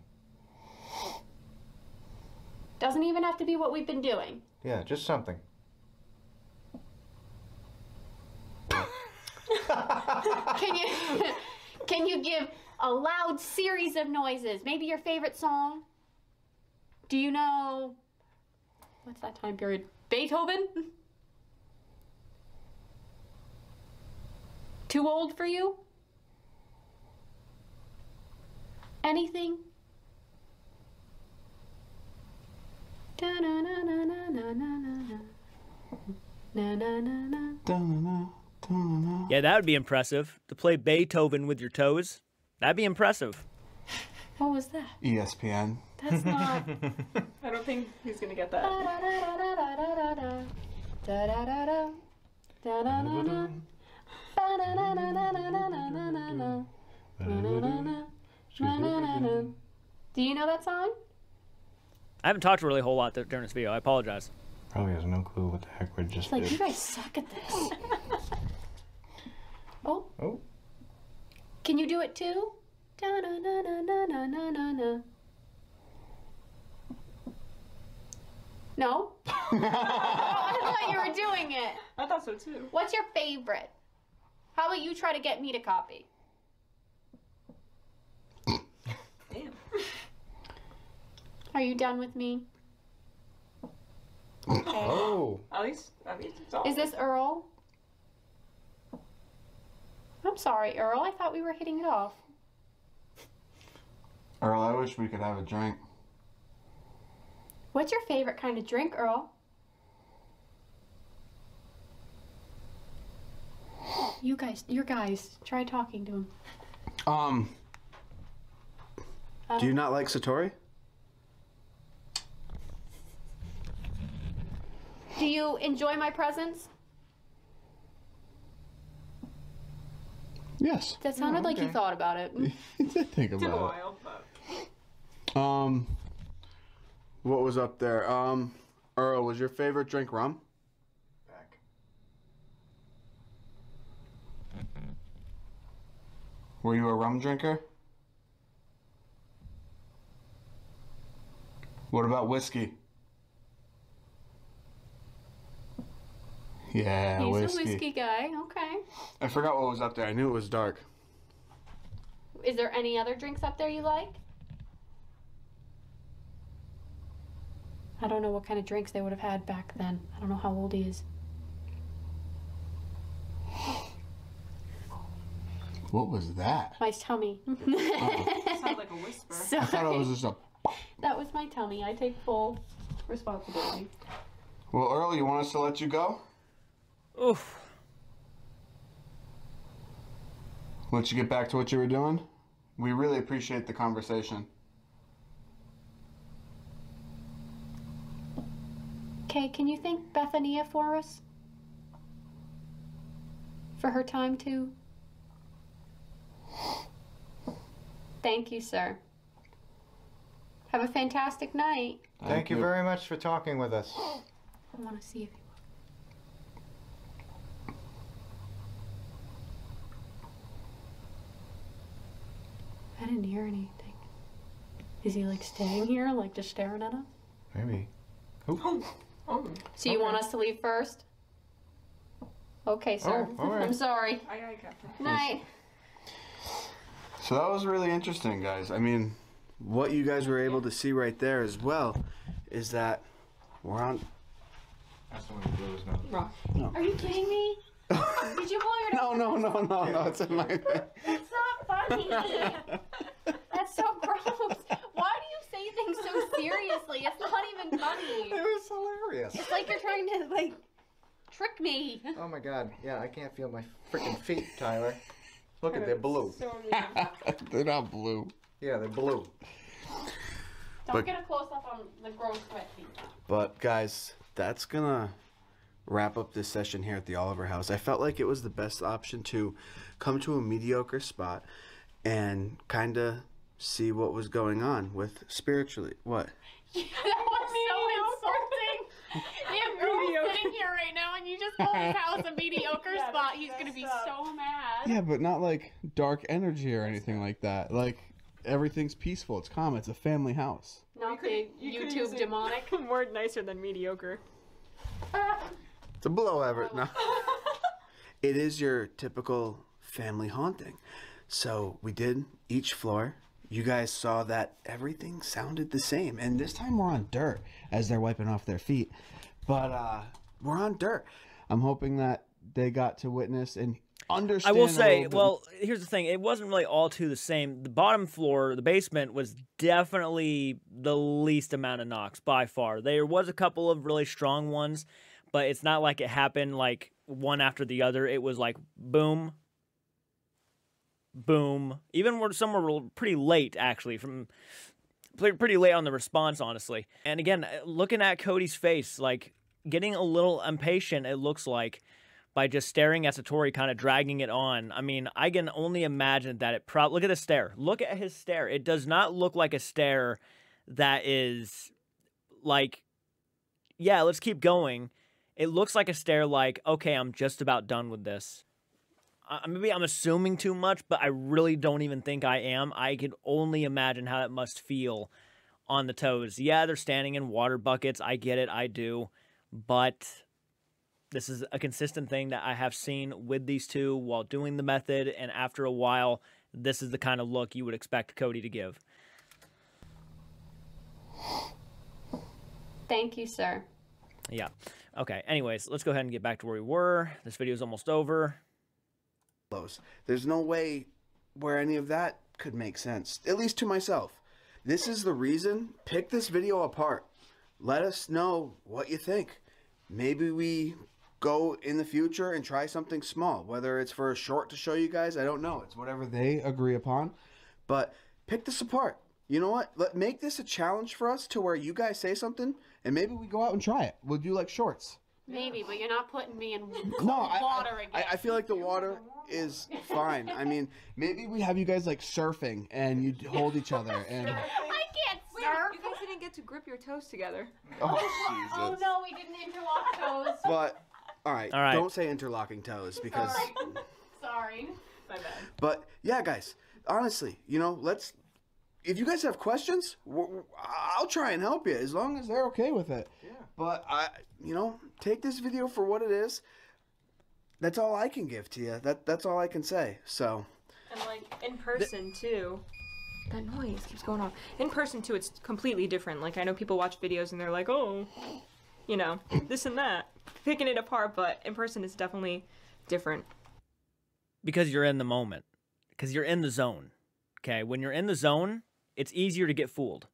Doesn't even have to be what we've been doing. Yeah, just something. Can you give a loud series of noises? Maybe your favorite song? Do you know what's that time period? Beethoven? Too old for you? Anything? Yeah, that would be impressive. To play Beethoven with your toes, that'd be impressive. What was that? ESPN. That's not. I don't think he's gonna get that. Do you know that song? I haven't talked really a whole lot during this video. I apologize. Probably has no clue what the heck we're just It's like, you guys suck at this. Oh. Oh. Can you do it too? Da-na-na-na-na-na-na-na. No? Oh, I thought you were doing it. I thought so too. What's your favorite? How about you try to get me to copy? Damn. Are you done with me? Okay. Oh. At least it's all. Is this Earl? I'm sorry, Earl. I thought we were hitting it off. Earl, I wish we could have a drink. What's your favorite kind of drink, Earl? You guys, try talking to him. Do you not like Satori? Do you enjoy my presence? Yes. That sounded like you thought about it. It did think Took a about while, but it. What was up there? Earl, was your favorite drink rum? Back. Were you a rum drinker? What about whiskey? Yeah, He's whiskey. a whiskey guy. Okay. I forgot what was up there. I knew it was dark. Is there any other drinks up there you like? I don't know what kind of drinks they would have had back then. I don't know how old he is. What was that? My tummy. it sounded like a whisper. Sorry. I thought it was just a... That was my tummy. I take full responsibility. Well, Earl, you want us to let you go? Oof. Let you get back to what you were doing? We really appreciate the conversation. Okay, can you thank Bethania for us? For her time too? Thank you, sir. Have a fantastic night. Thank you very much for talking with us. I want to see if I didn't hear anything. Is he like staying here, like just staring at us? Maybe. Oh. So you want us to leave first? Okay, sir. Oh, all right. I'm sorry. I got that. Night. So that was really interesting, guys. I mean, what you guys were able to see right there as well is that we're on... That's the one who blew his nose. Rock. Are you kidding me? Did you blow your nose? No, it's in my... That's not funny. That's so gross. Why do you say things so Seriously, it's not even funny. It was hilarious. It's like you're trying to, like, trick me. Oh my god. Yeah, I can't feel my freaking feet, Tyler. Look at they're blue. So mean. They're not blue. Yeah, they're blue. Don't get a close-up on the gross sweat feet. But guys, that's gonna wrap up this session here at the Oliver House. I felt like it was the best option to come to a mediocre spot and kind of see what was going on with spiritually. What? That was so insulting. If Girl's sitting here right now and you just call his house a mediocre spot, he's gonna be so mad. Yeah, but not like dark energy or anything like that. Like, everything's peaceful. It's calm. It's a family house. Not the YouTube demonic. Word nicer than mediocre. It's a below average. No. It is your typical family haunting. So we did each floor. You guys saw that everything sounded the same. And this time we're on dirt as they're wiping off their feet. But we're on dirt. I'm hoping that they got to witness and understand. I will a say, little bit. well, here's the thing. It wasn't really all too the same. The bottom floor, the basement, was definitely the least amount of knocks by far. There was a couple of really strong ones, but it's not like it happened like one after the other. It was like boom, boom. Even some were pretty late, actually, from pretty late on the response, honestly. And again, looking at Cody's face, like getting a little impatient, it looks like, by just staring at Satori, kind of dragging it on. I mean, I can only imagine that it probably... Look at the stare. Look at his stare. It does not look like a stare that is like, yeah, let's keep going. It looks like a stare like, okay, I'm just about done with this. Maybe I'm assuming too much, but I really don't even think I am. I can only imagine how it must feel on the toes. Yeah, they're standing in water buckets. I get it. I do. But this is a consistent thing that I have seen with these two while doing the method, and after a while, this is the kind of look you would expect Cody to give. Thank you, sir. Yeah. Okay, anyways, let's go ahead and get back to where we were. This video is almost over. There's no way where any of that could make sense, at least to myself. This is the reason. Pick this video apart. Let us know what you think. Maybe we go in the future and try something small, whether it's for a short to show you guys. I don't know. It's whatever they agree upon. But pick this apart. You know what? Make this a challenge for us to where you guys say something and maybe we go out and try it. We'll do like shorts. Maybe, but you're not putting me in No, water again. I feel like the water is fine. I mean, maybe we have you guys like surfing and you hold each other and... I can't surf. You guys didn't get to grip your toes together. Oh, Jesus. Oh no, we didn't interlock toes. But, all right, All right. don't say interlocking toes because... Sorry. My bad. But, yeah, guys, honestly, you know, let's... If you guys have questions, I'll try and help you as long as they're okay with it. Yeah. But, you know, take this video for what it is. That's all I can give to you. That's all I can say. So. And like in person too. That noise keeps going on. In person too, it's completely different. Like I know people watch videos and they're like, oh, you know, this and that, picking it apart. But in person, it's definitely different. Because you're in the moment. Because you're in the zone. Okay, when you're in the zone, it's easier to get fooled.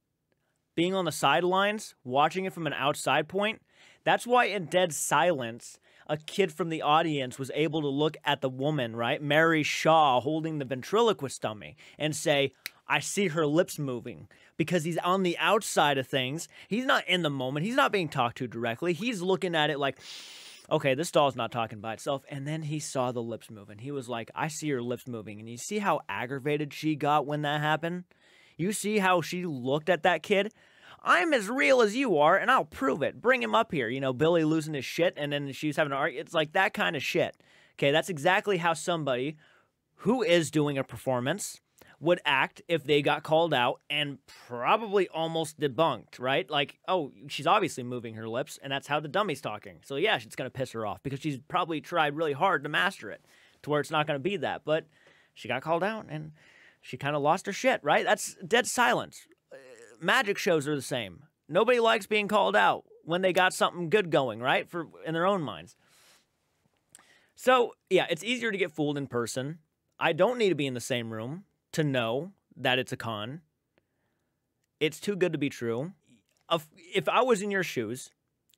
Being on the sidelines, watching it from an outside point, that's why in dead silence, a kid from the audience was able to look at the woman, right? Mary Shaw holding the ventriloquist dummy and say, I see her lips moving. Because he's on the outside of things. He's not in the moment. He's not being talked to directly. He's looking at it like, okay, this doll's not talking by itself. And then he saw the lips moving. He was like, I see her lips moving. And you see how aggravated she got when that happened? You see how she looked at that kid? I'm as real as you are, and I'll prove it. Bring him up here. You know, Billy losing his shit, and then she's having an argument. It's like that kind of shit. Okay, that's exactly how somebody who is doing a performance would act if they got called out and probably almost debunked, right? Like, oh, she's obviously moving her lips, and that's how the dummy's talking. So, yeah, it's going to piss her off because she's probably tried really hard to master it to where it's not going to be that. But she got called out, and she kind of lost her shit, right? That's dead silence. Magic shows are the same. Nobody likes being called out when they got something good going, right? In their own minds. So, yeah, it's easier to get fooled in person. I don't need to be in the same room to know that it's a con. It's too good to be true. if I was in your shoes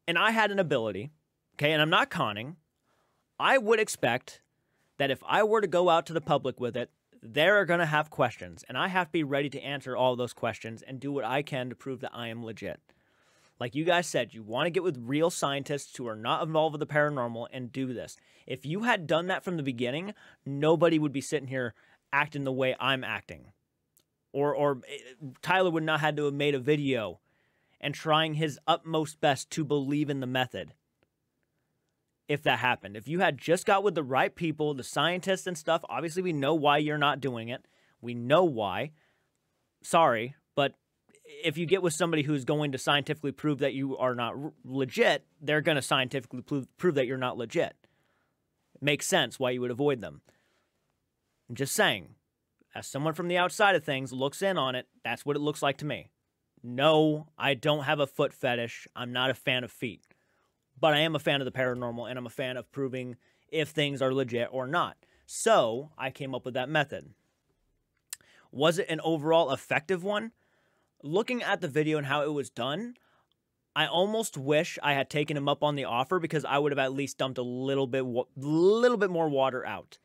and I had an ability, okay, and I'm not conning, I would expect that if I were to go out to the public with it, they're going to have questions, and I have to be ready to answer all those questions and do what I can to prove that I am legit. Like you guys said, you want to get with real scientists who are not involved with the paranormal and do this. If you had done that from the beginning, nobody would be sitting here acting the way I'm acting. Or Tyler would not have to have made a video and trying his utmost best to believe in the method. If that happened. If you had just got with the right people, the scientists and stuff, obviously we know why you're not doing it. We know why. Sorry, but if you get with somebody who's going to scientifically prove that you are not legit, they're going to scientifically prove that you're not legit. It makes sense why you would avoid them. I'm just saying, as someone from the outside of things looks in on it, that's what it looks like to me. No, I don't have a foot fetish. I'm not a fan of feet. But I am a fan of the paranormal, and I'm a fan of proving if things are legit or not. So I came up with that method. Was it an overall effective one? Looking at the video and how it was done, I almost wish I had taken him up on the offer, because I would have at least dumped a little bit more water out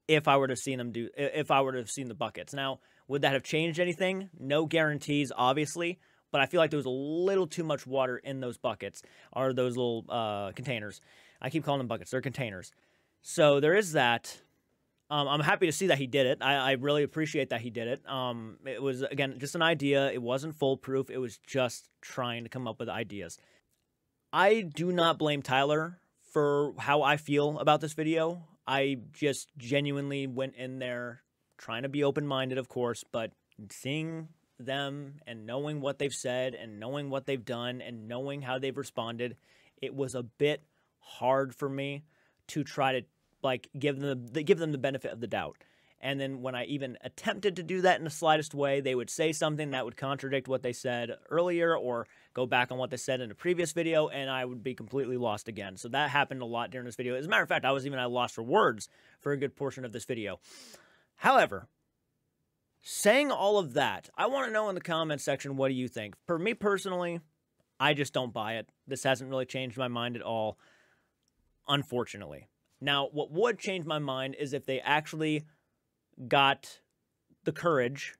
if I were to have seen him if I were to have seen the buckets. Now, would that have changed anything? No guarantees, obviously. But I feel like there was a little too much water in those buckets, or those little containers. I keep calling them buckets. They're containers. So there is that. I'm happy to see that he did it. I really appreciate that he did it. It was, again, just an idea. It wasn't foolproof. It was just trying to come up with ideas. I do not blame Tyler for how I feel about this video. I just genuinely went in there trying to be open-minded, of course, but seeing them and knowing what they've said and knowing what they've done and knowing how they've responded, it was a bit hard for me to try to give them the benefit of the doubt. And then when I even attempted to do that in the slightest way, they would say something that would contradict what they said earlier or go back on what they said in a previous video, and I would be completely lost again. So that happened a lot during this video. As a matter of fact, I was even at a loss for words for a good portion of this video. However, saying all of that, I want to know in the comment section, what do you think? For me personally, I just don't buy it. This hasn't really changed my mind at all, unfortunately. Now, what would change my mind is if they actually got the courage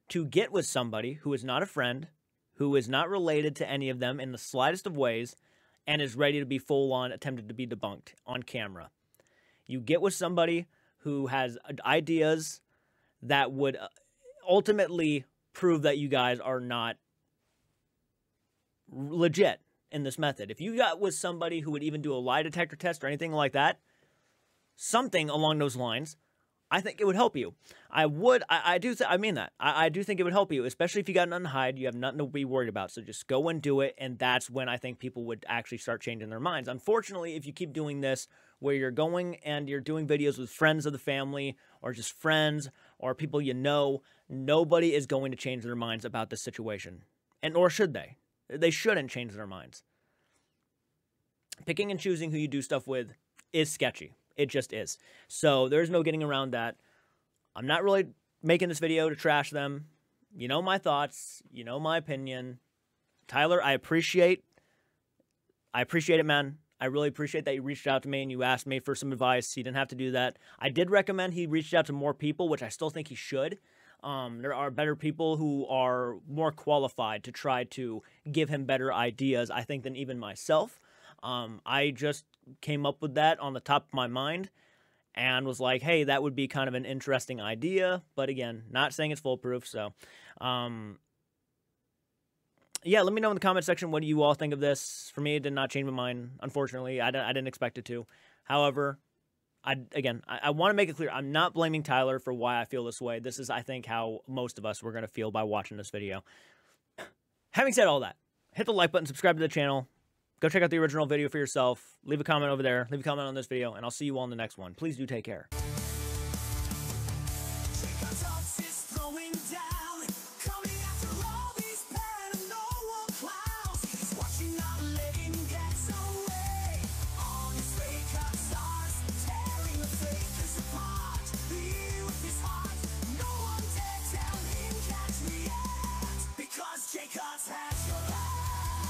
to get with somebody who is not a friend, who is not related to any of them in the slightest of ways, and is ready to be full-on attempted to be debunked on camera. You get with somebody who has ideas that would ultimately prove that you guys are not legit in this method. If you got with somebody who would even do a lie detector test or anything like that, something along those lines, I think it would help you. I mean that. I do think it would help you, especially if you got nothing to hide, you have nothing to be worried about. So just go and do it, and that's when I think people would actually start changing their minds. Unfortunately, if you keep doing this, where you're going and you're doing videos with friends of the family, or just friends, or people you know, nobody is going to change their minds about this situation. And nor should they. They shouldn't change their minds. Picking and choosing who you do stuff with is sketchy. It just is. So there's no getting around that. I'm not really making this video to trash them. You know my thoughts. You know my opinion. Tyler, I appreciate it, man. I really appreciate that you reached out to me and you asked me for some advice. He didn't have to do that. I did recommend he reached out to more people, which I still think he should. There are better people who are more qualified to try to give him better ideas, I think, than even myself. I just came up with that on the top of my mind and was like, hey, that would be kind of an interesting idea. But again, not saying it's foolproof. So, yeah, let me know in the comment section what do you all think of this. For me, it did not change my mind, unfortunately. I didn't expect it to. However, I want to make it clear, I'm not blaming Tyler for why I feel this way. This is, I think, how most of us were going to feel by watching this video. Having said all that, hit the like button, subscribe to the channel. Go check out the original video for yourself. Leave a comment over there. Leave a comment on this video, and I'll see you all in the next one. Please do take care. Has your life.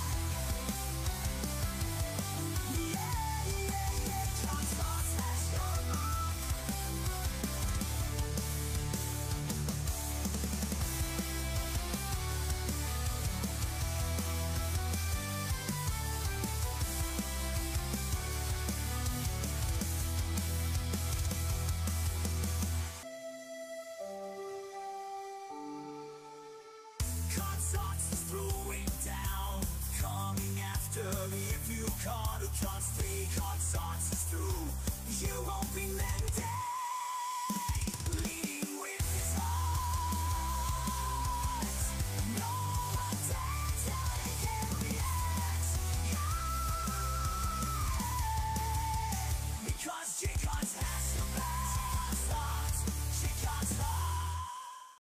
going down, coming after. If you caught a chance, 3 cards answers through, you won't be mended.